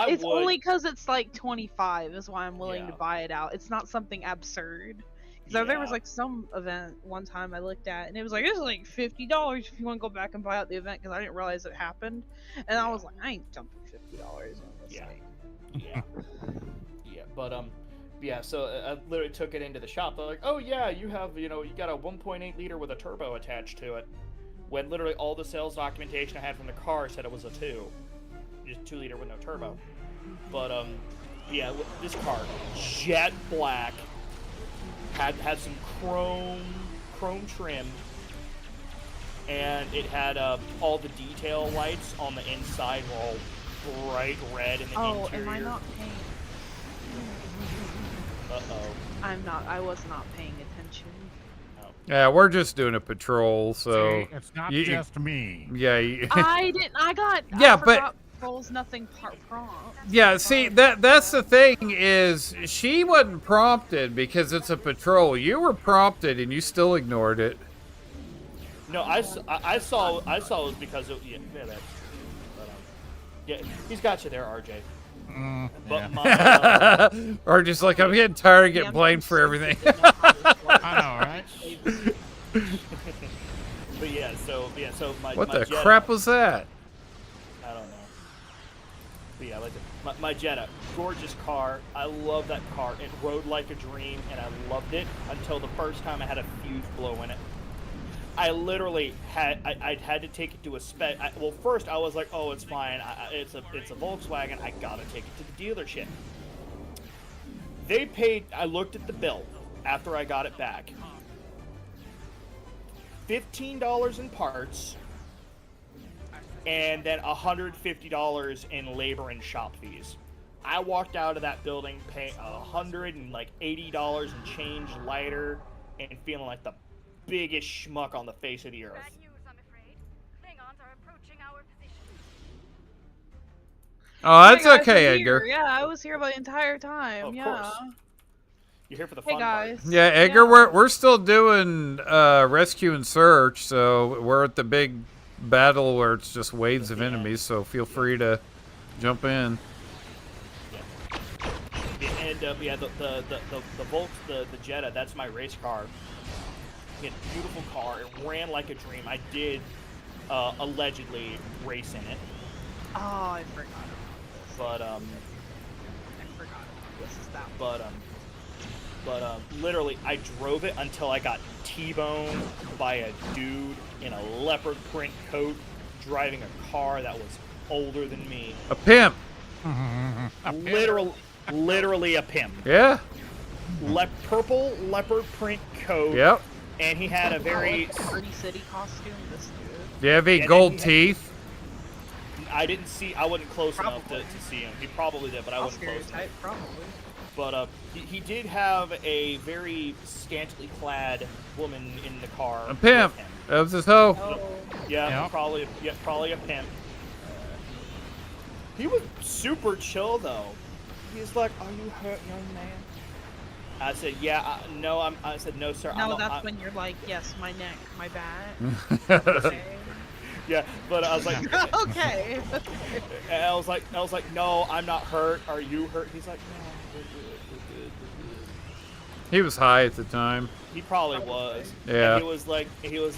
It's only because it's like 25 is why I'm willing to buy it out. It's not something absurd. Because there was like some event one time I looked at, and it was like, it's like $50 if you want to go back and buy out the event, because I didn't realize it happened. And I was like, I ain't dumping $50 on this thing. Yeah, but yeah, so I literally took it into the shop. They're like, oh yeah, you have, you got a 1.8 liter with a turbo attached to it. When literally all the sales documentation I had from the car said it was a 2. Just 2 liter with no turbo. But yeah, this car, jet black, had some chrome trim, and it had all the detail lights on the inside were all bright red in the interior. Oh, am I not paying? I was not paying attention. Oh. Yeah, we're just doing a patrol, so. See, it's not just me. Yeah. I didn't. I got. Yeah, I but. Rolls nothing prompt. Yeah, see, that's the thing is she wasn't prompted because it's a patrol. You were prompted and you still ignored it. No, I saw it was because of yeah, he's got you there, RJ. But Yeah. my Or just like, I'm getting tired of getting Damn blamed for everything. I know, right? but yeah, so my What my the Jetta, crap was that? I don't know. But yeah, my Jetta, gorgeous car. I love that car. It rode like a dream, and I loved it until the first time I had a fuse blow in it. I literally I'd had to take it to a spec. Well, first I was like, oh, it's fine. It's a Volkswagen. I gotta take it to the dealership. They paid. I looked at the bill after I got it back. $15 in parts, and then $150 in labor and shop fees. I walked out of that building paying $180 and change lighter, and feeling like the biggest schmuck on the face of the earth. Bad news, I'm afraid. Klingons are approaching our position. Oh, that's Hey guys, okay, I'm here. Edgar. Yeah, I was here the entire time. Oh, of yeah. course. You're here for the Hey fun guys. part. Yeah, Edgar, Yeah. we're still doing rescue and search, so we're at the big battle where it's just waves of Yeah. enemies, so feel free to jump in. And the Volks, the Jetta, that's my race car. It's a beautiful car. It ran like a dream. I did allegedly race in it, Oh, I forgot about this. but I forgot. This is that. but literally, I drove it until I got T-boned by a dude in a leopard print coat driving a car that was older than me. A pimp. Literally a pimp. Yeah. Purple leopard print coat. Yep. And he had a very. Party City costume. This dude. Do you have any And gold then he teeth? I didn't see. I wasn't close enough to Probably. see him. He probably did, but I I'll wasn't close enough. stereotype, probably. But he did have a very scantily clad woman in the car. A pimp. with him. That was his hoe. Oh. Yeah, Yep. probably a pimp. He was super chill though. He's like, "Are you hurt, young man?" I said, "Yeah, no." I said, "No, sir." No, I'm that's when you're like, yes, my neck, my back. Mm. Okay. Yeah, but I was like, okay. and I was like, "No, I'm not hurt. Are you hurt?" He's like, "No, we're good." He was high at the time. He probably was. Yeah. And he was like, "You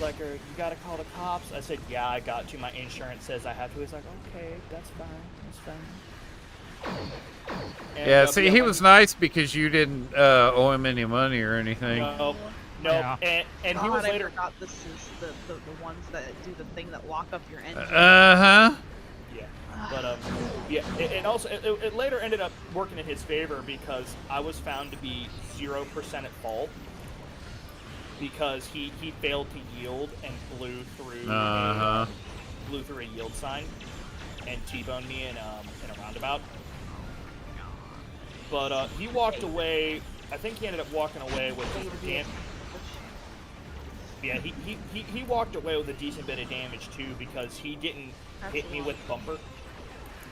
gotta call the cops." I said, "Yeah, I got to. My insurance says I have to." He's like, "Okay, that's fine. That's fine." And, Yeah, see, he when- was nice because you didn't owe him any money or anything. No, Yeah. and he God, was I later. forgot this is the ones that do the thing that lock up your engine. Uh-huh. Yeah, but yeah, and also it later ended up working in his favor because I was found to be 0% at fault because he failed to yield and blew through a yield sign and T-boned me in a roundabout. But he walked away. I think he ended up walking away with damn. Yeah, he walked away with a decent bit of damage too because he didn't hit me with bumper.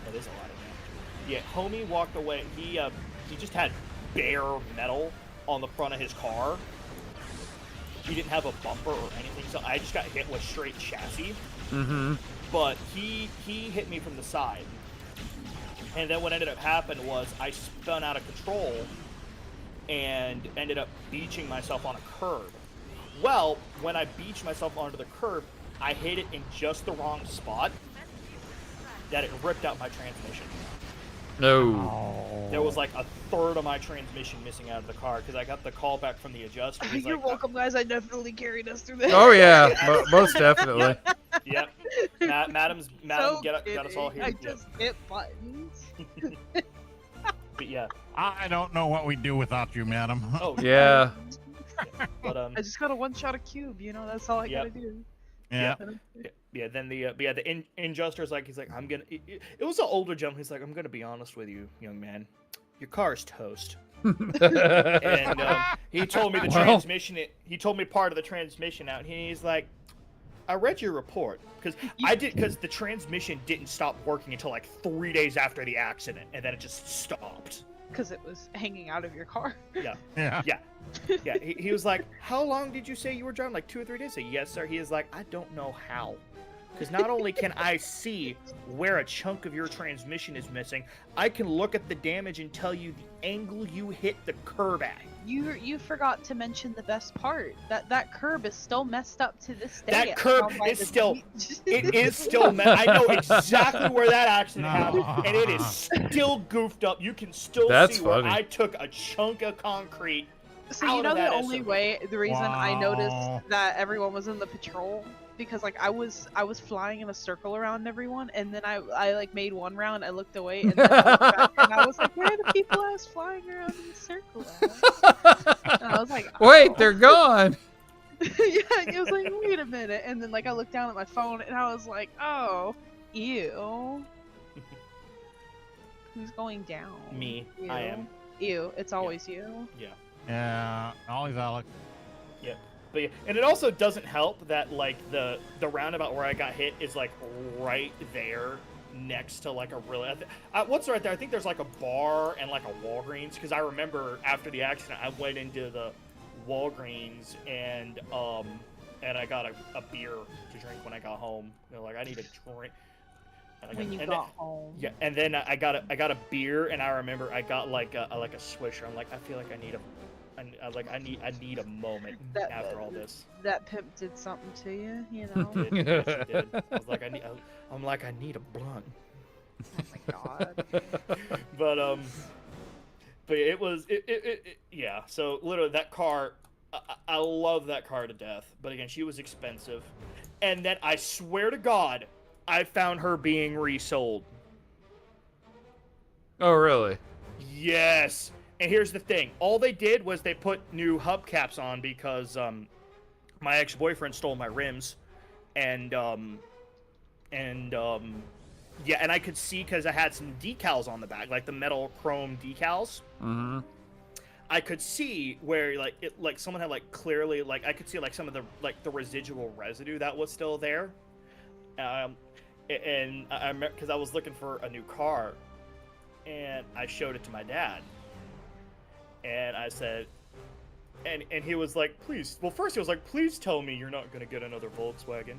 That is a lot of damage. Yeah, homie walked away. He just had bare metal on the front of his car. He didn't have a bumper or anything, so I just got hit with straight chassis. Mm-hmm. But he hit me from the side. And then what ended up happening was I spun out of control and ended up beaching myself on a curb. Well, when I beached myself onto the curb, I hit it in just the wrong spot that it ripped out my transmission. No. There was like a third of my transmission missing out of the car because I got the call back from the adjuster. He's You're like, welcome, guys. I definitely carried us through this. Oh, yeah, most definitely. Yep. Madam, So got us all here. I Yep. just hit buttons. But yeah. I don't know what we'd do without you, madam. Oh Yeah. But I just got a one-shot a cube. You know, that's all I Yep. gotta do. Yeah. Yeah, then the injuster's like, he's like, I'm gonna. It was an older gentleman. He's like, I'm gonna be honest with you, young man. Your car's toast. And he told me the Well. transmission. He told me part of the transmission out. And he's like, I read your report because the transmission didn't stop working until like 3 days after the accident, and then it just stopped. Because it was hanging out of your car. Yeah. Yeah. Yeah, he was like, how long did you say you were driving? Like 2 or 3 days? I said, yes, sir. He is like, I don't know how. Because not only can I see where a chunk of your transmission is missing, I can look at the damage and tell you the angle you hit the curb at. You forgot to mention the best part. That curb is still messed up to this day. That at curb Town by is the still, Beach. it is still, I know exactly where that accident happened, No. and it is still goofed up. You can still That's see where funny. I took a chunk of concrete. So out you know of that the only SOB. way, the reason I Wow. noticed that everyone was in the patrol, because like I was flying in a circle around everyone, and then I like made one round, I looked away, and then I looked back, and I was like, where are the people I was flying around in the circle at? And I was like, Wait, oh. they're gone. Yeah, it was like, wait a minute, and then like I looked down at my phone, and I was like, oh, ew. Who's going down? Me. Ew. I am. Ew. It's always you. Yeah, always Alex. But yeah, and it also doesn't help that like the roundabout where I got hit is like right there next to like a really what's right there? I think there's like a bar and like a Walgreens, because I remember after the accident I went into the Walgreens and I got a beer to drink when I got home. You know, like I need a drink. When you got home. Yeah, and then I got a beer, and I remember I got like a Swisher. I'm like, I feel like I need I need a moment after all this. That pimp did something to you, you know? It did. Yes, it did. I was like, I need a blunt. Oh my god. But it was yeah. So literally that car, I love that car to death. But again, she was expensive, and then I swear to God, I found her being resold. Oh, really? Yes. And here's the thing. All they did was they put new hubcaps on because my ex-boyfriend stole my rims. And yeah, and I could see because I had some decals on the back, like the metal chrome decals. Mm-hmm. I could see where like someone had like clearly like I could see like some of the like the residual residue that was still there. And I remember because I was looking for a new car, and I showed it to my dad, and I said, and he was like, please. Well, first he was like, please tell me you're not gonna get another Volkswagen,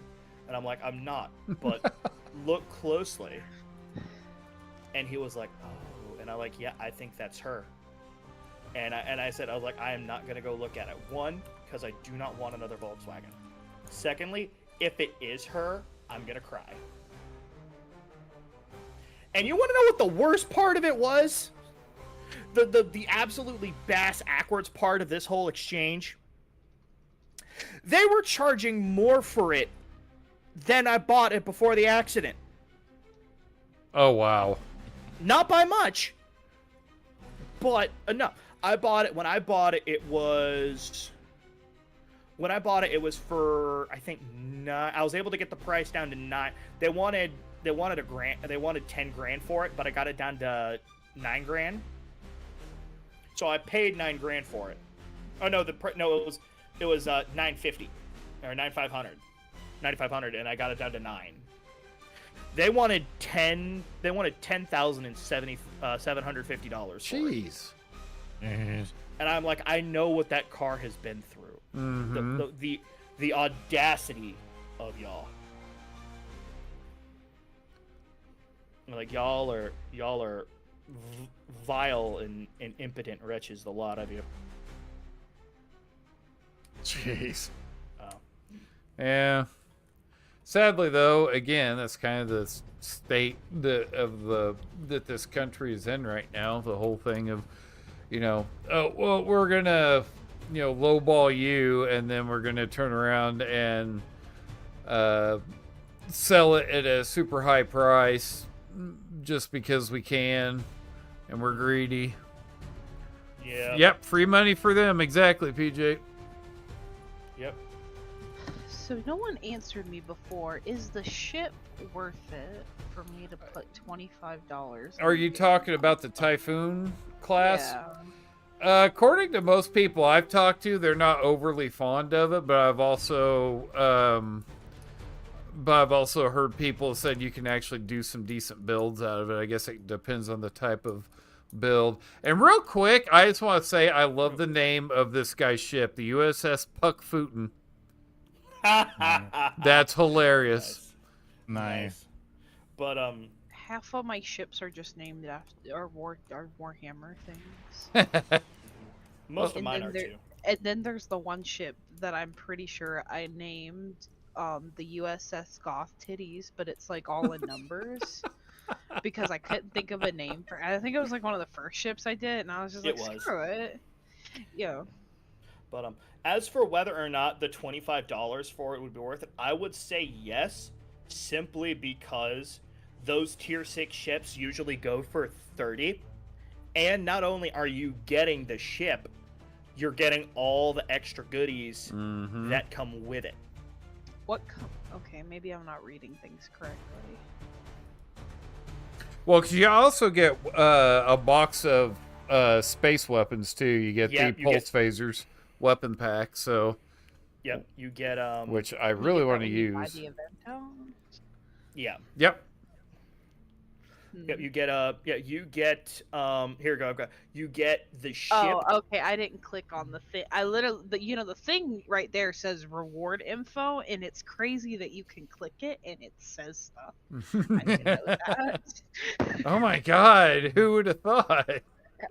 and I'm like, I'm not, but look closely. And he was like, oh, and I'm like, yeah, I think that's her. And I said, I was like, I am not gonna go look at it. One, because I do not want another Volkswagen. Secondly, if it is her, I'm gonna cry. And you want to know what the worst part of it was? The absolutely bass-ackwards part of this whole exchange? They were charging more for it than I bought it before the accident. Oh, wow. Not by much, but enough. I bought it, when I bought it, it was for, I think, 9. I was able to get the price down to 9. They wanted a grand. They wanted 10 grand for it, but I got it down to 9 grand. So I paid 9 grand for it. Oh no, it was 950 or 9,500, and I got it down to 9. They wanted $10,070, $750 for it. Jeez. Jeez. And I'm like, I know what that car has been through. Mm-hmm. The audacity of y'all. Like y'all are vile and impotent wretches, the lot of you. Jeez. Oh. Yeah. Sadly, though, again, that's kind of the state that this country is in right now. The whole thing of, oh, well, we're gonna, lowball you, and then we're gonna turn around and sell it at a super high price just because we can, and we're greedy. Yeah. Yep, free money for them. Exactly, PJ. Yep. So no one answered me before. Is the ship worth it for me to put $25? Are you talking about the Typhoon class? Yeah. According to most people I've talked to, they're not overly fond of it, but I've also heard people said you can actually do some decent builds out of it. I guess it depends on the type of build. And real quick, I just want to say I love the name of this guy's ship, the USS Puck Futon. That's hilarious. Nice. But Half of my ships are just named after are Warhammer things. most of And mine then are there- too. And then there's the one ship that I'm pretty sure I named the USS Goth Titties, but it's like all in numbers because I couldn't think of a name for. I think it was like one of the first ships I did, and I was just It like, was. screw it. Yeah. But as for whether or not the $25 for it would be worth it, I would say yes, simply because those tier 6 ships usually go for 30. And not only are you getting the ship, you're getting all the extra goodies Mm-hmm. that come with it. Okay, maybe I'm not reading things correctly. Well, because you also get a box of space weapons too. You get Yep, the you pulse phasers weapon pack. So, Yep, you get which I You really get that want to when you buy use. the evento? yeah. Yep. Yep, you get here we go. You get the ship. Oh, okay. I didn't click on the thing. I literally, the thing right there says reward info, and it's crazy that you can click it and it says stuff. I didn't know that. Oh my God! Who would have thought?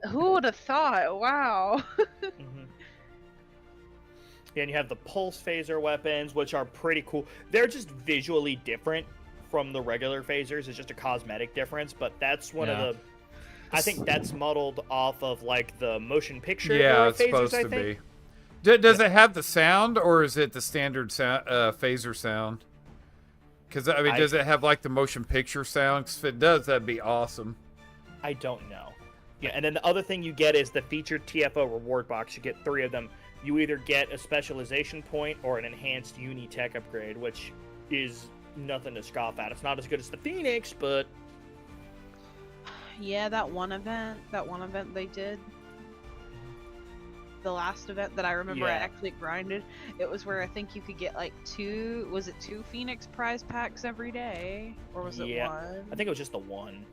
Who would have thought? Wow. Mhm. And you have the pulse phaser weapons, which are pretty cool. They're just visually different from the regular phasers. It's just a cosmetic difference, but that's one of the. I think that's modeled off of like the motion picture. Yeah, era it's phasers, supposed I to think. be. Does it have the sound, or is it the standard sound, phaser sound? Because I mean, does it have like the motion picture sound? 'Cause if it does, that'd be awesome. I don't know. Yeah, and then the other thing you get is the featured TFO reward box. You get 3 of them. You either get a specialization point or an enhanced uni tech upgrade, which is nothing to scoff at. It's not as good as the Phoenix, but Yeah, that one event they did. The last event that I remember I Yeah. actually grinded, it was where I think you could get like 2 Phoenix prize packs every day? Or was it Yeah, 1? I think it was just the one.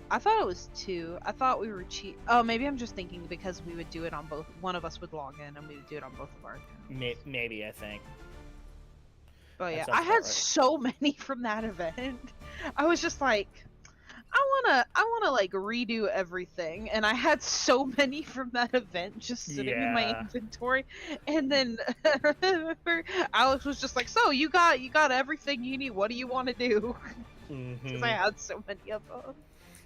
I thought it was 2. I thought we were cheap. Oh, maybe I'm just thinking because we would do it on both. One of us would log in and we would do it on both of our accounts. Maybe, I think. But yeah, That I sounds had about right. so many from that event. I was just like, I wanna like redo everything, and I had so many from that event just sitting in my Yeah. inventory. And then Alex was just like, "So you got everything you need. What do you want to do?" Because I Mhm. had so many of them.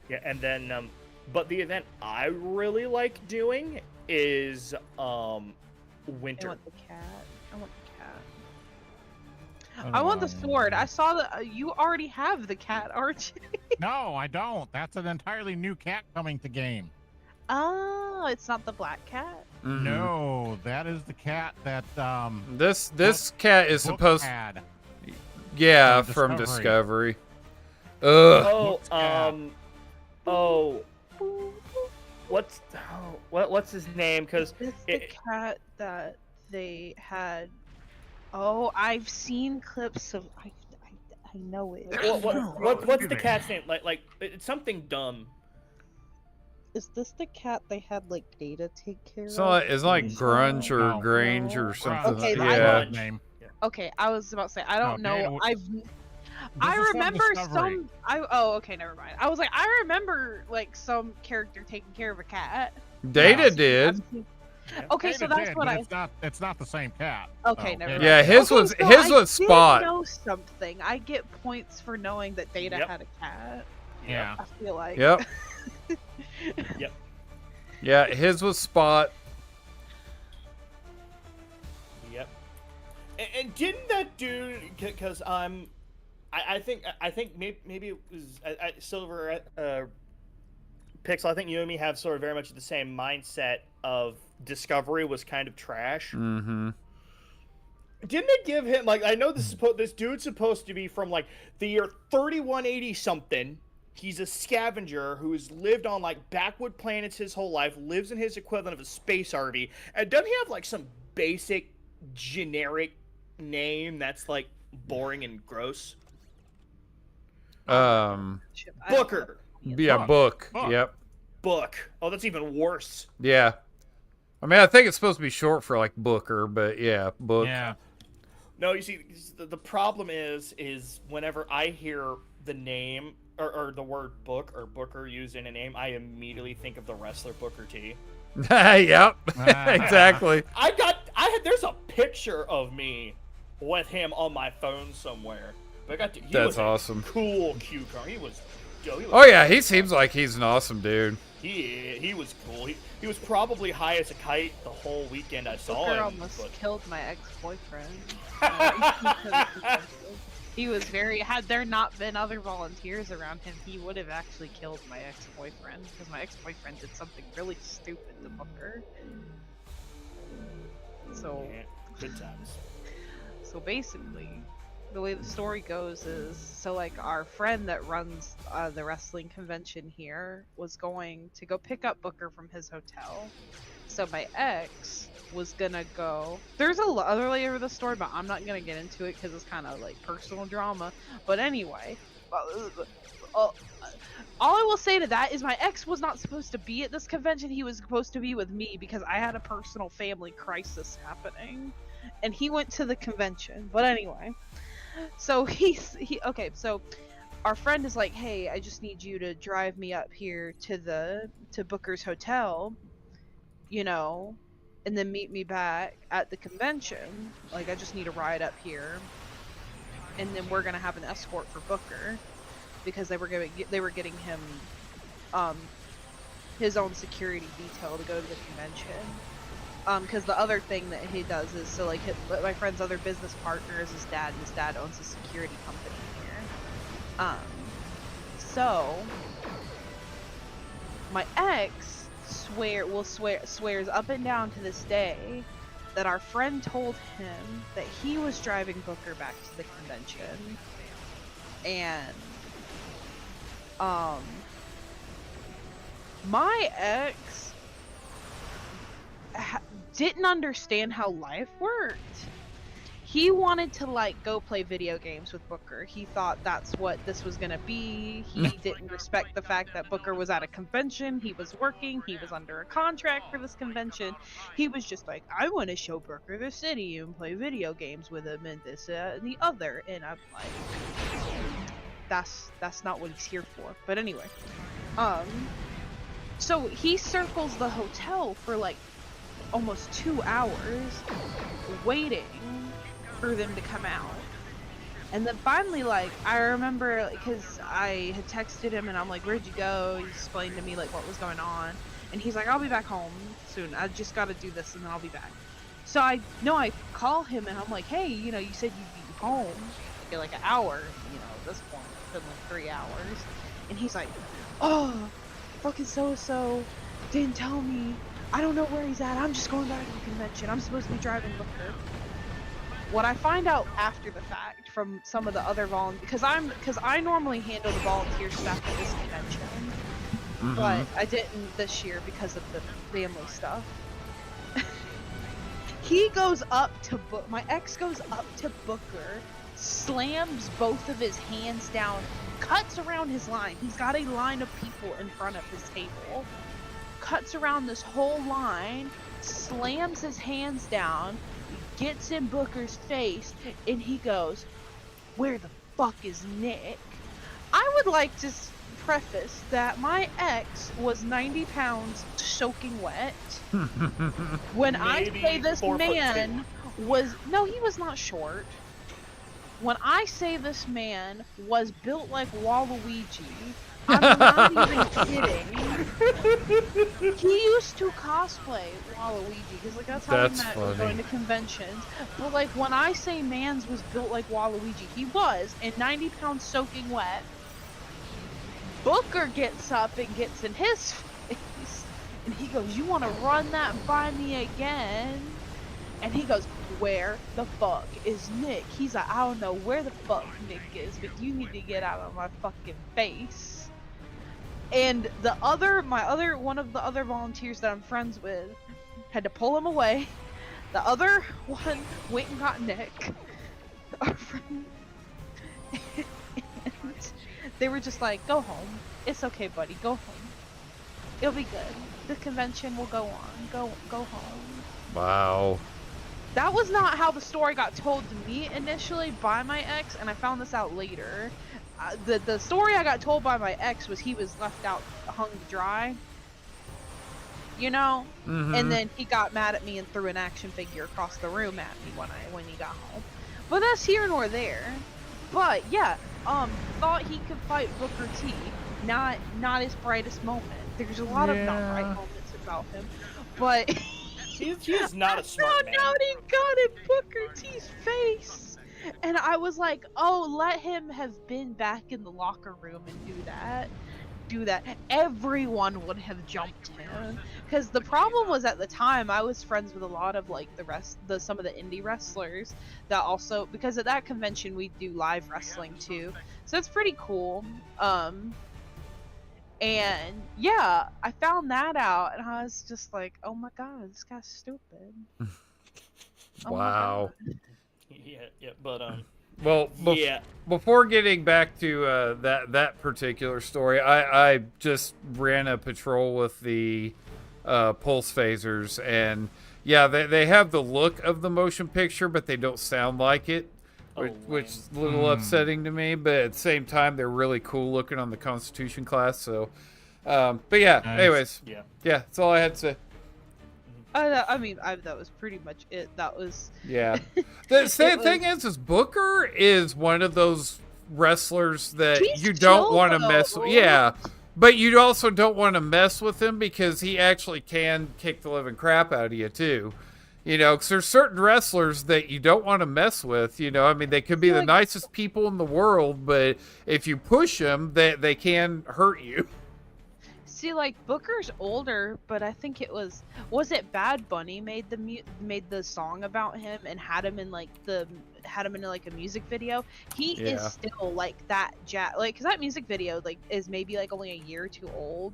Yeah, and then, but the event I really like doing is I winter. want the cat. I want the cat. I want the sword. I saw that you already have the cat, aren't you? No, I don't. That's an entirely new cat coming to game. Oh, it's not the black cat. Mhm. No, that is the cat that This cat is Book supposed. had. Yeah, from from Discovery. Discovery. Ugh. Oh, Looks cat. what's his name? Because Is this the cat that they had? Oh, I've seen clips of. I know it. what's the cat's name? Like it's something dumb. Is this the cat they had like Data take care It's of? like Grunge or No. Grange or something. Okay, Grunge. I yeah. know- Name. Okay, I was about to say I don't No, Data know. was- I This is from remember Discovery. some. Oh, okay, never mind. I was like, I remember like some character taking care of a cat. Data I've did. seen- Okay, so Data that's did, what but I. It's not the same cat. Okay, So, never Data mind. Yeah, did. his Okay, was so his I was did Spot. know something. I get points for knowing that Data Yep. had a cat. Yeah. I feel like. Yep. Yep. Yeah, his was Spot. Yep. And didn't that dude? Because I think maybe it was Silver Pixel. I think you and me have sort of very much the same mindset of Discovery was kind of trash. Mm-hmm. Didn't they give him like I know this dude's supposed to be from like the year 3180 something. He's a scavenger who's lived on like backwood planets his whole life, lives in his equivalent of a space RV, and doesn't he have like some basic generic name that's like boring and gross? I don't know. Booker. Yeah, Book. Book. Yep. Book. Oh, that's even worse. Yeah. I mean, I think it's supposed to be short for like Booker, but yeah, Book. Yeah. No, you see, the problem is whenever I hear the name or the word book or Booker used in a name, I immediately think of the wrestler Booker T. Yep, exactly. There's a picture of me with him on my phone somewhere. But he That's was a awesome. cool cucumber. He was Oh yeah, he seems like he's an awesome dude. He was cool. He was probably high as a kite the whole weekend I saw Booker him. almost killed my ex-boyfriend. He was had there not been other volunteers around him, he would have actually killed my ex-boyfriend, because my ex-boyfriend did something really stupid to Booker. So, Yeah, good times. So basically, the way the story goes is, so like our friend that runs the wrestling convention here was going to go pick up Booker from his hotel. So my ex was gonna go. There's a other layer of the story, but I'm not gonna get into it because it's kind of like personal drama. But anyway, all I will say to that is my ex was not supposed to be at this convention. He was supposed to be with me because I had a personal family crisis happening, and he went to the convention. But anyway, so okay. So our friend is like, "Hey, I just need you to drive me up here to Booker's hotel, you know, and then meet me back at the convention. Like, I just need a ride up here, and then we're gonna have an escort for Booker, because they were getting him his own security detail to go to the convention. Because the other thing that he does is, so like my friend's other business partner is his dad, and his dad owns a security company here. So my ex swears up and down to this day that our friend told him that he was driving Booker back to the convention, and my ex didn't understand how life worked. He wanted to like go play video games with Booker. He thought that's what this was gonna be. He didn't respect the fact that Booker was at a convention. He was working. He was under a contract for this convention. He was just like, I want to show Booker the city and play video games with him and this and the other. And I'm like, that's not what he's here for. But anyway, so he circles the hotel for like almost 2 hours waiting for them to come out. And then finally, like, I remember, because I had texted him and I'm like, where'd you go? He explained to me like what was going on, and he's like, I'll be back home soon, I just gotta do this and then I'll be back. So I call him and I'm like, hey, you said you'd be home in like an hour. At this point it's been like 3 hours, and he's like, oh, fucking so didn't tell me, I don't know where he's at, I'm just going back to the convention, I'm supposed to be driving Booker. What I find out after the fact from some of the other because I normally handle the volunteer stuff at this convention, but I didn't this year because of the family stuff. My ex goes up to Booker, slams both of his hands down, cuts around his line. He's got a line of people in front of his table. Cuts around this whole line, slams his hands down, gets in Booker's face, and he goes, where the fuck is Nick? I would like to preface that my ex was 90 pounds soaking wet. When I say this man was, no, he was not short. When I say this man was built like Waluigi, I'm not even kidding. He used to cosplay Waluigi because like that's how we met, going to conventions. But like when I say Mans was built like Waluigi, he was, and 90 pounds soaking wet. Booker gets up and gets in his face, and he goes, "You want to run that by me again?" And he goes, "Where the fuck is Nick?" He's like, "I don't know where the fuck Nick is, but you need to get out of my fucking face." And one of the other volunteers that I'm friends with had to pull him away. The other one went and got Nick, our friend, and they were just like, "Go home. It's okay, buddy. Go home. It'll be good. The convention will go on. Go home." Wow. That was not how the story got told to me initially by my ex, and I found this out later. The story I got told by my ex was he was left out hung to dry, you know, and then he got mad at me and threw an action figure across the room at me when he got home. But that's here nor there. But yeah, thought he could fight Booker T. Not his brightest moment. There's a lot of not bright moments about him, but. He's not a smart man. Now he got in Booker T's face, and I was like, "Oh, let him have been back in the locker room and do that." Everyone would have jumped him, because the problem was at the time I was friends with a lot of like some of the indie wrestlers that also, because at that convention we do live wrestling too, so it's pretty cool. And yeah, I found that out, and I was just like, "Oh my god, this guy's stupid." Wow. Yeah, but Well, before getting back to that particular story, I just ran a patrol with the pulse phasers, and yeah, they have the look of the motion picture, but they don't sound like it. Which is a little upsetting to me, but at the same time, they're really cool looking on the Constitution class. So, but yeah, Nice. anyways, yeah. that's all I had to say. I mean, that was pretty much it. That was Yeah. The thing is Booker is one of those wrestlers that He's you don't chill, want to though. mess with. Yeah. But you also don't want to mess with him because he actually can kick the living crap out of you, too. You know, because there's certain wrestlers that you don't want to mess with. You know, I mean, they could be the nicest people in the world, but if you push them, they can hurt you. See, like Booker's older, but I think it was it Bad Bunny made the song about him and had him in like a music video. He is still like that like, because that music video like is maybe like only a year or two old,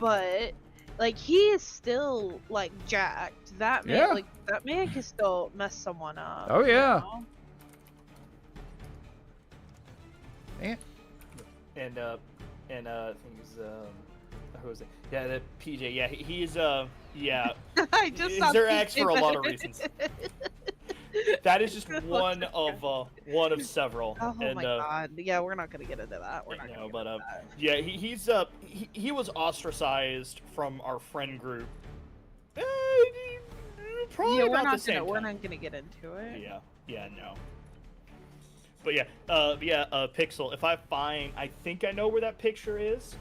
but. Like, he is still, like, jacked. That man, that man can still mess someone up. Oh, yeah. You know? And I think he's who was it? Yeah, the PJ. Yeah, he's yeah. I just is their ex for a lot of reasons. That is just one of several. Oh and, my god! Yeah, we're not gonna get into that. We're not gonna get into that. Yeah, he was ostracized from our friend group. Probably yeah, about the same time. We're not gonna get into it. Yeah, no. But Pixel. If I think I know where that picture is.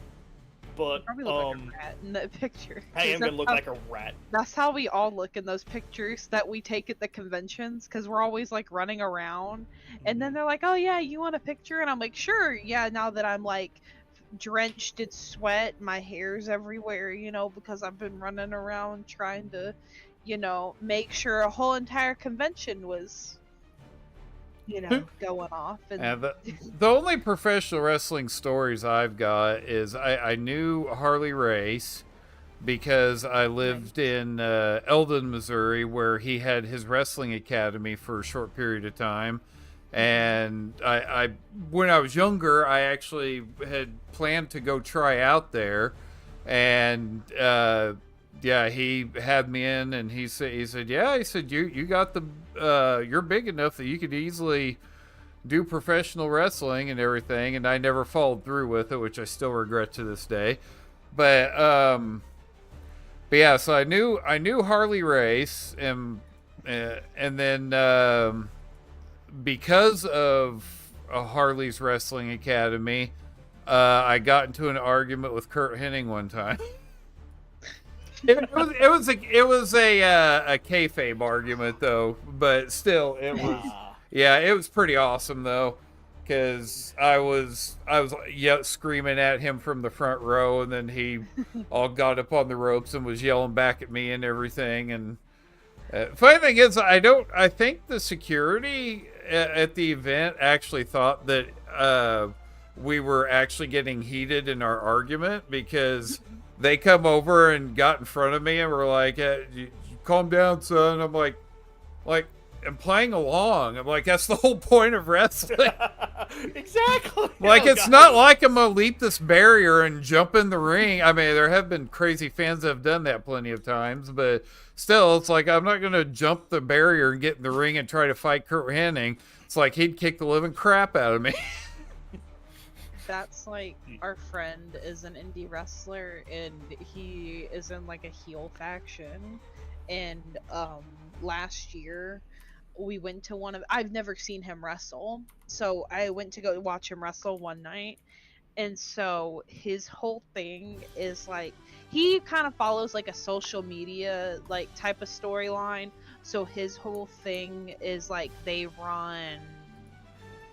But probably look like a rat in that picture. I am gonna look like a rat. That's how we all look in those pictures that we take at the conventions, because we're always like running around, and then they're like, "Oh yeah, you want a picture?" And I'm like, "Sure, yeah." Now that I'm like drenched in sweat, my hair's everywhere, you know, because I've been running around trying to, you know, make sure a whole entire convention was, you know, going off. And the only professional wrestling stories I've got is I knew Harley Race because I lived in Eldon, Missouri, where he had his wrestling academy for a short period of time. And I when I was younger, I actually had planned to go try out there. And he had me in, and he said, you got the you're big enough that you could easily do professional wrestling and everything. And I never followed through with it, which I still regret to this day. But yeah, so I knew Harley Race, and then because of Harley's Wrestling Academy, I got into an argument with Kurt Hennig one time. It was a kayfabe argument though, but still it was pretty awesome though, because I was screaming at him from the front row, and then he all got up on the ropes and was yelling back at me and everything. And funny thing is, I think the security at the event actually thought that we were actually getting heated in our argument, because they come over and got in front of me and were like, "Calm down, son." I'm like, am playing along. I'm like, that's the whole point of wrestling. Exactly. Like, Oh, it's God. not like I'm gonna leap this barrier and jump in the ring. I mean, there have been crazy fans that have done that plenty of times, but still, it's like I'm not gonna jump the barrier and get in the ring and try to fight Kurt Hennig. It's like he'd kick the living crap out of me. That's like our friend is an indie wrestler and he is in like a heel faction. And last year we went to one of I've never seen him wrestle. So I went to go watch him wrestle one night. And so his whole thing is like he kind of follows like a social media like type of storyline. So his whole thing is like they run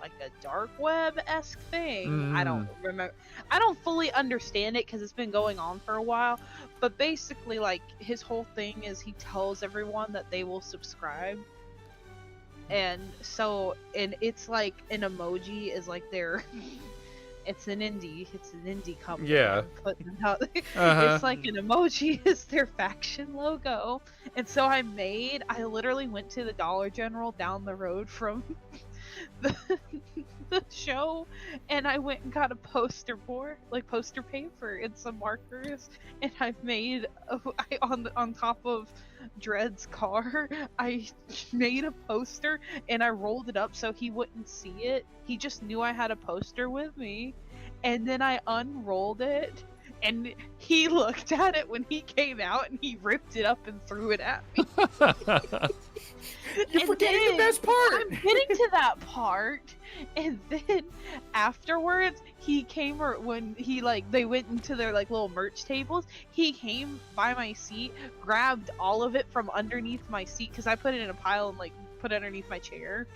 like a dark web-esque thing. I don't remember. I don't fully understand it because it's been going on for a while. But basically, like his whole thing is he tells everyone that they will subscribe. And so, and it's like an emoji is like their. It's an indie company. Yeah. I'm putting it out. Uh-huh. It's like an emoji is their faction logo. And so I literally went to the Dollar General down the road from the show, and I went and got a poster board, like poster paper and some markers, and I've made on top of Dred's car, I made a poster and I rolled it up so he wouldn't see it. He just knew I had a poster with me, and then I unrolled it. And he looked at it when he came out and he ripped it up and threw it at me. You're forgetting the best part. I'm getting to that part. And then afterwards, he came when he they went into their like little merch tables. He came by my seat, grabbed all of it from underneath my seat because I put it in a pile and like put it underneath my chair.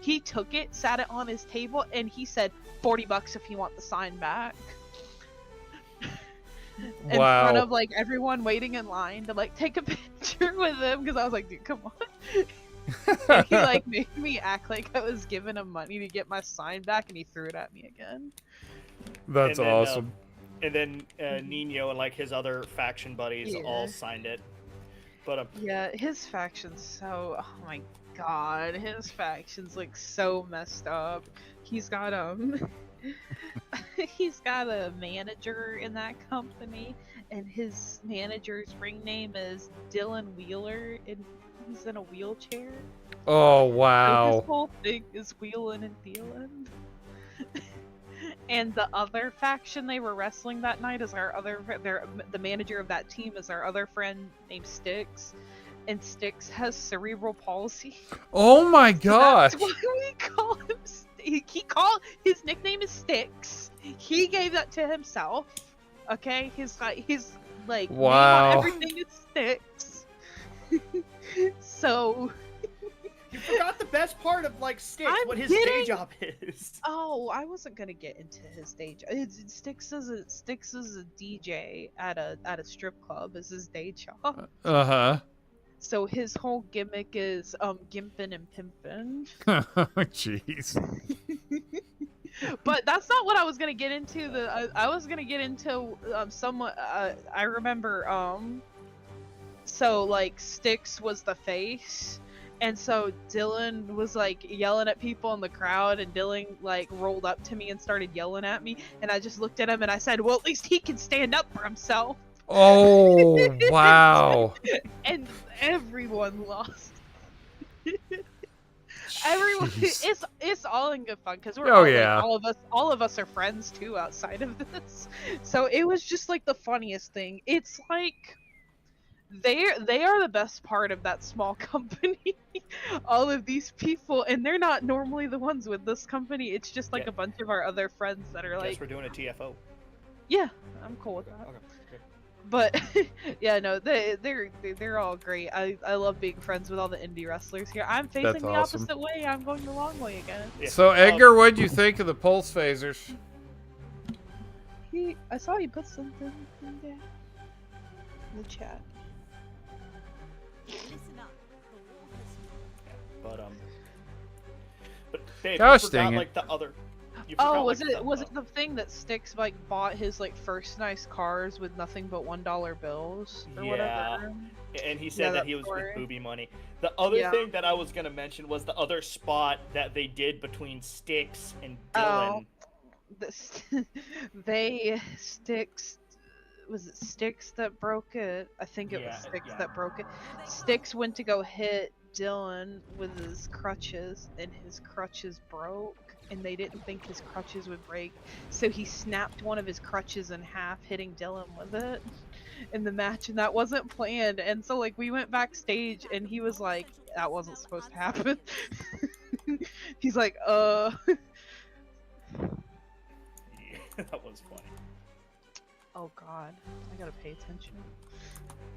He took it, sat it on his table, and he said $40 if you want the sign back. In front of like everyone waiting in line to like take a picture with him because I was like, dude, come on. And he like made me act like I was giving him money to get my sign back, and he threw it at me again. That's And then, awesome. And then Nino and like his other faction buddies all signed it. But yeah, his faction's so, oh my god, his faction's like so messed up. He's got he's got a manager in that company, and his manager's ring name is Dylan Wheeler, and he's in a wheelchair. Oh, So wow. his whole thing is wheeling and dealing. And the other faction they were wrestling that night is the manager of that team is our other friend named Styx, and Styx has cerebral palsy. Oh my So gosh. that's why we call him. His nickname is Styx. He gave that to himself. Okay, he's like Wow. name on everything is Styx. So. you forgot the best part of like Styx, I'm what his getting- day job is. Oh, I wasn't gonna get into his day job. Styx is a DJ at a strip club. Is his day job. Uh-huh. So his whole gimmick is gimping and pimping. Jeez. But that's not what I was gonna get into. I was gonna get into somewhat. I remember so like Styx was the face, and so Dylan was like yelling at people in the crowd, and Dylan like rolled up to me and started yelling at me, and I just looked at him and I said, "Well, at least he can stand up for himself." Oh, wow. And everyone lost. Everyone, Jeez. it's all in good fun because we're Oh, all, like, yeah. all of us are friends too outside of this. So it was just like the funniest thing. It's like they are the best part of that small company. All of these people, and they're not normally the ones with this company. It's just like Yeah. a bunch of our other friends that are Guess like, we're doing a TFO. yeah, I'm cool with that. Okay. Good. But yeah, no, they're all great. I love being friends with all the indie wrestlers here. I'm facing That's the awesome. opposite way. I'm going the long way again. Yeah. So, Edgar, what'd you think of the pulse phasers? I saw you put something in there in the chat. Listen up. The war has But Dave, Gosh you forgot dang it. like the other. You Oh, forgot, was like, it the thing that Styx like bought his like first nice cars with nothing but $1 bills or Yeah. whatever? And he Yeah, said that that he was with story. booby money. The other Yeah. thing that I was gonna mention was the other spot that they did between Styx and Dylan. This, Styx, was it Styx that broke it? I think it was Styx that broke it. Styx went to go hit Dylan with his crutches, and his crutches broke, and they didn't think his crutches would break, so he snapped one of his crutches in half, hitting Dylan with it in the match, and that wasn't planned. And so like we went backstage, and he was like, "That wasn't supposed to happen." He's like, Yeah, that was funny. Oh god, I gotta pay attention.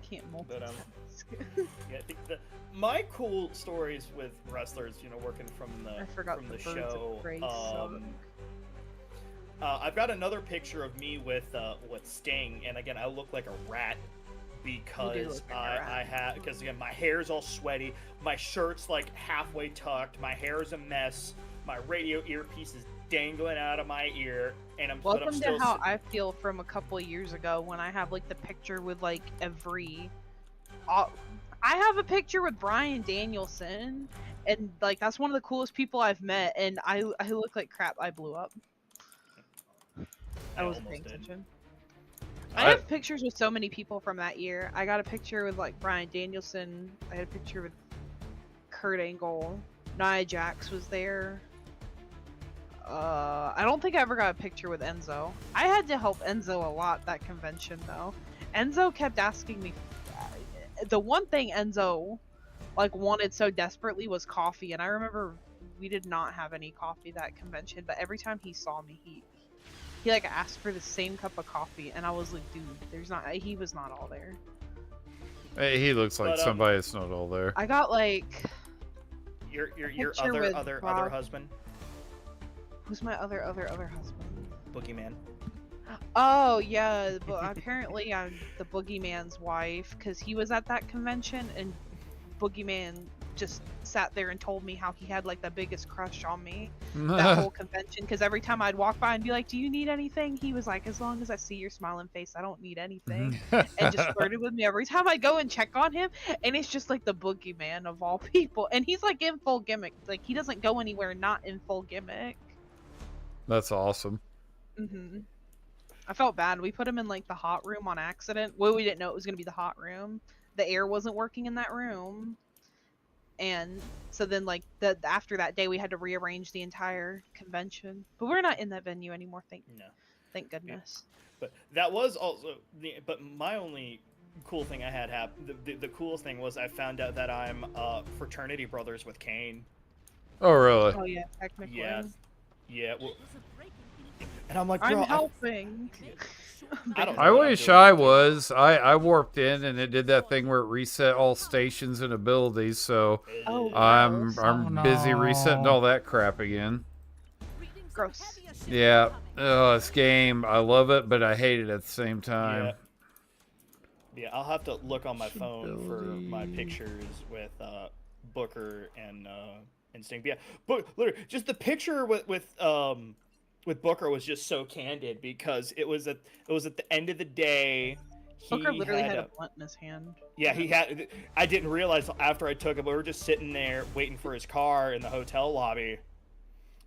Can't But, multitask. Yeah, I think my cool stories with wrestlers, working from the I forgot from the the birds show. of prey suck. I've got another picture of me with Sting, and again, I look like a rat because look like a rat. because again, my hair's all sweaty, my shirt's like halfway tucked, my hair's a mess, my radio earpiece is dangling out of my ear, and but I'm Welcome still to how I feel from a couple of years ago when I have like the picture with like every. I have a picture with Bryan Danielson, and like that's one of the coolest people I've met, and I look like crap. I blew up. I wasn't paying attention. I have pictures with so many people from that year. I got a picture with like Bryan Danielson. I had a picture with Kurt Angle. Nia Jax was there. I don't think I ever got a picture with Enzo. I had to help Enzo a lot that convention though. Enzo kept asking me. The one thing Enzo like wanted so desperately was coffee, and I remember we did not have any coffee that convention. But every time he saw me, he like asked for the same cup of coffee, and I was like, dude, there's not. He was not all there. Hey, he looks like somebody that's not all there. I got like your picture with other Rob. husband, Who's my other husband? Boogeyman. Oh yeah, but apparently I'm the Boogeyman's wife because he was at that convention, and Boogeyman just sat there and told me how he had like the biggest crush on me that whole convention, because every time I'd walk by and be like, do you need anything, he was like, as long as I see your smiling face, I don't need anything. And just flirted with me every time I go and check on him, and it's just like the Boogeyman of all people, and he's like in full gimmick, like he doesn't go anywhere not in full gimmick. That's awesome. I felt bad. We put him in like the hot room on accident. Well, we didn't know it was gonna be the hot room. The air wasn't working in that room, and so then like after that day we had to rearrange the entire convention. But we're not in that venue anymore. Thank goodness. But that was also but my only cool thing I had happen. The coolest thing was I found out that I'm fraternity brothers with Kane. Oh really? Oh yeah, technically. Yeah. Well, and I'm like, bro, I'm helping. I wish I was. I warped in and it did that thing where it reset all stations and abilities, so I'm busy resetting all that crap again. Gross. Yeah. Oh, this game, I love it, but I hate it at the same time. Yeah, I'll have to look on my phone for my pictures with Booker and Sting. But yeah, but literally, just the picture with Booker was just so candid because it was at the end of the day. Booker literally had a blunt in his hand. Yeah, he had. I didn't realize after I took it. We were just sitting there waiting for his car in the hotel lobby.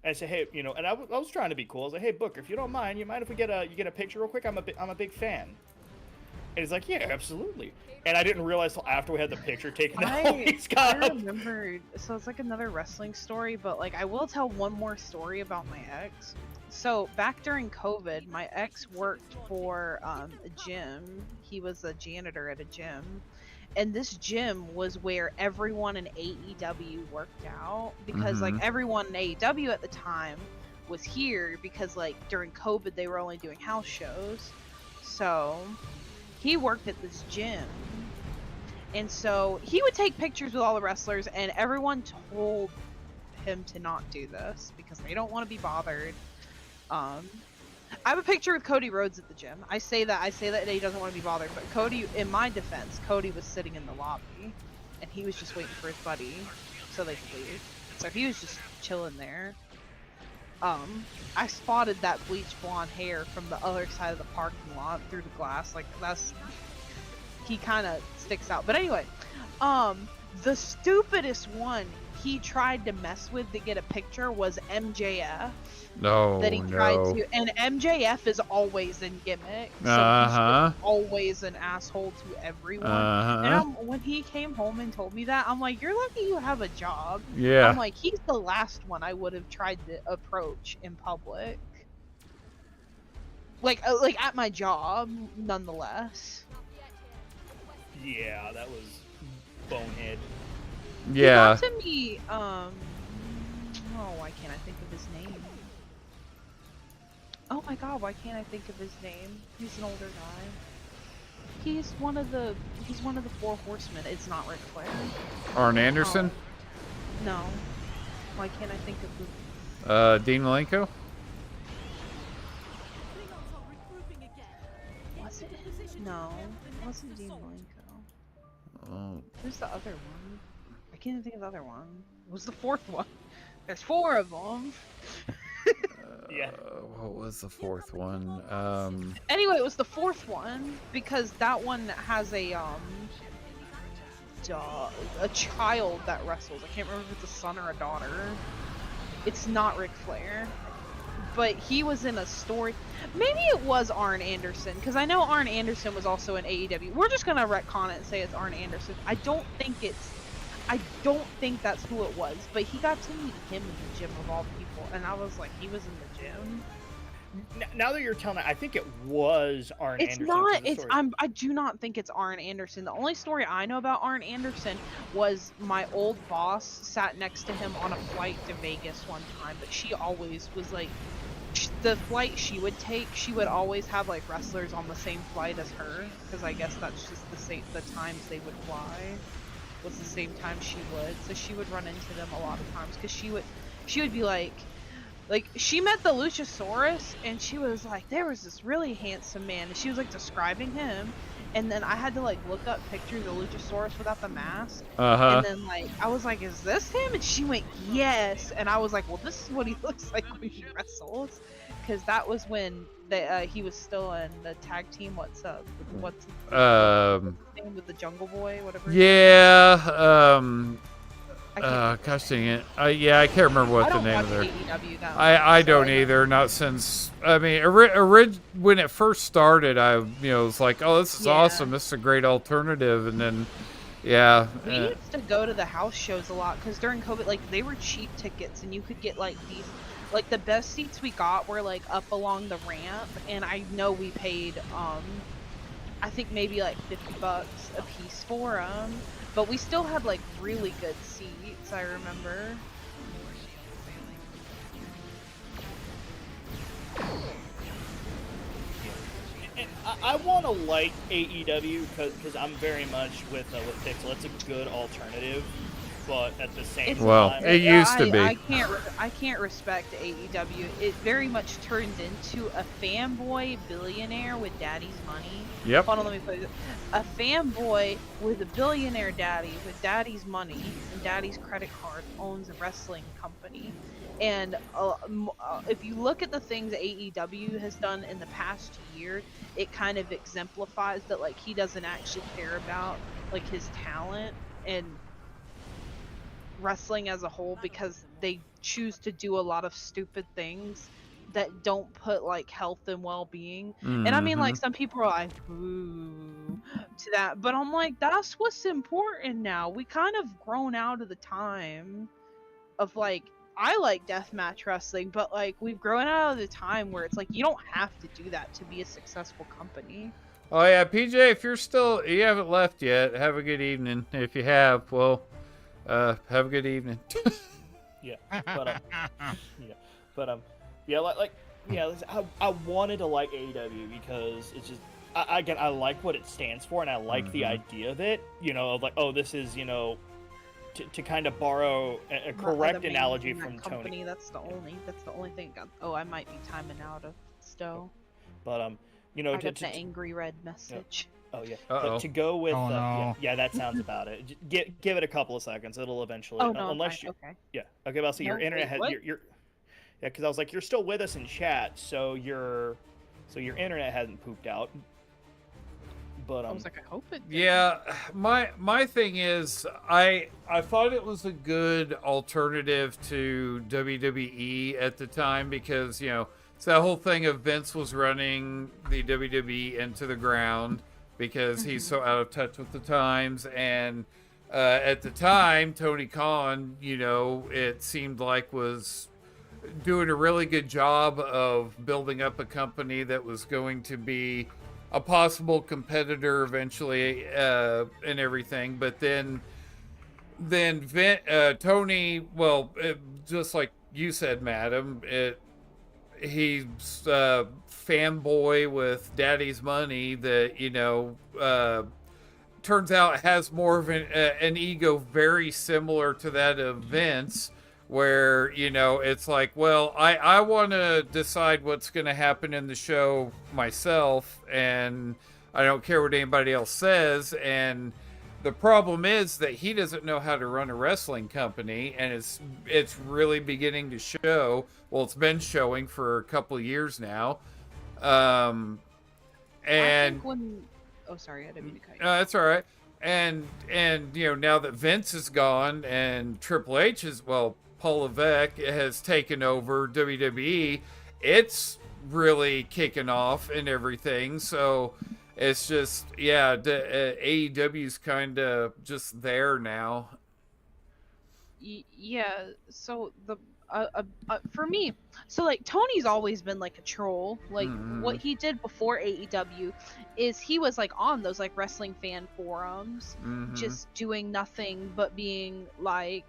And I said, hey, and I was trying to be cool. I was like, hey, Booker, if you don't mind, you mind if we get a picture real quick? I'm a big fan. And he's like, yeah, absolutely. And I didn't realize till after we had the picture taken that he's got. I remembered. So it's like another wrestling story, but like I will tell one more story about my ex. So back during COVID, my ex worked for a gym. He was a janitor at a gym. And this gym was where everyone in AEW worked out because like everyone in AEW at the time was here because like during COVID they were only doing house shows. So he worked at this gym. And so he would take pictures with all the wrestlers, and everyone told him to not do this because they don't want to be bothered. I have a picture with Cody Rhodes at the gym. I say that he doesn't want to be bothered, but Cody, in my defense, Cody was sitting in the lobby, and he was just waiting for his buddy so they could leave. So he was just chilling there. I spotted that bleach blonde hair from the other side of the parking lot through the glass. Like, he kind of sticks out. But anyway, the stupidest one he tried to mess with to get a picture was MJF. No, That he tried no. to, and MJF is always in gimmick, so he's Uh-huh. just always an asshole to everyone. And Uh-huh. when he came home and told me that, I'm like, you're lucky you have a job. Yeah. I'm like, he's the last one I would have tried to approach in public. Like at my job, nonetheless. Yeah, that was bonehead. Yeah. He got to me, oh, why can't I think of his name? Oh my god, why can't I think of his name? He's an older guy. He's one of the four horsemen. It's not Ric Flair. Arn Anderson? No. Why can't I think of who? Dean Malenko? Was it? No. It wasn't Dean Malenko. Oh. Who's the other one? I can't think of the other one. It was the fourth one. There's four of them. Yeah. What was the fourth one? Anyway, it was the fourth one because that one has a child that wrestles. I can't remember if it's a son or a daughter. It's not Ric Flair, but he was in a story. Maybe it was Arn Anderson because I know Arn Anderson was also in AEW. We're just gonna retcon it and say it's Arn Anderson. I don't think that's who it was, but he got to meet him in the gym of all people, and I was like, he was in the gym. Now that you're telling me, I think it was Arn It's Anderson. not. It's I do not think it's Arn Anderson. The only story I know about Arn Anderson was my old boss sat next to him on a flight to Vegas one time, but she always was like, the flight she would take, she would always have like wrestlers on the same flight as her, because I guess that's just the times they would fly was the same time she would. So she would run into them a lot of times because she would be like she met the Luchasaurus and she was like, there was this really handsome man, and she was like describing him, and then I had to like look up pictures of Luchasaurus without the mask, and then like I was like, is this him? And she went, yes. And I was like, well, this is what he looks like when he wrestles, because that was when he was still in the tag team. What's his name with the Jungle Boy, whatever. Yeah. Gosh dang it. Yeah, I can't remember what the name of their. I don't either. Not since. I mean, when it first started, I was like, oh, this is awesome. This is a great alternative, and then, yeah. We used to go to the house shows a lot because during COVID, like they were cheap tickets, and you could get like these. Like the best seats we got were like up along the ramp, and I know we paid I think maybe like $50 a piece for them, but we still had like really good seats, I remember. And I want to like AEW because I'm very much with Pixel. It's a good alternative, but at the same time, it used to be. I can't respect AEW. It very much turned into a fanboy billionaire with daddy's money. Yep. Hold on, let me put it. A fanboy with a billionaire daddy with daddy's money and daddy's credit card owns a wrestling company. And if you look at the things AEW has done in the past year, it kind of exemplifies that like he doesn't actually care about like his talent and wrestling as a whole, because they choose to do a lot of stupid things that don't put like health and well-being. And I mean, like, some people are like, ooh, to that, but I'm like, that's what's important now. We kind of grown out of the time of like, I like deathmatch wrestling, but like we've grown out of the time where it's like you don't have to do that to be a successful company. Oh yeah, PJ, if you haven't left yet, have a good evening. If you have, well, have a good evening. I wanted to like AEW because it's just I like what it stands for, and I like the idea of it. Of like, oh, this is to kind of borrow a correct analogy from Tony. That's the only thing. Oh, I might be timing out of Stowe. But I got the angry red message. Oh yeah. But to go with yeah, that sounds about it. Give it a couple of seconds. It'll eventually. Oh no. Unless you. Okay. Yeah. Okay. Well, see, your internet has Yeah, because I was like, you're still with us in chat, so your internet hasn't pooped out. But I was like, I hope it. Did. Yeah, my thing is, I thought it was a good alternative to WWE at the time because it's that whole thing of Vince was running the WWE into the ground because he's so out of touch with the times, and at the time Tony Khan, it seemed like was doing a really good job of building up a company that was going to be a possible competitor eventually, and everything. But then Tony, well, just like you said, madam, he's fanboy with daddy's money that turns out has more of an ego very similar to that of Vince, where it's like, well, I want to decide what's going to happen in the show myself, and I don't care what anybody else says. And the problem is that he doesn't know how to run a wrestling company, and it's really beginning to show. Well, it's been showing for a couple of years now. And I think oh, sorry, I didn't mean to cut you. that's all right. And now that Vince is gone and Triple H is, well, Paul Levesque has taken over WWE, it's really kicking off and everything. So it's just, AEW's kind of just there now. Yeah, so for me, so like Tony's always been like a troll. Like what he did before AEW is he was like on those like wrestling fan forums, just doing nothing but being like,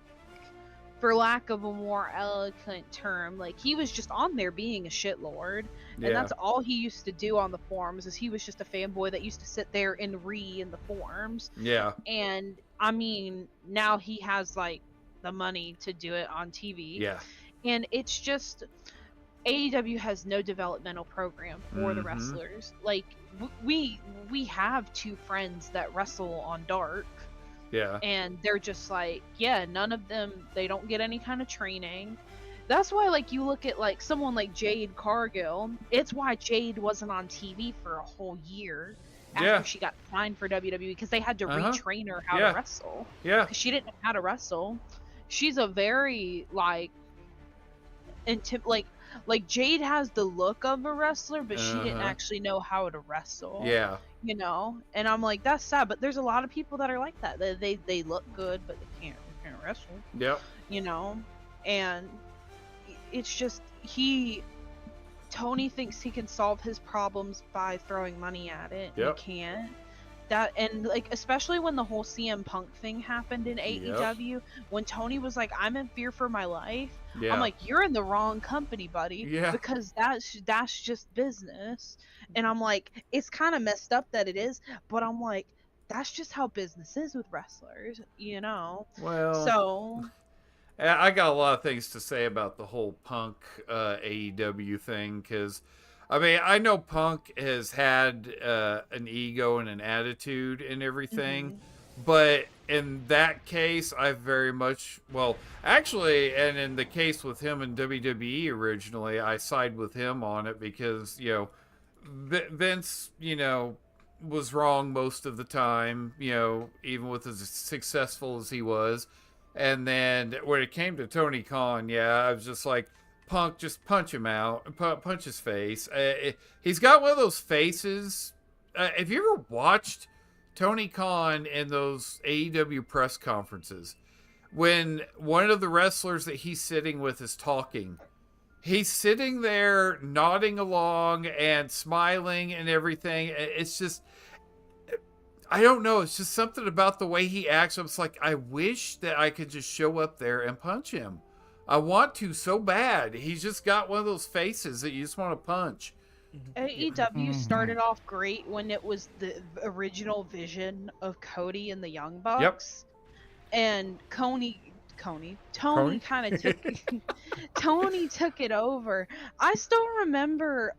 for lack of a more eloquent term, like he was just on there being a shitlord, and that's all he used to do on the forums. Is he was just a fanboy that used to sit there and in the forums. Yeah. And I mean, now he has like the money to do it on TV. Yeah. And it's just, AEW has no developmental program for the wrestlers. Like we have two friends that wrestle on Dark. Yeah. And they're just like, none of them, they don't get any kind of training. That's why, like, you look at like someone like Jade Cargill. It's why Jade wasn't on TV for a whole year after she got signed for WWE, because they had to retrain her how to wrestle. Yeah. Because she didn't know how to wrestle. She's a very like Jade has the look of a wrestler, but she didn't actually know how to wrestle. Yeah. And I'm like, that's sad, but there's a lot of people that are like that. They look good, but they can't wrestle. Yep. And it's just Tony thinks he can solve his problems by throwing money at it. Yep. He can't. That, and like, especially when the whole CM Punk thing happened in AEW, when Tony was like, I'm in fear for my life. I'm like, you're in the wrong company, buddy. Yeah. Because that's just business. And I'm like, it's kind of messed up that it is, but I'm like, that's just how business is with wrestlers, Well, so I got a lot of things to say about the whole Punk AEW thing, because I mean, I know Punk has had an ego and an attitude and everything, but in that case, I very much, actually, and in the case with him in WWE originally, I side with him on it because, Vince, was wrong most of the time, even with as successful as he was. And then when it came to Tony Khan, I was just like, Punk, just punch him out, punch his face. He's got one of those faces. Have you ever watched Tony Khan in those AEW press conferences? When one of the wrestlers that he's sitting with is talking, he's sitting there nodding along and smiling and everything. It's just, I don't know. It's just something about the way he acts. It's like, I wish that I could just show up there and punch him. I want to so bad. He's just got one of those faces that you just want to punch. AEW started off great when it was the original vision of Cody and the Young Bucks. And Tony kind of took Tony took it over. I still remember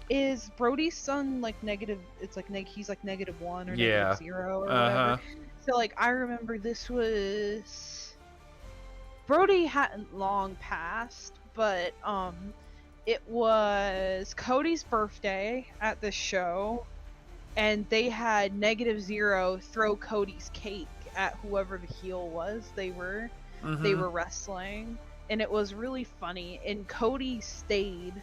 is Brody's son like negative, it's like he's like -1 or -0 or whatever. So like I remember this was Brody hadn't long passed, but it was Cody's birthday at the show, and they had -0 throw Cody's cake at whoever the heel was they were wrestling, and it was really funny. And Cody stayed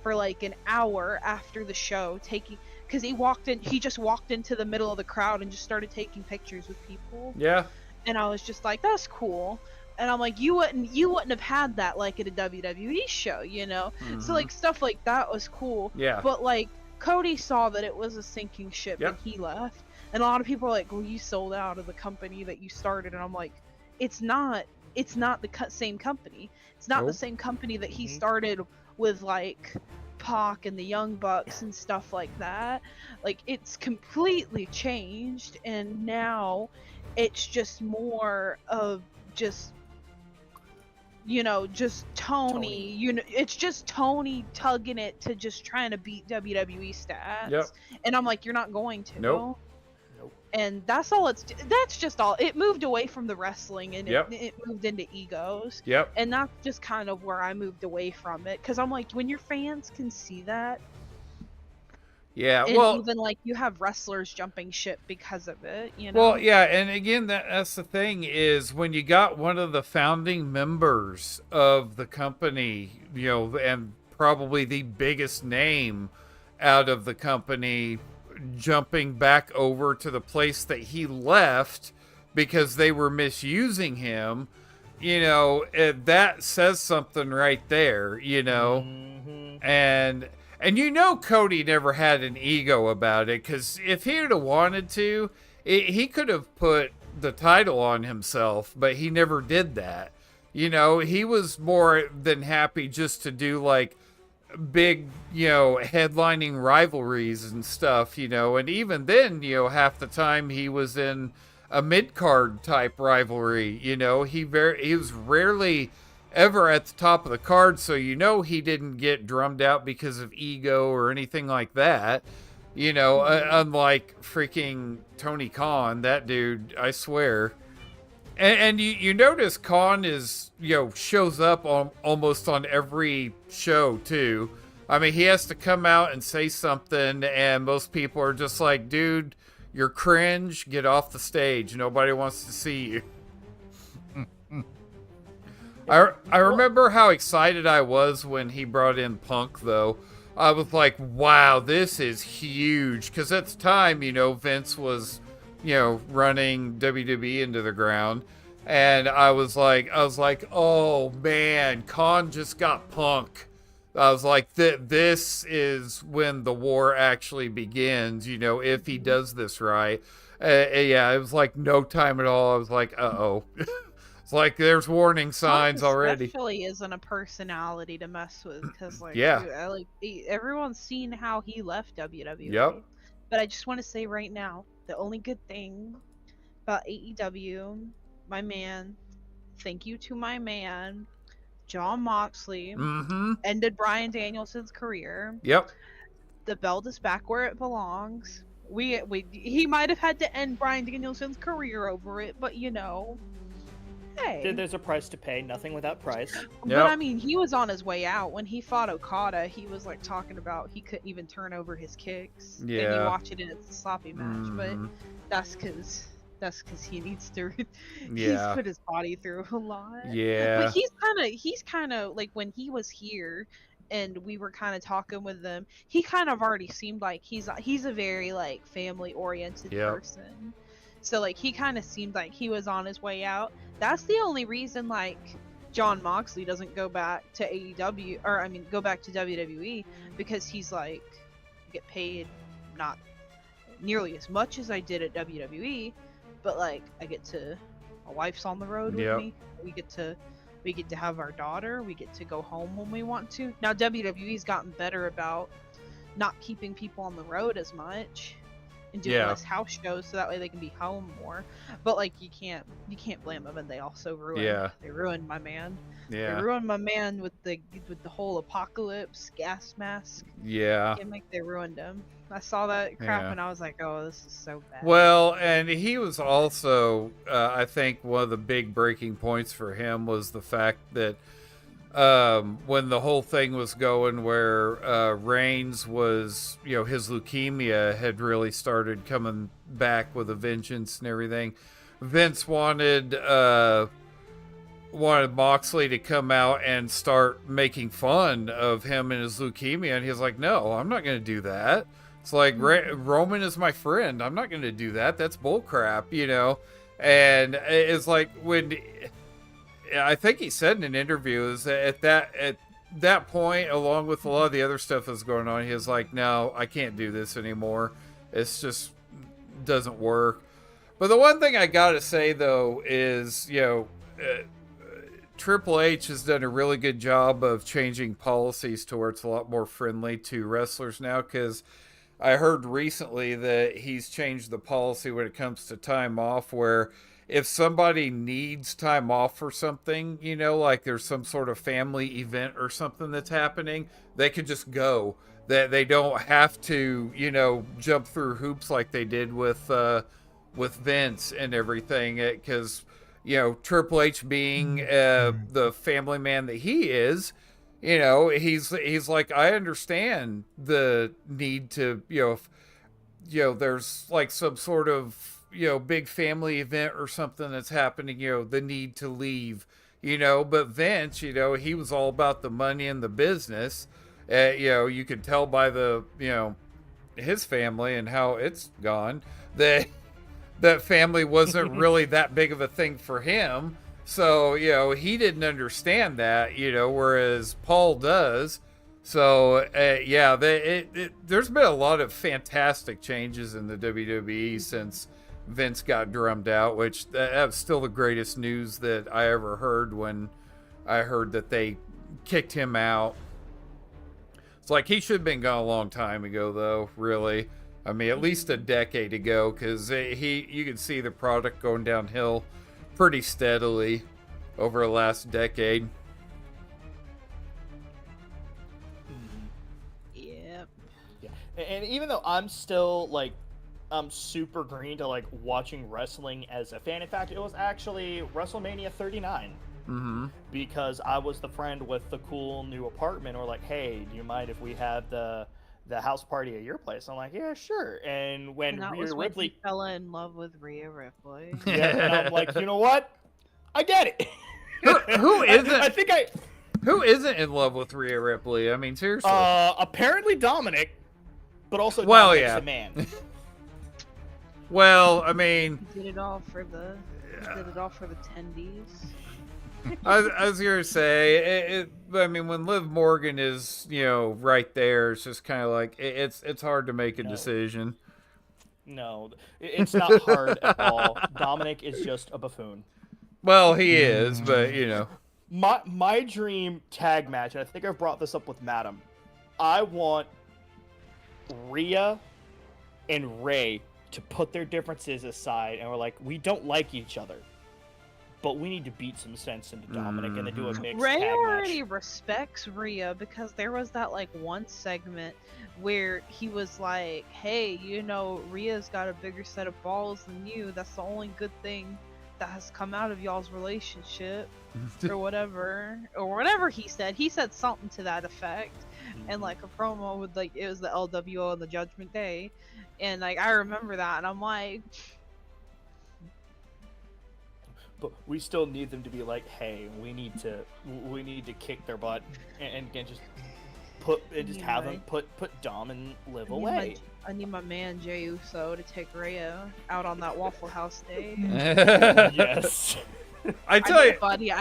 for like an hour after the show because he just walked into the middle of the crowd and just started taking pictures with people. Yeah. And I was just like, that's cool. And I'm like, you wouldn't have had that like at a WWE show, you know? So like stuff like that was cool. Yeah. But like Cody saw that it was a sinking ship and he left. And a lot of people are like, well, you sold out of the company that you started. And I'm like, it's not the same company. It's not the same company that he started with, like Pac and the Young Bucks and stuff like that. Like, it's completely changed, and now it's just more of just, you know, just Tony. You know, it's just Tony tugging it to just trying to beat WWE stats. Yep. And I'm like, you're not going to. Nope. And that's just all. It moved away from the wrestling, and it moved into egos. Yep. And that's just kind of where I moved away from it, because I'm like, when your fans can see that. Yeah, and well, even like you have wrestlers jumping ship because of it, you know. Well, yeah, and again, that's the thing is when you got one of the founding members of the company, you know, and probably the biggest name out of the company jumping back over to the place that he left because they were misusing him, you know, that says something right there, you know. And you know Cody never had an ego about it, because if he'd have wanted to, he could have put the title on himself, but he never did that. You know, he was more than happy just to do like big, you know, headlining rivalries and stuff, you know, and even then, you know, half the time he was in a mid-card type rivalry, you know, he was rarely ever at the top of the card, so you know he didn't get drummed out because of ego or anything like that, you know, unlike freaking Tony Khan, that dude, I swear. And you notice Khan is, you know, shows up on almost on every show too. I mean, he has to come out and say something, and most people are just like, dude, you're cringe, get off the stage, nobody wants to see you. I remember how excited I was when he brought in Punk, though. I was like, wow, this is huge. Because at the time, you know, Vince was, you know, running WWE into the ground. And I was like, oh, man, Khan just got Punk. I was like, this is when the war actually begins, you know, if he does this right. Yeah, it was like no time at all. I was like, uh-oh. Like there's warning signs already. Especially isn't a personality to mess with, because like, dude, everyone's seen how he left WWE. Yep. But I just want to say right now, the only good thing about AEW, my man, thank you to my man, Jon Moxley, ended Bryan Danielson's career. Yep. The belt is back where it belongs. He might have had to end Bryan Danielson's career over it, but you know. Hey. There's a price to pay. Nothing without price. But I mean, he was on his way out when he fought Okada. He was like talking about he couldn't even turn over his kicks. Yeah. And you watch it and it's a sloppy match, but that's because he needs to. He's put his body through a lot. Yeah. But he's kind of like when he was here, and we were kind of talking with them. He kind of already seemed like he's a very like family oriented person. So like he kind of seemed like he was on his way out. That's the only reason like Jon Moxley doesn't go back to AEW, or I mean go back to WWE, because he's like get paid not nearly as much as I did at WWE, but like I get to, my wife's on the road with me. We get to have our daughter. We get to go home when we want to. Now WWE's gotten better about not keeping people on the road as much and doing less house shows, so that way they can be home more. But like you can't blame them, and they also ruined my man. They ruined my man with the whole apocalypse gas mask gimmick. They ruined him. I saw that crap Yeah. and I was like, oh, this is so bad. Well, and he was also, I think, one of the big breaking points for him was the fact that when the whole thing was going, where Reigns was, his leukemia had really started coming back with a vengeance and everything. Vince wanted Moxley to come out and start making fun of him and his leukemia, and he's like, no, I'm not going to do that. It's like, Roman is my friend. I'm not going to do that. That's bullcrap, And it's like, when I think he said in an interview, is that at that point, along with a lot of the other stuff that's going on, he was like, no, I can't do this anymore. It's just doesn't work. But the one thing I gotta say though is, Triple H has done a really good job of changing policies to where it's a lot more friendly to wrestlers now, because I heard recently that he's changed the policy when it comes to time off, where if somebody needs time off for something, like there's some sort of family event or something that's happening, they could just go. That they don't have to, jump through hoops like they did with Vince and everything, because Triple H being the family man that he is, he's like, I understand the need to, if, there's like some sort of, big family event or something that's happening, the need to leave, but Vince, he was all about the money and the business. You could tell by the, his family and how it's gone, that family wasn't really that big of a thing for him. So, he didn't understand that, whereas Paul does. So, there's been a lot of fantastic changes in the WWE since Vince got drummed out, which that was still the greatest news that I ever heard when I heard that they kicked him out. It's like he should have been gone a long time ago, though, really. I mean, at least a decade ago, because you can see the product going downhill pretty steadily over the last decade. Yep. Yeah. And even though I'm still I'm super green to watching wrestling as a fan. In fact, it was actually WrestleMania 39. Mm-hmm. Because I was the friend with the cool new apartment, or hey, do you mind if we have the house party at your place? I'm like, yeah, sure. And when Rhea Ripley he fell in love with Rhea Ripley. yeah, and I'm like, you know what? I get it. Who isn't? Who isn't in love with Rhea Ripley? I mean, seriously. Apparently Dominic, but also well, Dominic's yeah, a man. Well, I mean, He did it all for the tendies. I was gonna say, I mean, when Liv Morgan is, right there, it's just kind of like it's hard to make a decision. No, it's not hard at all. Dominic is just a buffoon. Well, he is, but My dream tag match, and I think I've brought this up with Madam. I want Rhea and Ray to put their differences aside, and we're like, we don't like each other, but we need to beat some sense into Dominic and then do a mixed Ray tag already match. respects Rhea, because there was that one segment where he was like, hey, Rhea's got a bigger set of balls than you. That's the only good thing that has come out of y'all's relationship, or whatever he said. He said something to that effect, and a promo with it was the LWO on the Judgment Day, and I remember that, and I'm like, But we still need them to be like, hey, we need to kick their butt and just have them put Dom and Liv away. I need my man Jey Uso to take Rhea out on that Waffle House day. Yes. I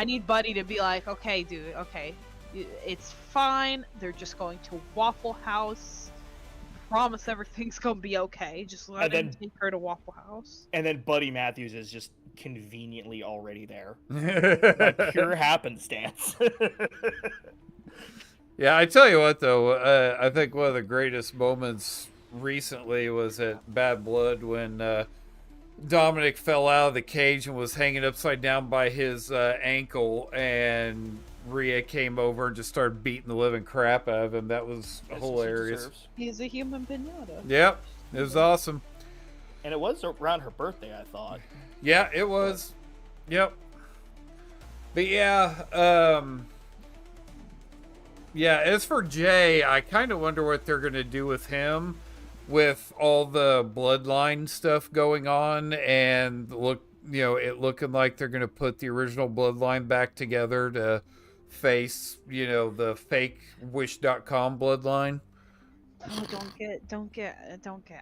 need Buddy to be like, okay, dude, okay, it's fine. They're just going to Waffle House. Promise everything's gonna be okay. Just let him take her to Waffle House. And then Buddy Matthews is just conveniently already there. Pure happenstance. Yeah, I tell you what, though, I think one of the greatest moments recently was at Bad Blood when Dominic fell out of the cage and was hanging upside down by his ankle, and Rhea came over and just started beating the living crap out of him. That was That's what she hilarious. deserves. He's a human pinata. Yep, it was awesome. And it was around her birthday, I thought. Yeah, it was. Yep. But yeah, yeah, as for Jay, I kind of wonder what they're going to do with him with all the bloodline stuff going on and it looking like they're going to put the original bloodline back together to face, the fake Wish.com bloodline. Oh, don't get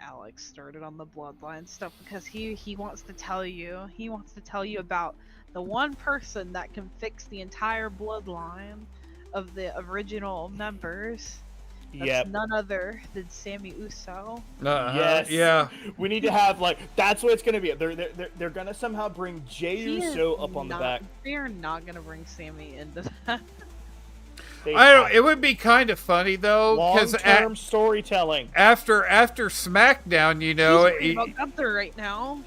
Alex started on the bloodline stuff, because he wants to tell you about the one person that can fix the entire bloodline of the original members. That's none other than Sammy Uso. Yes. Yeah. We need to have that's what it's gonna be. They're gonna somehow bring Jey Uso up on the back. They are not gonna bring Sammy into that. It would be kind of funny though, because long-term storytelling. After SmackDown, He's about Gunther right now.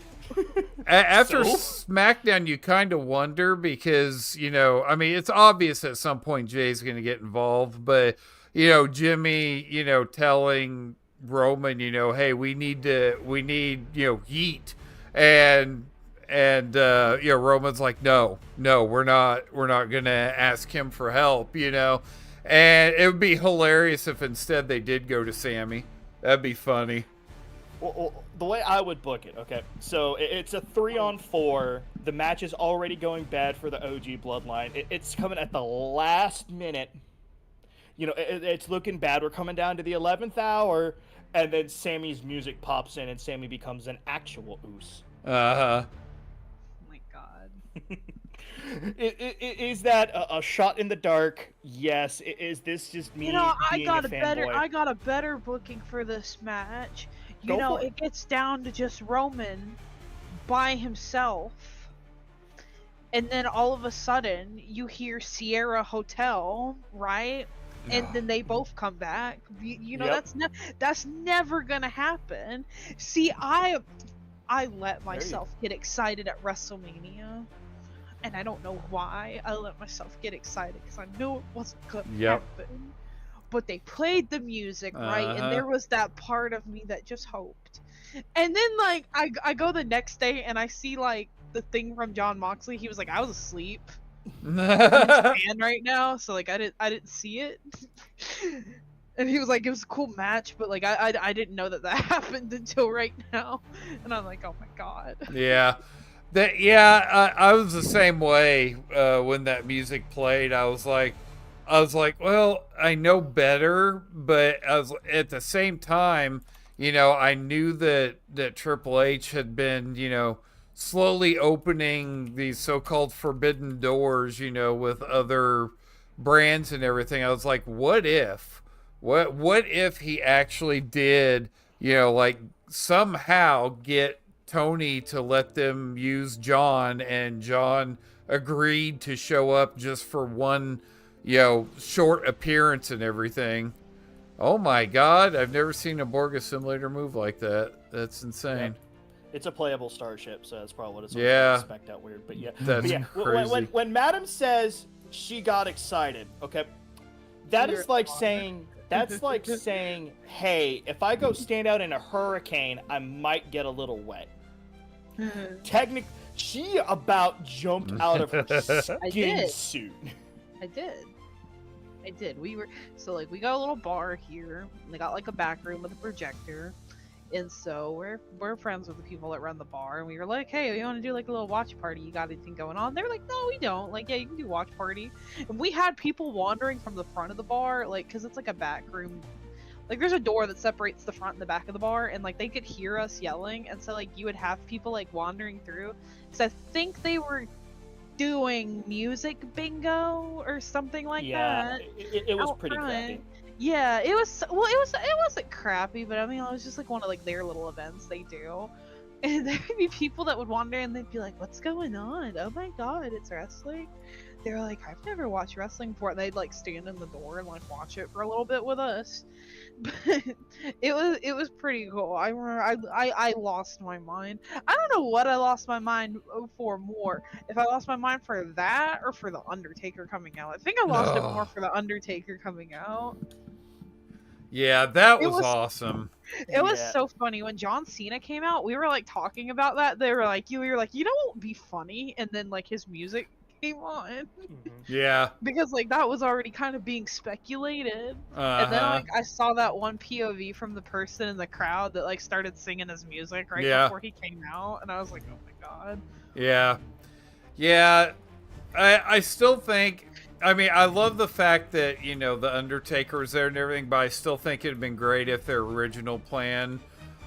After SmackDown, you kind of wonder because, it's obvious at some point Jay's going to get involved, but, Jimmy, telling Roman, hey, we need, Yeet. And Roman's like, no, we're not going to ask him for help, and it would be hilarious if instead they did go to Sammy. That'd be funny. Well, the way I would book it, okay, so it's a 3-on-4. The match is already going bad for the OG bloodline. It's coming at the last minute. It's looking bad. We're coming down to the 11th hour, and then Sammy's music pops in, and Sammy becomes an actual Uso. Uh-huh. Oh my god. Is that a shot in the dark? Yes. Is this just me? I got a a better booking for this match. It gets down to just Roman by himself, and then all of a sudden you hear Sierra Hotel, right? And then they both come back. Yep. That's never gonna happen. See, I let myself get excited at WrestleMania, and I don't know why I let myself get excited, because I knew it wasn't gonna happen. But they played the music, right? And there was that part of me that just hoped. And then I go the next day and I see the thing from John Moxley. He was like, I was asleep. I'm in Japan right now, so I didn't see it. And he was like, it was a cool match, but I didn't know that happened until right now. And I'm like, oh my god. Yeah. I was the same way when that music played. I was like, well, I know better, but at the same time, I knew that Triple H had been, slowly opening these so-called forbidden doors, with other brands and everything. I was like, what if he actually did, somehow get Tony to let them use John, and John agreed to show up just for one short appearance and everything. Oh my god, I've never seen a Borg Assimilator move like that. That's insane. Yeah. It's a playable starship, so that's probably what it's expect out weird. But yeah. That's crazy. When Madam says she got excited, okay, that's like saying, hey, if I go stand out in a hurricane, I might get a little wet. Technically, she about jumped out of her skin suit. I did. We got a little bar here. They got a back room with a projector, and so we're friends with the people that run the bar. And we were like, hey, we want to do a little watch party. You got anything going on? They're like, no, we don't. Yeah, you can do watch party. And we had people wandering from the front of the bar, because it's a back room. There's a door that separates the front and the back of the bar, and they could hear us yelling, and so you would have people wandering through. So I think they were doing music bingo or something like that. It was pretty crappy. Yeah, it was. Well, it wasn't crappy, but I mean, it was just one of their little events they do. And there would be people that would wander and they'd be like, "What's going on? Oh my god, it's wrestling." They're like, "I've never watched wrestling before." And they'd like stand in the door and like watch it for a little bit with us. But it was pretty cool. I remember I lost my mind. I don't know what I lost my mind for more. If I lost my mind for that or for the Undertaker coming out. I think I lost it more for the Undertaker coming out. Yeah, that It was was awesome. It was Yeah. so funny when John Cena came out. We were like talking about that. They were like, we were like, you know what would be funny? And then like his music came on Yeah. because like that was already kind of being speculated. Uh-huh. And then like I saw that one POV from the person in the crowd that like started singing his music right Yeah. before he came out, and I was like, oh my god. Yeah. Yeah. I still think, I mean, I love the fact that, you know, the Undertaker's there and everything, but I still think it'd been great if their original plan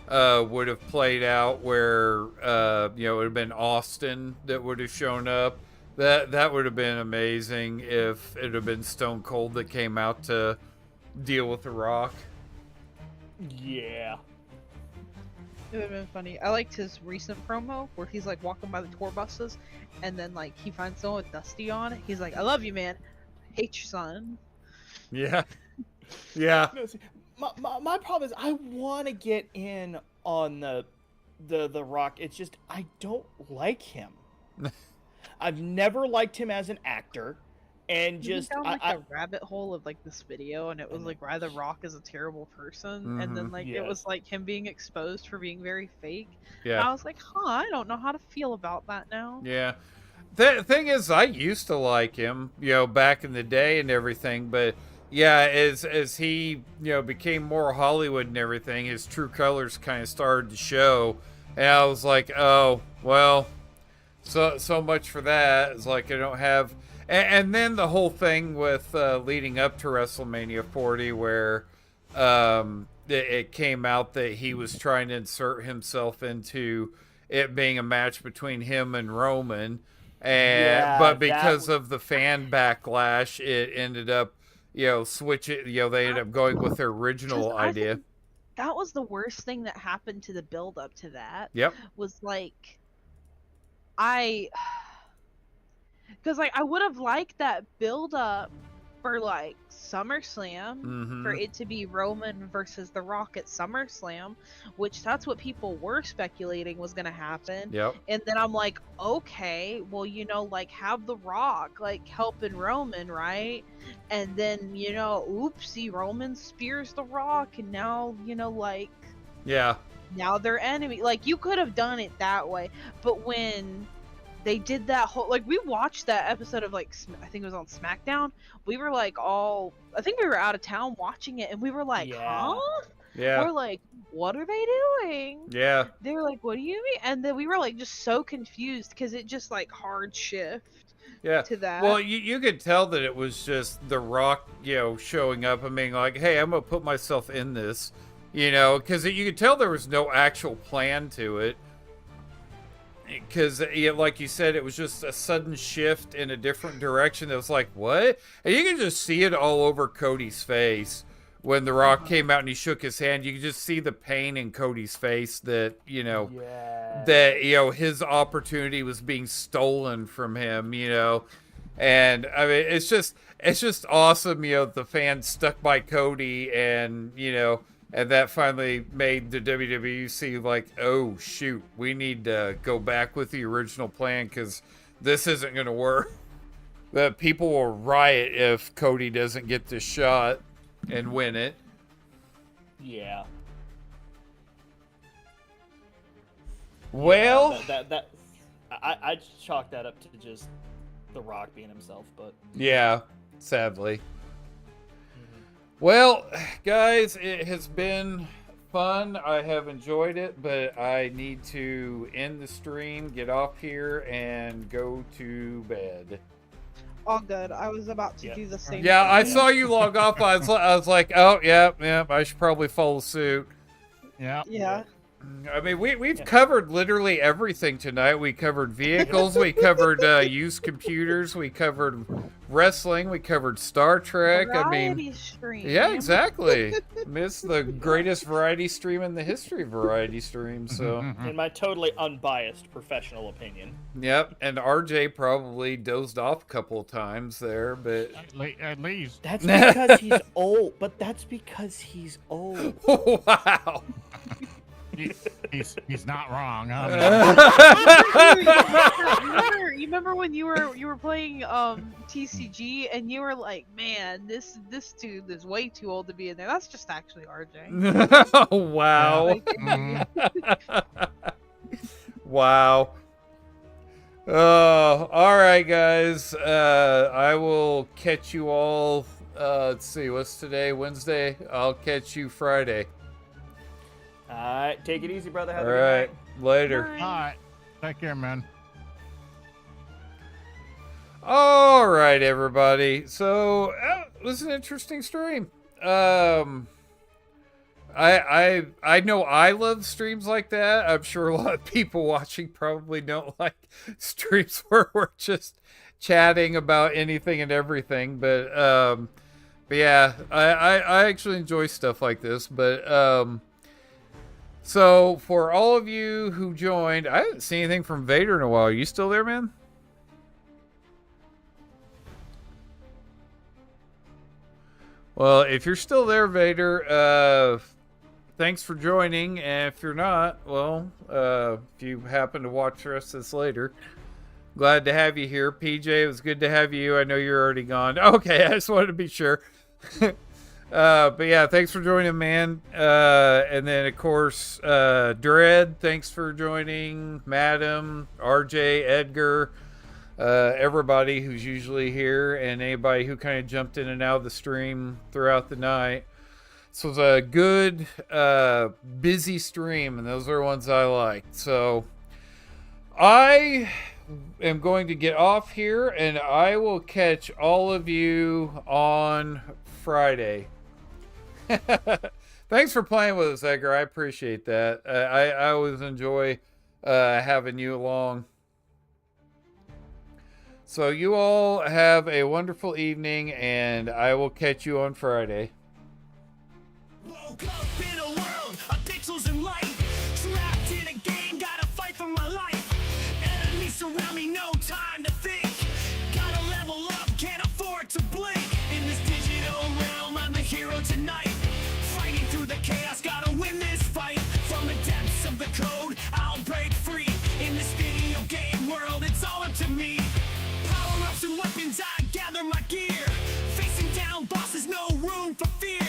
would have played out where, you know, it would have been Austin that would have shown up. That would have been amazing if it had been Stone Cold that came out to deal with The Rock. Yeah. It would have been funny. I liked his recent promo where he's like walking by the tour buses, and then like he finds someone with Dusty on it. He's like, "I love you, man. Hate your son." Yeah. Yeah. No, see, my problem is I want to get in on the Rock. It's just I don't like him. I've never liked him as an actor, and just down like a rabbit hole of like this video, and it was like why the Rock is a terrible person, and then like it Yes. was like him being exposed for being very fake. Yeah. And I was like, I don't know how to feel about that now. Yeah. The thing is, I used to like him, you know, back in the day and everything, but yeah, as he, you know, became more Hollywood and everything, his true colors kind of started to show, and I was like, oh, well, so much for that. It's like I don't have, and then the whole thing with leading up to WrestleMania 40, where it came out that he was trying to insert himself into it being a match between him and Roman. And Yeah, but that because was- of the fan backlash, it ended up, you know, they ended up going with their original 'Cause I idea. think that was the worst thing that happened to the build up to that. Yep. Was like because like I would have liked that build up for like SummerSlam for Mhm. it to be Roman versus The Rock at SummerSlam, which that's what people were speculating was gonna happen. Yep. And then I'm like, okay, well, you know, like have The Rock like helping Roman, right? And then, you know, oopsie, Roman spears The Rock, and now, you know, like Yeah. now they're enemy. Like you could have done it that way, but when they did that whole like we watched that episode of like I think it was on SmackDown. We were like all I think we were out of town watching it, and we were like, Yeah. huh? Yeah. We're like, what are they doing? Yeah. They were like, what do you mean? And then we were like just so confused because it just like hard shift Yeah. to that. Well, you could tell that it was just The Rock, you know, showing up and being like, hey, I'm going to put myself in this, you know, because you could tell there was no actual plan to it. Because, like you said, it was just a sudden shift in a different direction that was like, what? And you can just see it all over Cody's face. When The Rock came out and he shook his hand, you could just see the pain in Cody's face that, you know, Yeah. that, you know, his opportunity was being stolen from him, you know. And I mean, it's just awesome, you know, the fans stuck by Cody, and, you know, and that finally made the WWE see like, oh shoot, we need to go back with the original plan because this isn't going to work. That people will riot if Cody doesn't get this shot and win it. Yeah. Well, That I chalk that up to just The Rock being himself, but yeah, sadly. Well, guys, it has been fun. I have enjoyed it, but I need to end the stream, get off here, and go to bed. all good. I was about to Yeah. do the same. Yeah, I thing. saw you log off. I was like, oh, yeah, I should probably follow suit. Yeah. Yeah. I mean, we've covered literally everything tonight. We covered vehicles, we covered used computers, we covered wrestling, we covered Star Trek. Variety stream. Yeah, exactly. It's the greatest variety stream in the history of variety streams. So, In my totally unbiased professional opinion. yep. And RJ probably dozed off a couple of times there, but At least. That's because he's old. But that's because he's old. wow. He's not wrong. Huh? you remember when you were playing TCG and you were like, man, this dude is way too old to be in there. That's just actually RJ. Wow. Wow. All right, guys. I will catch you all. Let's see, what's today? Wednesday. I'll catch you Friday. All right, take it easy, brother. Have All a good right, night. later. All right. Take care, man. All right, everybody. So it was an interesting stream. I know I love streams like that. I'm sure a lot of people watching probably don't like streams where we're just chatting about anything and everything. But yeah, I actually enjoy stuff like this. But so for all of you who joined, I haven't seen anything from Vader in a while. Are you still there, man? Well, if you're still there, Vader, thanks for joining. And if you're not, well, if you happen to watch the rest of this later, glad to have you here. PJ, it was good to have you. I know you're already gone. Okay, I just wanted to be sure. But yeah, thanks for joining, man. And then, of course, Dread, thanks for joining. Madam, RJ, Edgar, everybody who's usually here, and anybody who kind of jumped in and out of the stream throughout the night. This was a good, busy stream, and those are the ones I liked. So I am going to get off here, and I will catch all of you on Friday. Thanks for playing with us, Edgar. I appreciate that. I always enjoy having you along. So you all have a wonderful evening, and I will catch you on Friday. Woke up in a world of pixels and light. Trapped in a game, gotta fight for my life. Enemies surround me, no time to think. Gotta level up, can't afford to blink. In this digital realm, I'm the hero tonight. Fighting through the chaos, gotta win this fight. From the depths of the code, I'll break free. In this video game world, it's all up to me. Power-ups and weapons, I gather my gear. Facing down bosses, no room for fear.